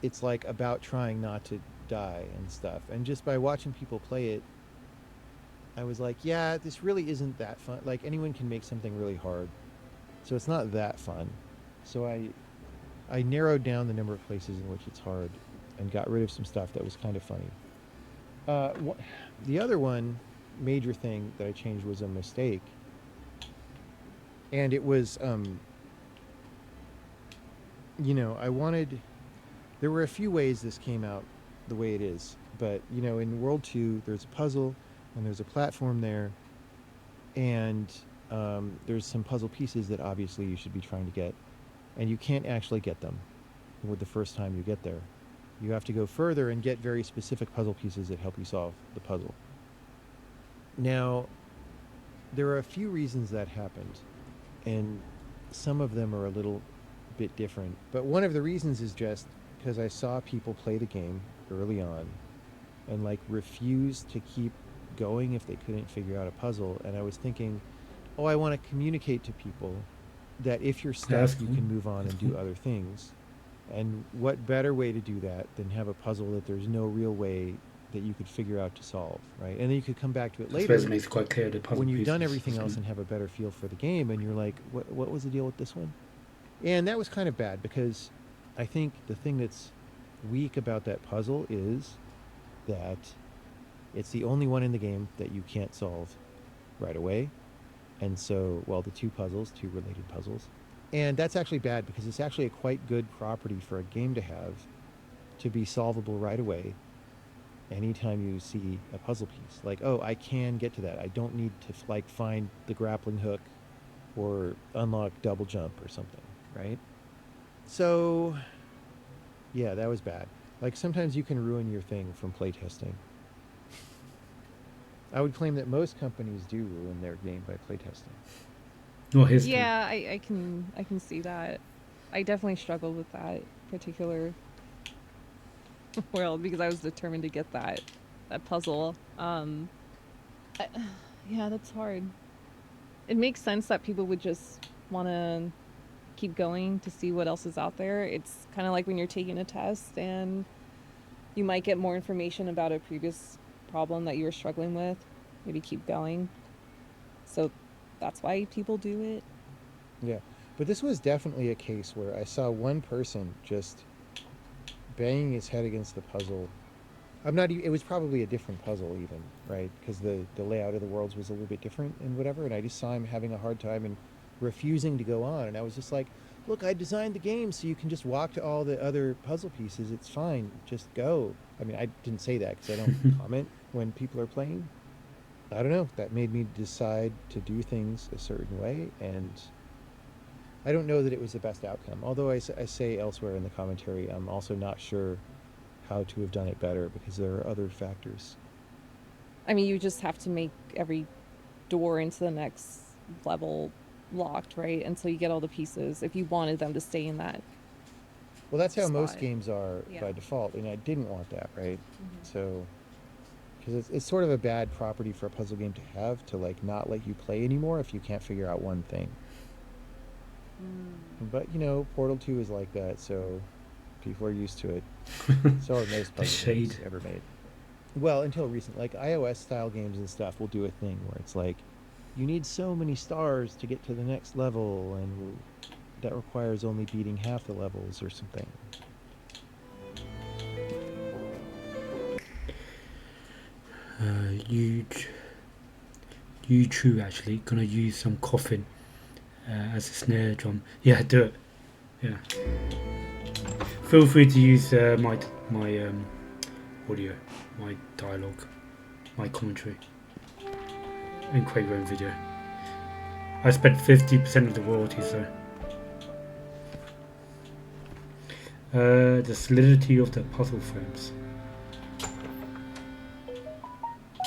it's like about trying not to die and stuff. And just by watching people play it, I was like, yeah, this really isn't that fun. Like anyone can make something really hard, so it's not that fun. So I narrowed down the number of places in which it's hard and got rid of some stuff that was kind of funny. The other one major thing that I changed was a mistake. And it was, you know, there were a few ways this came out the way it is. But, you know, in World 2, there's a puzzle and there's a platform there. And there's some puzzle pieces that obviously you should be trying to get. And you can't actually get them with the first time you get there. You have to go further and get very specific puzzle pieces that help you solve the puzzle. Now, there are a few reasons that happened. And some of them are a little bit different. But one of the reasons is just because I saw people play the game early on and like refuse to keep going if they couldn't figure out a puzzle. And I was thinking, oh, I want to communicate to people that if you're stuck, that's you cool. can move on That's and do cool. other things. And what better way to do that than have a puzzle that there's no real way that you could figure out to solve, right? And then you could come back to it I suppose later it makes it quite clear the puzzle when you've done pieces, everything doesn't else it? and have a better feel for the game, and you're like, what was the deal with this one? And that was kind of bad because I think the thing that's weak about that puzzle is that it's the only one in the game that you can't solve right away. And so, well, the two related puzzles. And that's actually bad because it's actually a quite good property for a game to have, to be solvable right away anytime you see a puzzle piece. Like, oh, I can get to that. I don't need to like find the grappling hook or unlock double jump or something, right? So, yeah, that was bad. Like sometimes you can ruin your thing from playtesting. I would claim that most companies do ruin their game by playtesting. Not his too. Yeah, I can see that. I definitely struggled with that particular world because I was determined to get that puzzle. I, yeah, that's hard. It makes sense that people would just want to keep going to see what else is out there. It's kind of like when you're taking a test and you might get more information about a previous problem that you were struggling with. Maybe keep going. So that's why people do it. Yeah. But this was definitely a case where I saw one person just banging his head against the puzzle. It was probably a different puzzle even, right? Because the layout of the worlds was a little bit different and whatever. And I just saw him having a hard time and refusing to go on. And I was just like, look, I designed the game so you can just walk to all the other puzzle pieces. It's fine. Just go. I mean, I didn't say that because I don't comment when people are playing. I don't know. That made me decide to do things a certain way. And I don't know that it was the best outcome. Although I say elsewhere in the commentary, I'm also not sure how to have done it better because there are other factors. I mean, you just have to make every door into the next level locked, right? Until you get all the pieces if you wanted them to stay in that. Well, that's how most Spot. games are Yeah. by default, and I didn't want that, right? Mhm. So, because it's sort of a bad property for a puzzle game to have, to like not let you play anymore if you can't figure out one thing. But you know, Portal 2 is like that, so people are used to it. So are most The puzzle games shade. ever made. Well, until recent, like iOS style games and stuff will do a thing where it's like, you need so many stars to get to the next level, and that requires only beating half the levels or something. You true actually gonna use some coffin as a snare drum. Yeah, do it. Yeah. Feel free to use my audio, my dialogue, my commentary, and create your own video. I spent 50% of the royalties though. The solidity of the puzzle frames.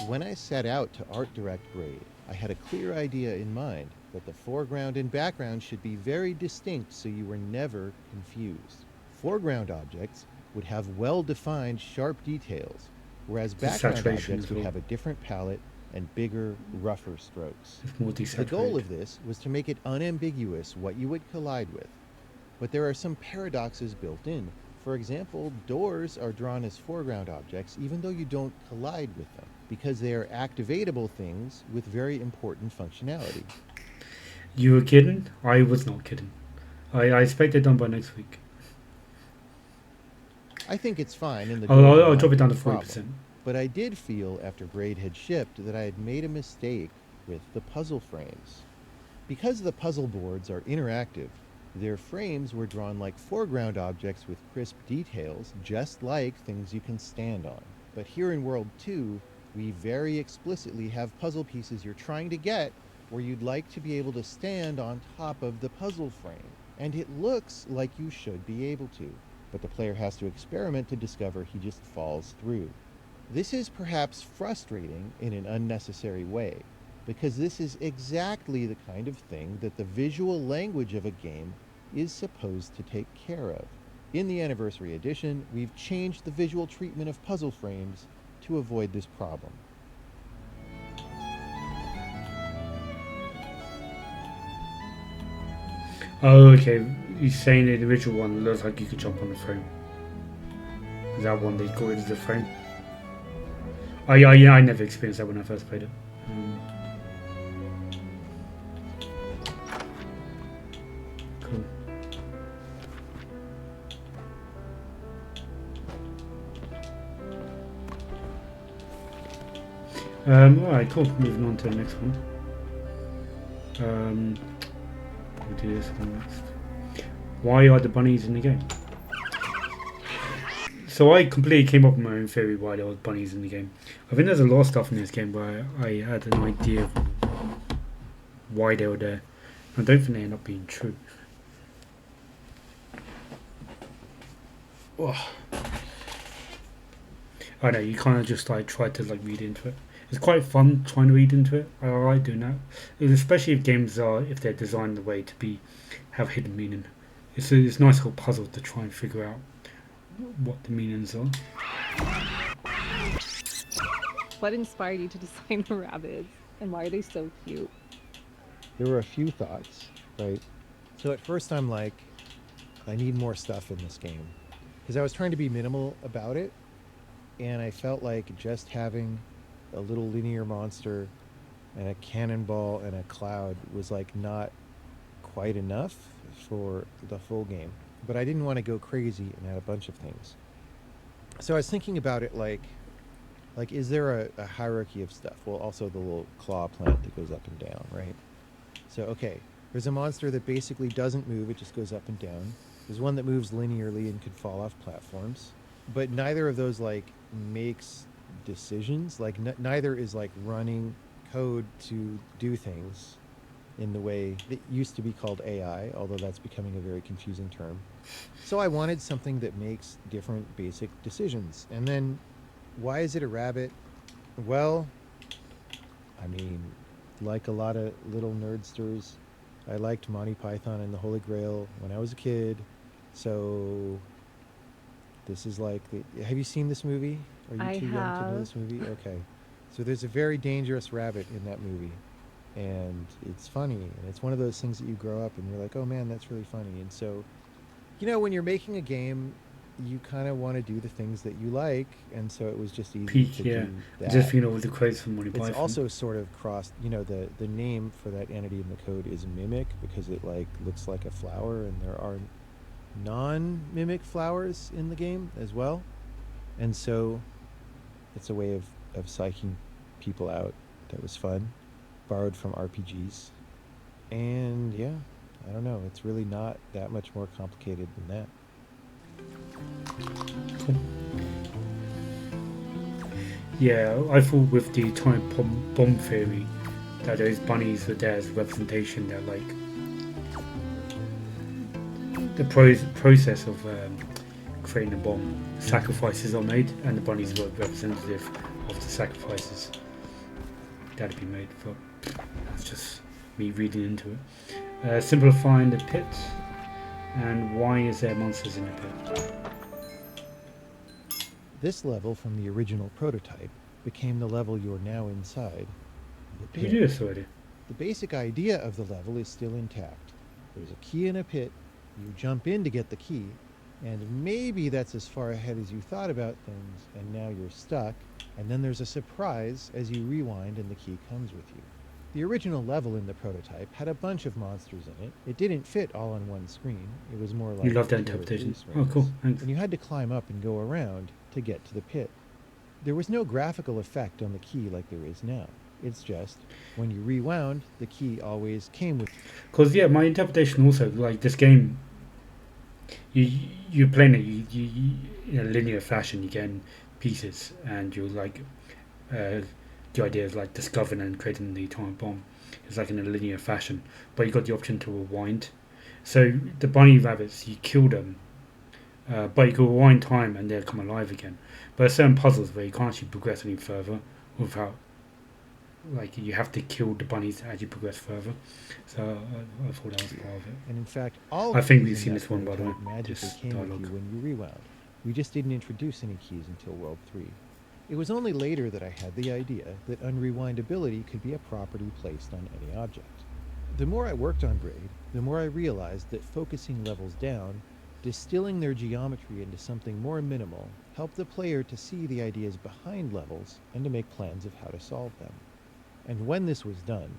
When I set out to art direct Braid, I had a clear idea in mind that the foreground and background should be very distinct so you were never confused. Foreground objects would have well-defined sharp details, whereas background Saturation objects as would well. have a different palette and bigger, rougher strokes. It's more The goal desaturated. of this was to make it unambiguous what you would collide with. But there are some paradoxes built in. For example, doors are drawn as foreground objects even though you don't collide with them, because they are activatable things with very important functionality. You were kidding? I was not kidding. I expect it done by next week. I think it's fine, and the I'll, doors I'll, are I'll not drop it down to a problem. 40%. But I did feel after Braid had shipped that I had made a mistake with the puzzle frames. Because the puzzle boards are interactive, their frames were drawn like foreground objects with crisp details, just like things you can stand on. But here in World 2, we very explicitly have puzzle pieces you're trying to get where you'd like to be able to stand on top of the puzzle frame. And it looks like you should be able to, but the player has to experiment to discover he just falls through. This is perhaps frustrating in an unnecessary way, because this is exactly the kind of thing that the visual language of a game is supposed to take care of. In the Anniversary Edition, we've changed the visual treatment of puzzle frames to avoid this problem. Oh, okay. You're saying in the original one looks like you could jump on the frame. Is that one they got rid of the frame? Oh yeah, I never experienced that when I first played it. Cool. Alright, cool. Moving on to the next one. We'll do this one next. Why are the bunnies in the game? So I completely came up with my own theory why there was bunnies in the game. I think there's a lot of stuff in this game where I had an idea of why they were there. I don't think they end up being true. Oh. I know, you kind of just like try to like read into it. It's quite fun trying to read into it. I like doing that, especially if games are if they're designed the way to have hidden meaning. It's a nice little puzzle to try and figure out what the meanings are. What inspired you to design the rabbits, and why are they so cute? There were a few thoughts, right? So at first I'm like, I need more stuff in this game. Because I was trying to be minimal about it, and I felt like just having a little linear monster and a cannonball and a cloud was like not quite enough for the full game. But I didn't want to go crazy and add a bunch of things. So I was thinking about it like is there a hierarchy of stuff? Well, also the little claw plant that goes up and down, right? So, okay, there's a monster that basically doesn't move, it just goes up and down. There's one that moves linearly and could fall off platforms. But neither of those, like, makes decisions. Like, neither is, like, running code to do things in the way that used to be called AI, although that's becoming a very confusing term. So I wanted something that makes different basic decisions. And then, why is it a rabbit? Well, I mean, like a lot of little nerdsters, I liked Monty Python and the Holy Grail when I was a kid. So this is like, have you seen this movie? Are you I too young to know have. this movie? Okay. So there's a very dangerous rabbit in that movie. And it's funny. And it's one of those things that you grow up and you're like, oh man, that's really funny. And so, you know, when you're making a game, you kind of want to do the things that you like. And so it was just easy Peak, to yeah. do that. Just thinking of the quotes from Monty It's Python. also sort of crossed, you know, the name for that entity in the code is mimic because it like looks like a flower, and there are non-mimic flowers in the game as well. And so it's a way of psyching people out that was fun, borrowed from RPGs. And yeah, I don't know, it's really not that much more complicated than that. Cool. Yeah, I thought with the time bomb theory that those bunnies were there as representation that like the process of creating a bomb, sacrifices are made, and the bunnies were representative of the sacrifices that had been made. But that's just me reading into it. Simplifying the pit, and why is there monsters in the pit? This level from the original prototype became the level you're now inside. Did you do this already? The basic idea of the level is still intact. There's a key in a pit, you jump in to get the key, and maybe that's as far ahead as you thought about things, and now you're stuck, and then there's a surprise as you rewind and the key comes with you. The original level in the prototype had a bunch of monsters in it. It didn't fit all on one screen. It was more like You love that 2 or 3 interpretation. Oh, screens. cool. Thanks. And you had to climb up and go around to get to the pit. There was no graphical effect on the key like there is now. It's just, when you rewound, the key always came with you. Because yeah, my interpretation also, like this game, you're playing it you in a linear fashion. You get in pieces, and you're like, the idea is like discovering and creating the atomic bomb. It's like in a linear fashion, but you got the option to rewind. So the bunny rabbits, you kill them, but you can rewind time and they'll come alive again. But there's certain puzzles where you can't actually progress any further without like you have to kill the bunnies as you progress further. So I thought that was part of it. And in fact, all I think keys we've in seen that this one, by the way, prototype magically this came with you dialogue. when you rewound. We just didn't introduce any keys until World 3. It was only later that I had the idea that unrewindability could be a property placed on any object. The more I worked on Braid, the more I realized that focusing levels down, distilling their geometry into something more minimal, helped the player to see the ideas behind levels and to make plans of how to solve them. And when this was done,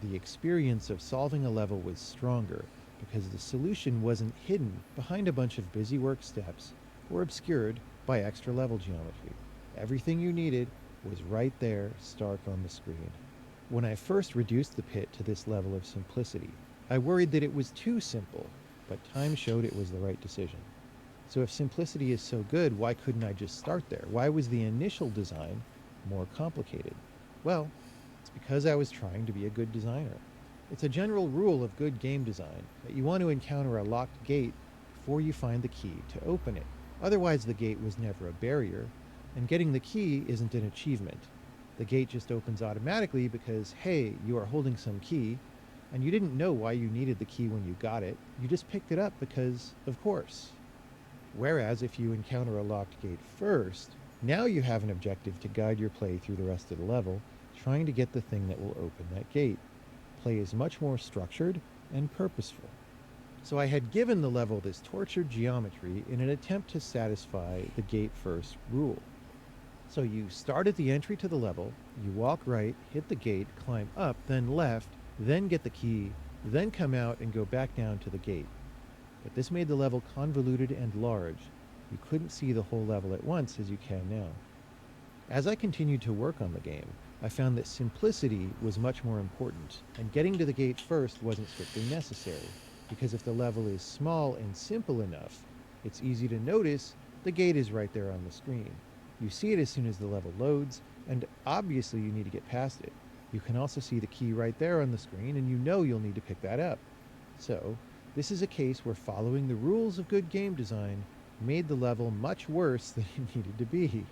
the experience of solving a level was stronger because the solution wasn't hidden behind a bunch of busy work steps or obscured by extra level geometry. Everything you needed was right there, stark on the screen. When I first reduced the pit to this level of simplicity, I worried that it was too simple, but time showed it was the right decision. So if simplicity is so good, why couldn't I just start there? Why was the initial design more complicated? Well, it's because I was trying to be a good designer. It's a general rule of good game design that you want to encounter a locked gate before you find the key to open it. Otherwise, the gate was never a barrier, and getting the key isn't an achievement. The gate just opens automatically because, hey, you are holding some key, and you didn't know why you needed the key when you got it. You just picked it up because, of course. Whereas if you encounter a locked gate first, now you have an objective to guide your play through the rest of the level, trying to get the thing that will open that gate. Play is much more structured and purposeful. So I had given the level this tortured geometry in an attempt to satisfy the gate first rule. So you start at the entry to the level, you walk right, hit the gate, climb up, then left, then get the key, then come out and go back down to the gate. But this made the level convoluted and large. You couldn't see the whole level at once as you can now. As I continued to work on the game, I found that simplicity was much more important, and getting to the gate first wasn't strictly necessary, because if the level is small and simple enough, it's easy to notice the gate is right there on the screen. You see it as soon as the level loads, and obviously you need to get past it. You can also see the key right there on the screen, and you know you'll need to pick that up. So, this is a case where following the rules of good game design made the level much worse than it needed to be.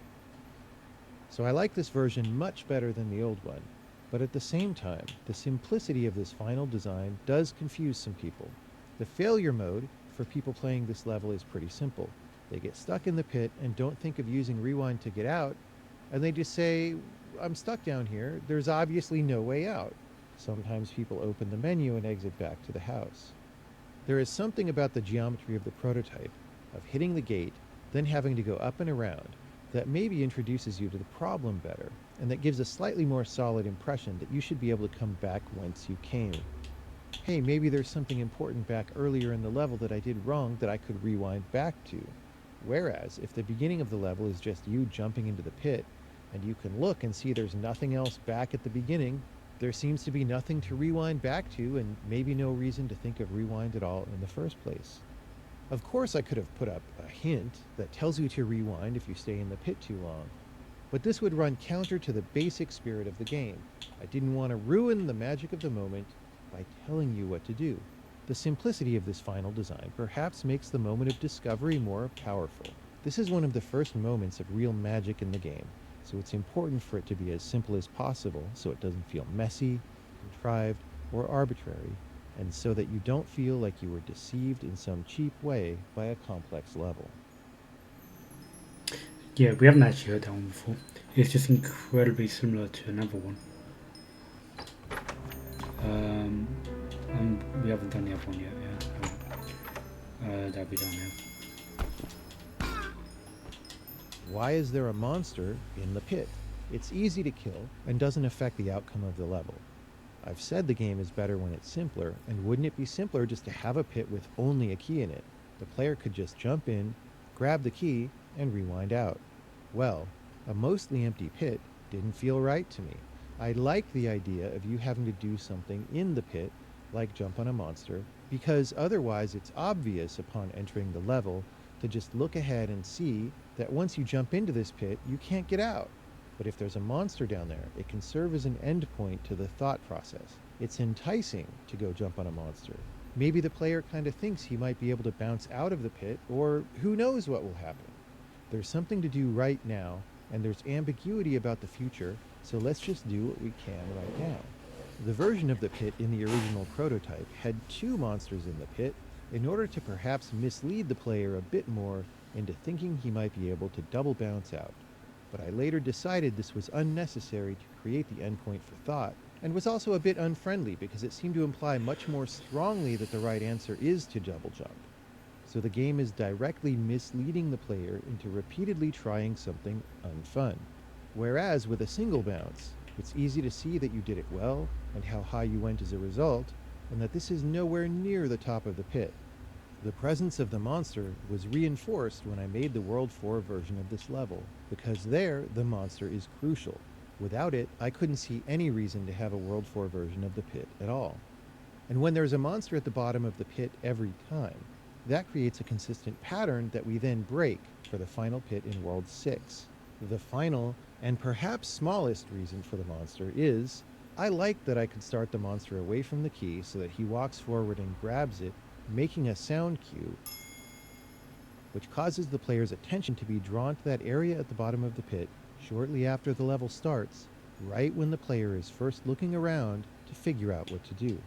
So I like this version much better than the old one, but at the same time, the simplicity of this final design does confuse some people. The failure mode for people playing this level is pretty simple. They get stuck in the pit and don't think of using rewind to get out, and they just say, I'm stuck down here, there's obviously no way out. Sometimes people open the menu and exit back to the house. There is something about the geometry of the prototype, of hitting the gate, then having to go up and around, that maybe introduces you to the problem better, and that gives a slightly more solid impression that you should be able to come back whence you came. Hey, maybe there's something important back earlier in the level that I did wrong that I could rewind back to. Whereas, if the beginning of the level is just you jumping into the pit, and you can look and see there's nothing else back at the beginning, there seems to be nothing to rewind back to, and maybe no reason to think of rewind at all in the first place. Of course I could have put up a hint that tells you to rewind if you stay in the pit too long, but this would run counter to the basic spirit of the game. I didn't want to ruin the magic of the moment by telling you what to do. The simplicity of this final design perhaps makes the moment of discovery more powerful. This is one of the first moments of real magic in the game, so it's important for it to be as simple as possible so it doesn't feel messy, contrived, or arbitrary, and so that you don't feel like you were deceived in some cheap way by a complex level. Yeah, we haven't actually heard that one before. It's just incredibly similar to another one. And we haven't done the other one yet, yeah. That'll be done now. Why is there a monster in the pit? It's easy to kill and doesn't affect the outcome of the level. I've said the game is better when it's simpler, and wouldn't it be simpler just to have a pit with only a key in it? The player could just jump in, grab the key, and rewind out. Well, a mostly empty pit didn't feel right to me. I like the idea of you having to do something in the pit, like jump on a monster, because otherwise it's obvious upon entering the level to just look ahead and see that once you jump into this pit, you can't get out. But if there's a monster down there, it can serve as an endpoint to the thought process. It's enticing to go jump on a monster. Maybe the player kind of thinks he might be able to bounce out of the pit, or who knows what will happen. There's something to do right now, and there's ambiguity about the future, so let's just do what we can right now. The version of the pit in the original prototype had 2 monsters in the pit in order to perhaps mislead the player a bit more into thinking he might be able to double bounce out. But I later decided this was unnecessary to create the endpoint for thought, and was also a bit unfriendly because it seemed to imply much more strongly that the right answer is to double jump. So the game is directly misleading the player into repeatedly trying something unfun. Whereas with a single bounce, it's easy to see that you did it well and how high you went as a result, and that this is nowhere near the top of the pit. The presence of the monster was reinforced when I made the World 4 version of this level, because there, the monster is crucial. Without it, I couldn't see any reason to have a World 4 version of the pit at all. And when there's a monster at the bottom of the pit every time, that creates a consistent pattern that we then break for the final pit in World 6. The final, and perhaps smallest reason for the monster is, I liked that I could start the monster away from the key so that he walks forward and grabs it, making a sound cue, which causes the player's attention to be drawn to that area at the bottom of the pit shortly after the level starts, right when the player is first looking around to figure out what to do.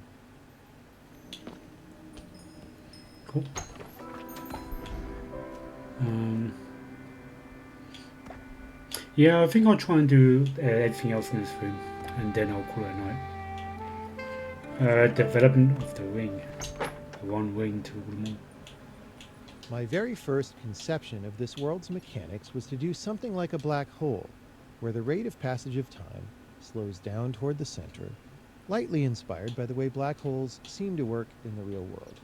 Cool. Yeah, I think I'll try and do everything else in this room, and then I'll call it a night. Development of the ring. The one ring to rule them all. My very first conception of this world's mechanics was to do something like a black hole, where the rate of passage of time slows down toward the center, lightly inspired by the way black holes seem to work in the real world.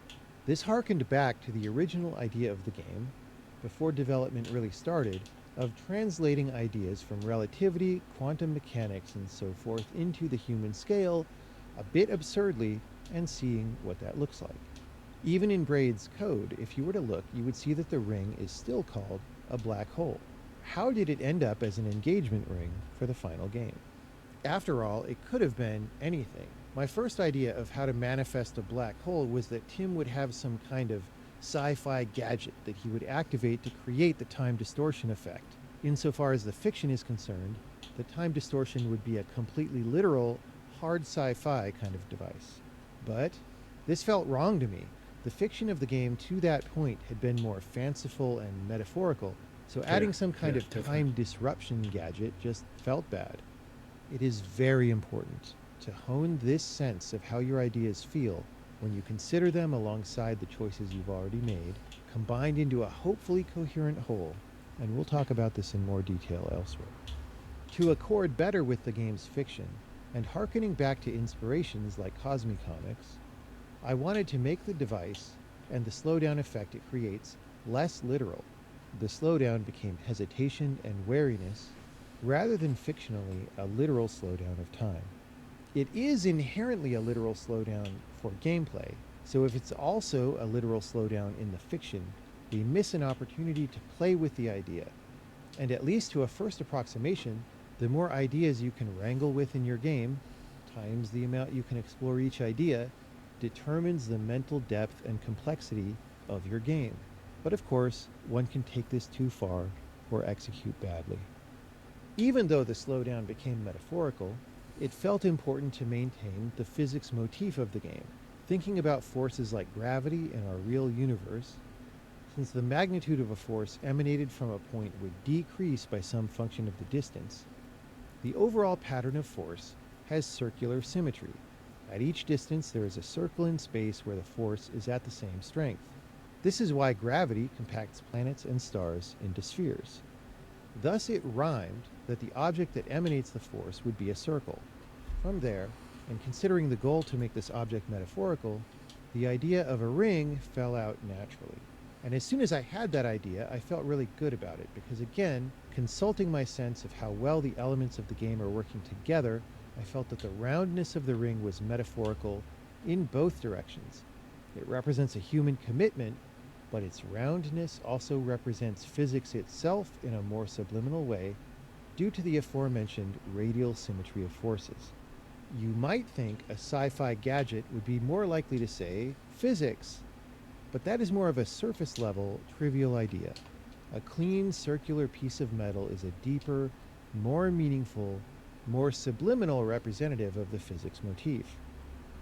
This harkened back to the original idea of the game, before development really started, of translating ideas from relativity, quantum mechanics, and so forth into the human scale, a bit absurdly, and seeing what that looks like. Even in Braid's code, if you were to look, you would see that the ring is still called a black hole. How did it end up as an engagement ring for the final game? After all, it could have been anything. My first idea of how to manifest a black hole was that Tim would have some kind of sci-fi gadget that he would activate to create the time distortion effect. Insofar as the fiction is concerned, the time distortion would be a completely literal, hard sci-fi kind of device. But this felt wrong to me. The fiction of the game to that point had been more fanciful and metaphorical, so adding some kind of time disruption gadget just felt bad. It is very important to hone this sense of how your ideas feel when you consider them alongside the choices you've already made, combined into a hopefully coherent whole, and we'll talk about this in more detail elsewhere. To accord better with the game's fiction, and hearkening back to inspirations like Cosmic Comics, I wanted to make the device and the slowdown effect it creates less literal. The slowdown became hesitation and wariness, rather than fictionally a literal slowdown of time. It is inherently a literal slowdown for gameplay, so if it's also a literal slowdown in the fiction, we miss an opportunity to play with the idea. And at least to a first approximation, the more ideas you can wrangle with in your game, times the amount you can explore each idea, determines the mental depth and complexity of your game. But of course, one can take this too far or execute badly. Even though the slowdown became metaphorical, it felt important to maintain the physics motif of the game, thinking about forces like gravity in our real universe. Since the magnitude of a force emanated from a point would decrease by some function of the distance, the overall pattern of force has circular symmetry. At each distance, there is a circle in space where the force is at the same strength. This is why gravity compacts planets and stars into spheres. Thus it rhymed that the object that emanates the force would be a circle. From there, and considering the goal to make this object metaphorical, the idea of a ring fell out naturally. And as soon as I had that idea, I felt really good about it, because again, consulting my sense of how well the elements of the game are working together, I felt that the roundness of the ring was metaphorical in both directions. It represents a human commitment, but its roundness also represents physics itself in a more subliminal way due to the aforementioned radial symmetry of forces. You might think a sci-fi gadget would be more likely to say physics, but that is more of a surface level, trivial idea. A clean, circular piece of metal is a deeper, more meaningful, more subliminal representative of the physics motif.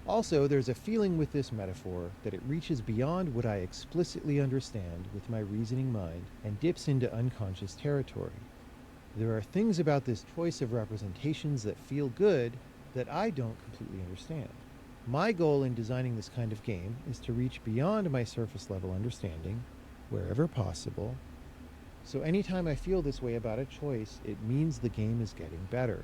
Also, there's a feeling with this metaphor that it reaches beyond what I explicitly understand with my reasoning mind and dips into unconscious territory. There are things about this choice of representations that feel good that I don't completely understand. My goal in designing this kind of game is to reach beyond my surface level understanding, wherever possible. So anytime I feel this way about a choice, it means the game is getting better.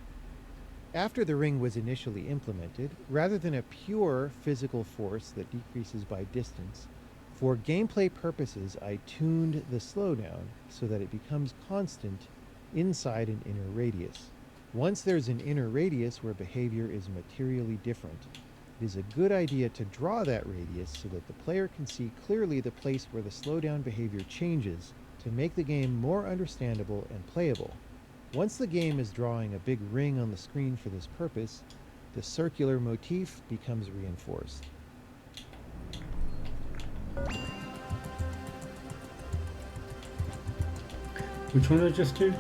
After the ring was initially implemented, rather than a pure physical force that decreases by distance, for gameplay purposes I tuned the slowdown so that it becomes constant inside an inner radius. Once there's an inner radius where behavior is materially different, it is a good idea to draw that radius so that the player can see clearly the place where the slowdown behavior changes to make the game more understandable and playable. Once the game is drawing a big ring on the screen for this purpose, the circular motif becomes reinforced. Which one did I just do?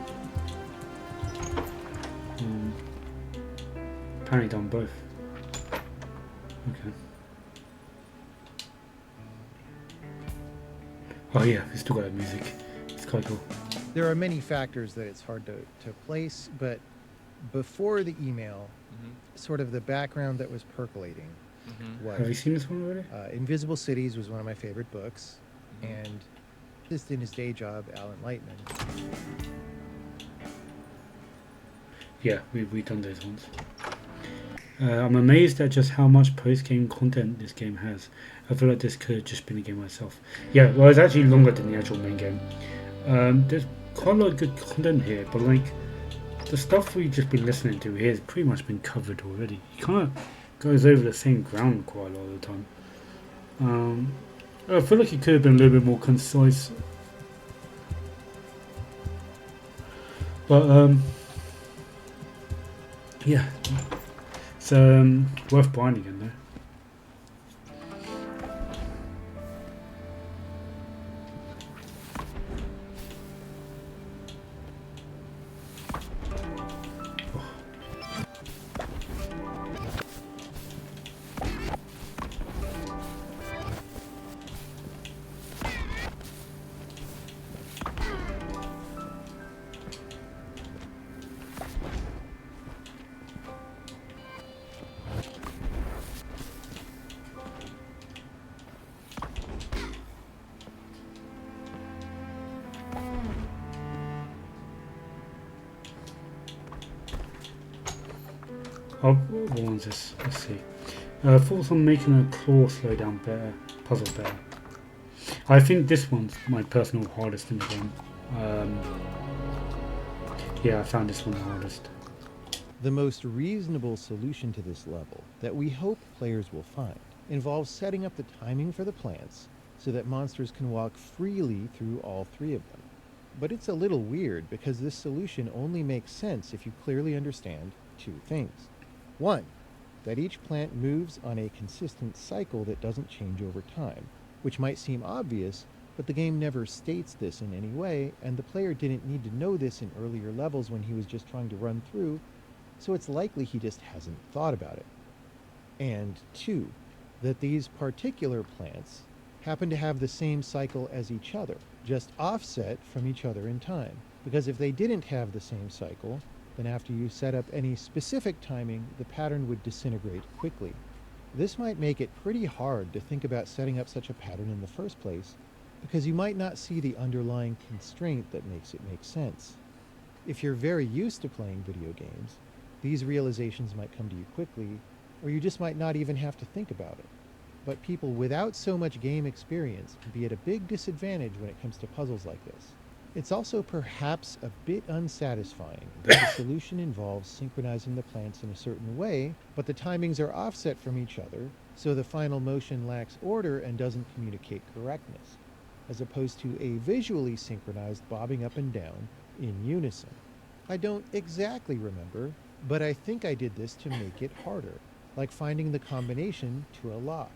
Apparently done both. Okay. Oh yeah, we still got that music. It's quite cool. There are many factors that it's hard to place, but before the email, sort of the background that was percolating was... Have you seen this one already? Invisible Cities was one of my favorite books, and just in his day job, Alan Lightman. Yeah, we've done those ones. I'm amazed at just how much post-game content this game has. I feel like this could have just been a game by itself. Yeah, well, it's actually longer than the actual main game. There's quite a lot of good content here, but like the stuff we've just been listening to here has pretty much been covered already. It kind of goes over the same ground quite a lot of the time. I feel like it could have been a little bit more concise. But yeah, it's worth buying again though. Oh, what one's this? Let's see. Thoughts on making a claw slow down better, puzzle better. I think this one's my personal hardest in the game. Yeah, I found this one the hardest. The most reasonable solution to this level that we hope players will find involves setting up the timing for the plants so that monsters can walk freely through all three of them. But it's a little weird because this solution only makes sense if you clearly understand two things. One, that each plant moves on a consistent cycle that doesn't change over time, which might seem obvious, but the game never states this in any way, and the player didn't need to know this in earlier levels when he was just trying to run through, so it's likely he just hasn't thought about it. And two, that these particular plants happen to have the same cycle as each other, just offset from each other in time. Because if they didn't have the same cycle, then after you set up any specific timing, the pattern would disintegrate quickly. This might make it pretty hard to think about setting up such a pattern in the first place, because you might not see the underlying constraint that makes it make sense. If you're very used to playing video games, these realizations might come to you quickly, or you just might not even have to think about it. But people without so much game experience can be at a big disadvantage when it comes to puzzles like this. It's also perhaps a bit unsatisfying that the solution involves synchronizing the plants in a certain way, but the timings are offset from each other, so the final motion lacks order and doesn't communicate correctness, as opposed to a visually synchronized bobbing up and down in unison. I don't exactly remember, but I think I did this to make it harder, like finding the combination to a lock.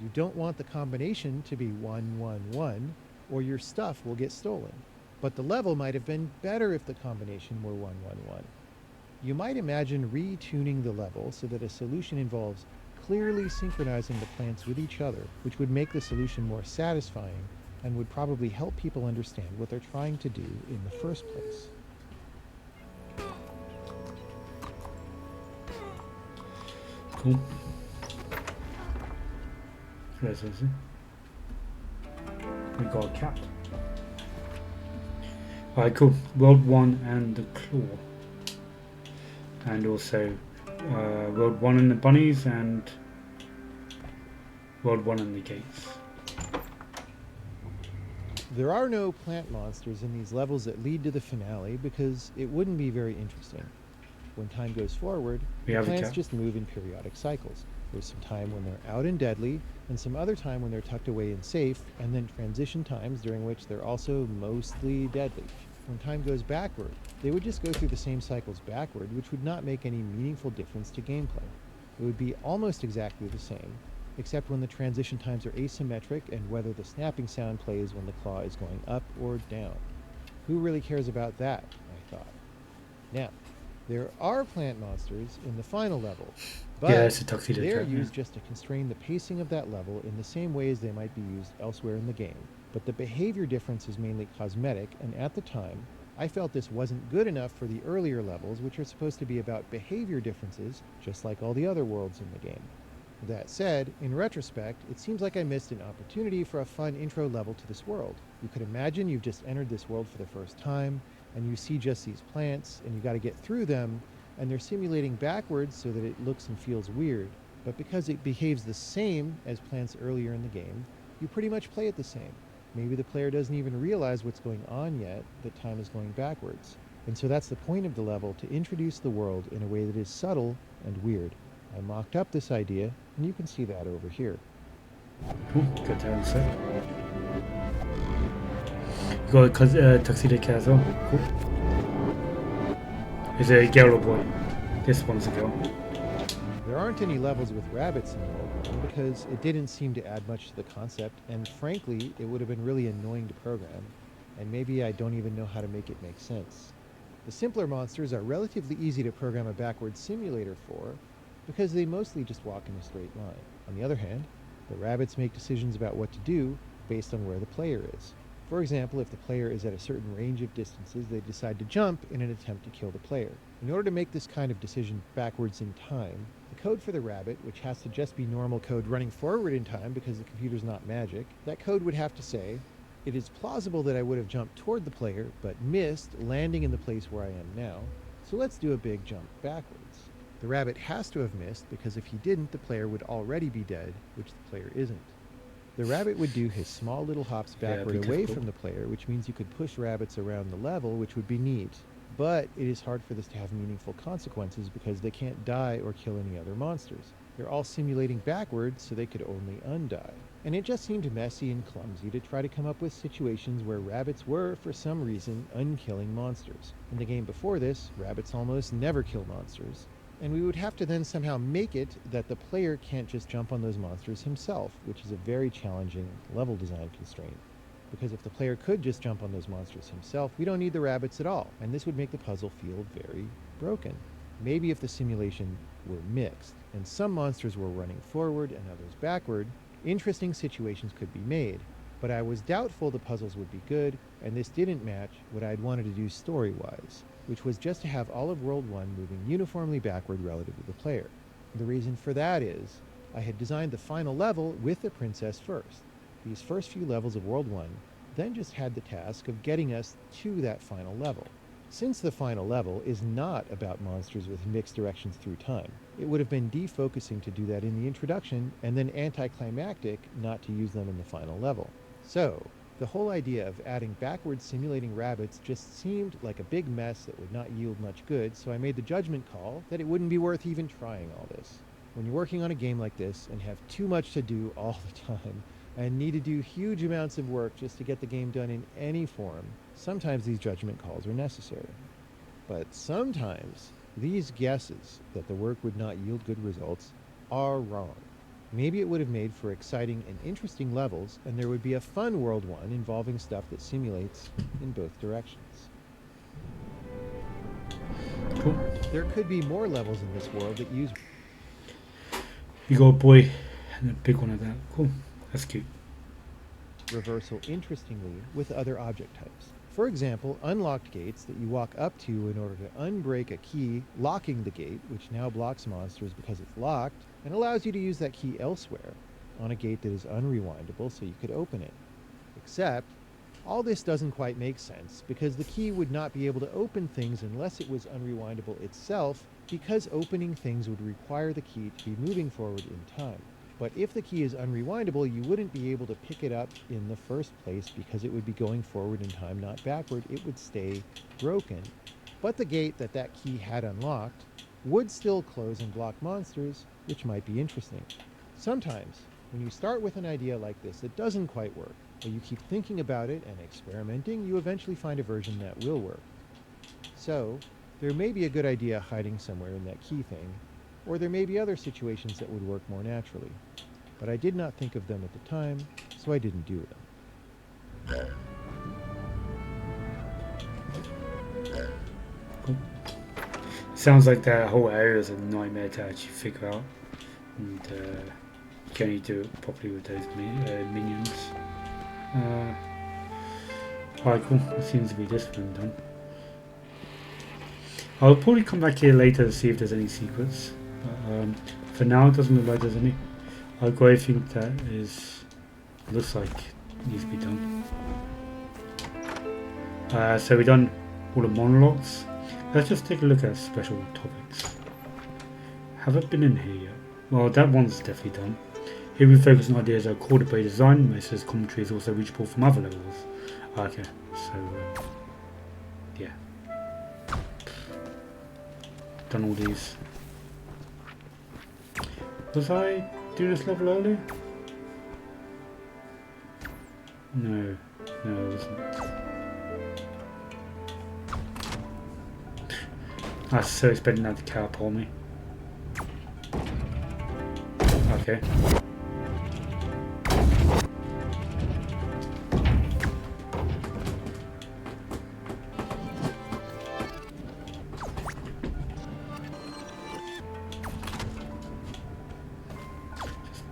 You don't want the combination to be 1, 1, 1, or your stuff will get stolen. But the level might have been better if the combination were 1-1-1. You might imagine retuning the level so that a solution involves clearly synchronizing the plants with each other, which would make the solution more satisfying and would probably help people understand what they're trying to do in the first place. Cool. There's Lizzie. We got a cat. Alright, cool. World 1 and the claw. And also World 1 and the bunnies and World 1 and the gates. There are no plant monsters in these levels that lead to the finale because it wouldn't be very interesting. When time goes forward, We the have a plants cat. just move in periodic cycles. There's some time when they're out and deadly, and some other time when they're tucked away and safe, and then transition times during which they're also mostly deadly. When time goes backward, they would just go through the same cycles backward, which would not make any meaningful difference to gameplay. It would be almost exactly the same, except when the transition times are asymmetric and whether the snapping sound plays when the claw is going up or down. Who really cares about that, I thought. Now, there are plant monsters in the final level, but Yeah, it's a tuxedo they're cat, yeah. used just to constrain the pacing of that level in the same way as they might be used elsewhere in the game. But the behavior difference is mainly cosmetic, and at the time, I felt this wasn't good enough for the earlier levels, which are supposed to be about behavior differences, just like all the other worlds in the game. That said, in retrospect, it seems like I missed an opportunity for a fun intro level to this world. You could imagine you've just entered this world for the first time, and you see just these plants, and you got to get through them, and they're simulating backwards so that it looks and feels weird. But because it behaves the same as plants earlier in the game, you pretty much play it the same. Maybe the player doesn't even realize what's going on yet, that time is going backwards. And so that's the point of the level, to introduce the world in a way that is subtle and weird. I mocked up this idea, and you can see that over here. Cool. Good to have a set. You got a tuxedo cat as well. Cool. Is it a girl or boy? This one's a girl. There aren't any levels with rabbits in World 1 because it didn't seem to add much to the concept, and frankly, it would have been really annoying to program, and maybe I don't even know how to make it make sense. The simpler monsters are relatively easy to program a backwards simulator for because they mostly just walk in a straight line. On the other hand, the rabbits make decisions about what to do based on where the player is. For example, if the player is at a certain range of distances, they decide to jump in an attempt to kill the player. In order to make this kind of decision backwards in time, the code for the rabbit, which has to just be normal code running forward in time because the computer's not magic, that code would have to say, it is plausible that I would have jumped toward the player, but missed landing in the place where I am now, so let's do a big jump backwards. The rabbit has to have missed because if he didn't, the player would already be dead, which the player isn't. The rabbit would do his small little hops Yeah, it'd backward be away difficult. from the player, which means you could push rabbits around the level, which would be neat. But it is hard for this to have meaningful consequences because they can't die or kill any other monsters. They're all simulating backwards, so they could only undie. And it just seemed messy and clumsy to try to come up with situations where rabbits were, for some reason, unkilling monsters. In the game before this, rabbits almost never kill monsters. And we would have to then somehow make it that the player can't just jump on those monsters himself, which is a very challenging level design constraint. Because if the player could just jump on those monsters himself, we don't need the rabbits at all, and this would make the puzzle feel very broken. Maybe if the simulation were mixed, and some monsters were running forward and others backward, interesting situations could be made, but I was doubtful the puzzles would be good, and this didn't match what I'd wanted to do story-wise, which was just to have all of World 1 moving uniformly backward relative to the player. The reason for that is, I had designed the final level with the princess first. These first few levels of World 1 then just had the task of getting us to that final level. Since the final level is not about monsters with mixed directions through time, it would have been defocusing to do that in the introduction and then anticlimactic not to use them in the final level. So, the whole idea of adding backwards simulating rabbits just seemed like a big mess that would not yield much good, so I made the judgment call that it wouldn't be worth even trying all this. When you're working on a game like this and have too much to do all the time, and need to do huge amounts of work just to get the game done in any form, sometimes these judgment calls are necessary. But sometimes these guesses that the work would not yield good results are wrong. Maybe it would have made for exciting and interesting levels, and there would be a fun World 1 involving stuff that simulates in both directions. Cool. There could be more levels in this world that use You got a boy and a big one of that. Cool. That's cute. reversal interestingly with other object types. For example, unlocked gates that you walk up to in order to unbreak a key, locking the gate, which now blocks monsters because it's locked, and allows you to use that key elsewhere, on a gate that is unrewindable so you could open it. Except, all this doesn't quite make sense, because the key would not be able to open things unless it was unrewindable itself, because opening things would require the key to be moving forward in time. But if the key is unrewindable, you wouldn't be able to pick it up in the first place because it would be going forward in time, not backward. It would stay broken. But the gate that key had unlocked would still close and block monsters, which might be interesting. Sometimes, when you start with an idea like this, it doesn't quite work. But you keep thinking about it and experimenting, you eventually find a version that will work. So, there may be a good idea hiding somewhere in that key thing, or there may be other situations that would work more naturally. But I did not think of them at the time, so I didn't do them. Cool. Sounds like that whole area is a nightmare to actually figure out. And you can only do it properly with those minions. Alright, cool. It seems to be this one done. I'll probably come back here later to see if there's any secrets. For now, it doesn't look like there's any. I've got everything that looks like needs to be done. So we've done all the monologues. Let's just take a look at special topics. Have I been in here yet? Well, that one's definitely done. Here we focus on ideas that are core to Braid design. Most of this commentary is also reachable from other levels. Okay, so yeah. Done all these. Was I doing this level earlier? No, I wasn't. I was so expecting that to catapult me. Okay.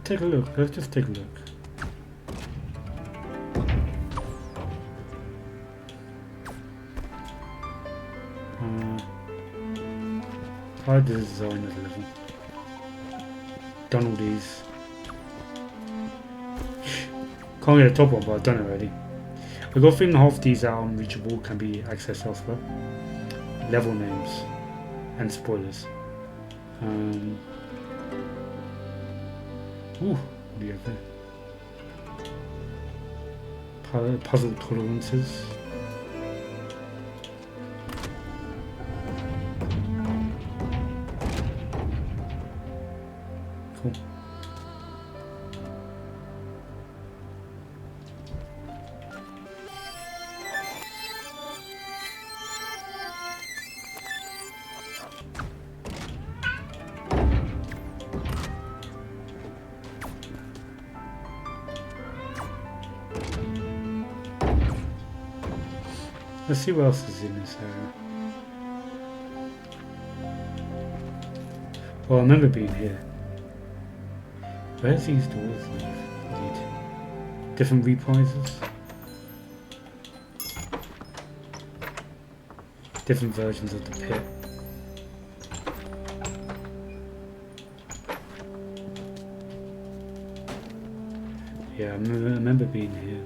Take a look. Let's just take a look. I design a level. Done all these. Can't get the top one, but I've done it already. I've got a feeling half these are unreachable, can be accessed elsewhere. Level names and spoilers. Ooh, what do you have there? Puzzle tolerances. Cool. Let's see what else is in this area. Well, I remember being here. Where's these doors lead? Different reprises? Different versions of the pit. Yeah, I remember being here.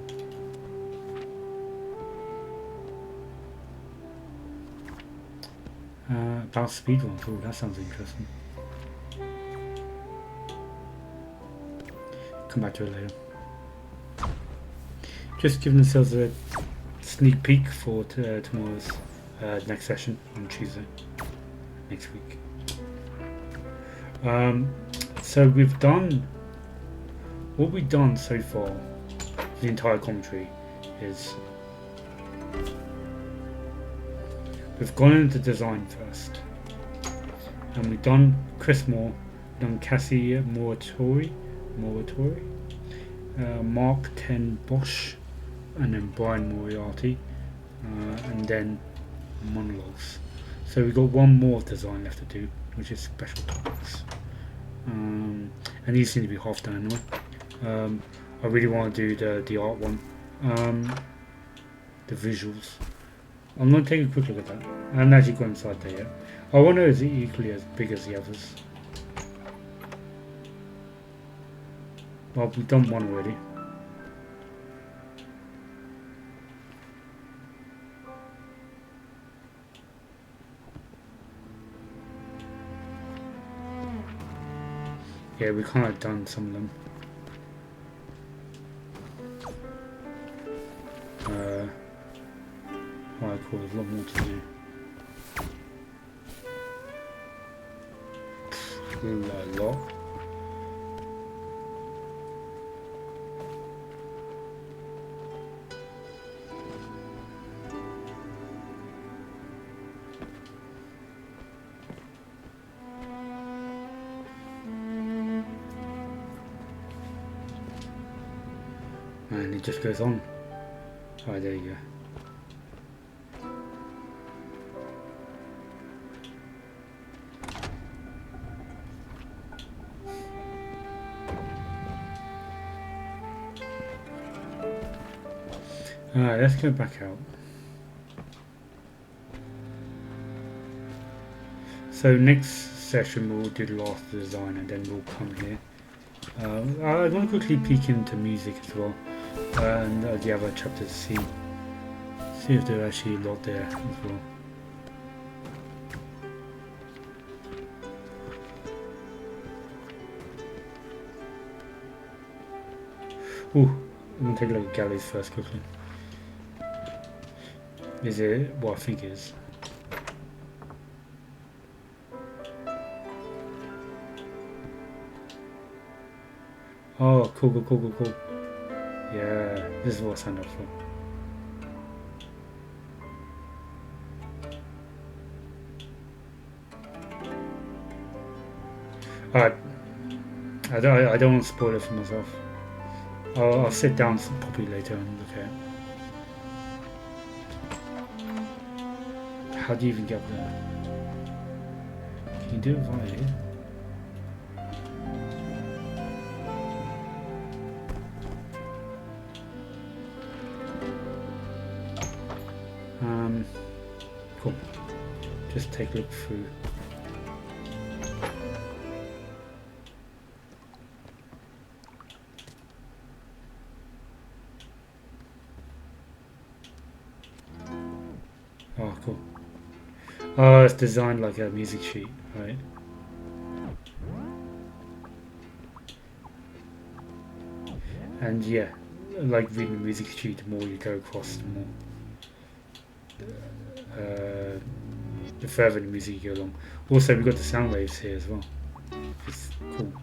About speedruns, oh, that sounds interesting. Come back to it later. Just giving ourselves a sneak peek for tomorrow's next session on Tuesday next week. So we've done what we've done so far. The entire commentary is we've gone into design first, and we've done Chris Moore, we've done Cassie Moratori, Moratori, Mark 10 Bosch, and then Brian Moriarty, and then monologues. So we've got one more design left to do, which is special topics. And these seem to be half done anyway. I really want to do the art one, the visuals. I'm going to take a quick look at that. I haven't actually gone inside there yet. I wonder is it equally as big as the others. Well, we've done one already. Yeah, we kind of done some of them. Well, cool, there's a lot more to do. A lot. And it just goes on. Oh, there you go. Alright, let's go back out. So next session we'll do the last design and then we'll come here. I want to quickly peek into music as well, and the other chapters, see if there's actually a lot there as well. Ooh, I'm going to take a look at galleys first quickly. Is it what I think it is? Oh, cool. Yeah, this is what I signed up for. Alright, I don't want to spoil it for myself. I'll sit down probably later and look at it. How do you even get up there? Can you do it via here? Cool. Just take a look through. Oh, cool. Oh, it's designed like a music sheet, right? And yeah, like reading the music sheet, the more you go across, the more the further the music you go along. Also, we've got the sound waves here as well. It's cool.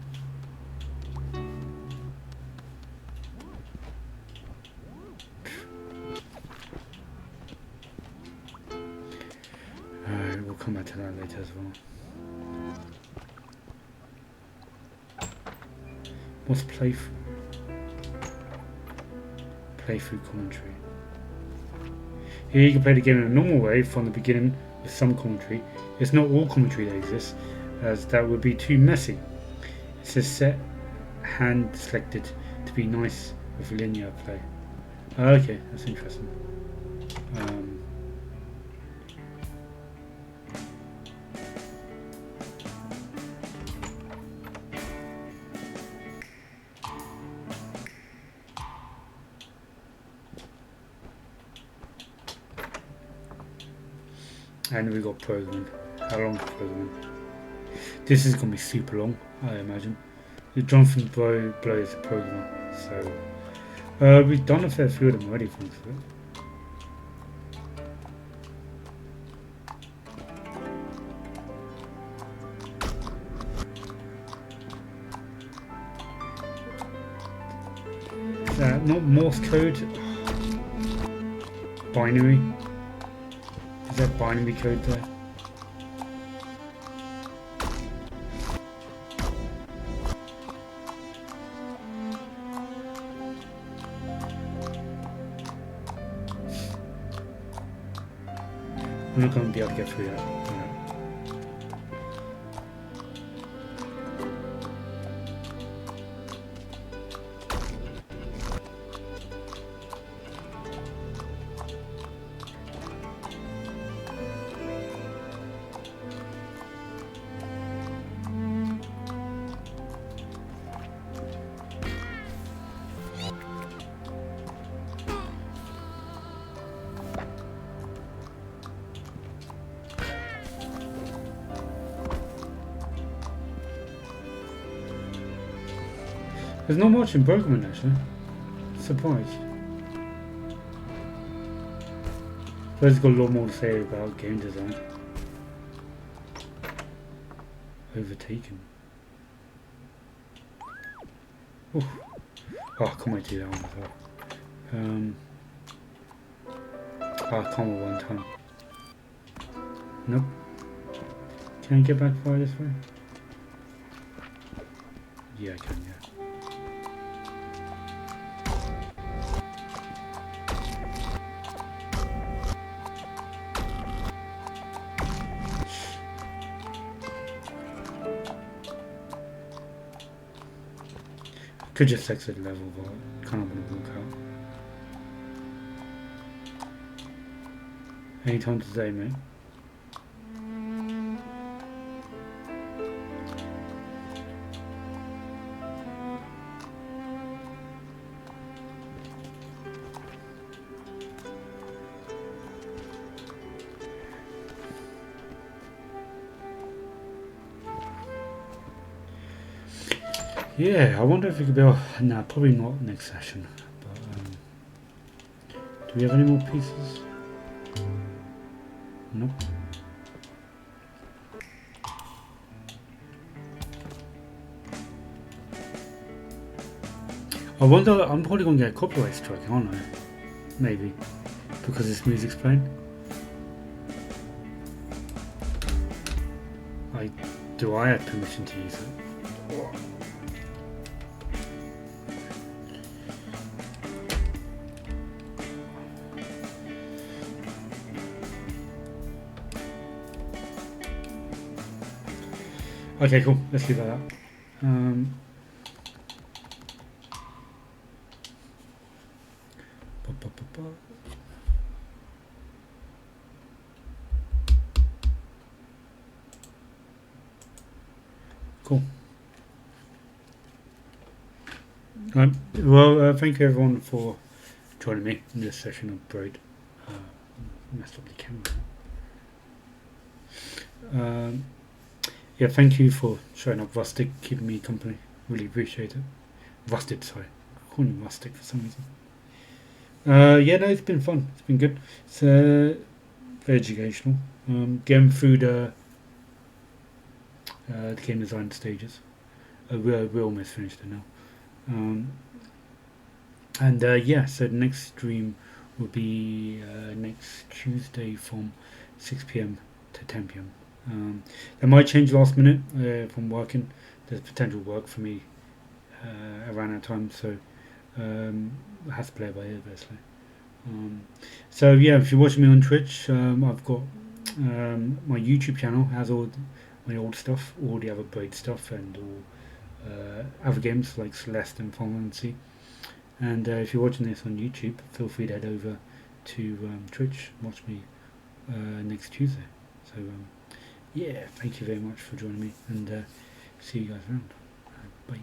We'll come back to that later as well. What's playthrough? Playthrough commentary. Here you can play the game in a normal way from the beginning with some commentary. It's not all commentary that exists, as that would be too messy. It says set hand selected to be nice with linear play. Okay, that's interesting. And we got programming. How long is programming? This is gonna be super long, I imagine. Jonathan Blow is the programmer, so we've done a fair few of them already from this. Not Morse code, binary. Is that binary code there? I'm not going to be able to get through that. There's not much in Pokemon actually. Surprised. Suppose it's got a lot more to say about game design. Overtaken. Oof. Oh, I can't wait to do that one as well. Oh, I can't wait one time. Nope. Can I get back far this way? Yeah, I can, yeah. Could just exit the level, but kind of want to walk out. Any time today, mate. Yeah, I wonder if we could be able... Nah, probably not next session. But, do we have any more pieces? Nope. I wonder... I'm probably going to get a copyright strike, aren't I? Maybe. Because this music's playing. Do I have permission to use it? Okay, cool. Let's leave that out. Cool. Well, thank you everyone for joining me in this session of Braid. Messed up the camera. Yeah, thank you for showing up, Rustic, keeping me company. Really appreciate it. Rusted, sorry. I'm calling him Rustic for some reason. Yeah, no, it's been fun. It's been good. It's very educational. Getting through the game design stages. We're almost finished it now. Yeah, so the next stream will be next Tuesday from 6 p.m. to 10 p.m. That might change last minute if I'm working. There's potential work for me around that time, so I have to play it by ear, basically. So yeah, if you're watching me on Twitch, I've got my YouTube channel has all my old stuff, all the other Braid stuff, and all other games like Celeste and Final Fantasy. And if you're watching this on YouTube, feel free to head over to Twitch and watch me next Tuesday. So yeah, thank you very much for joining me, and see you guys around. Bye.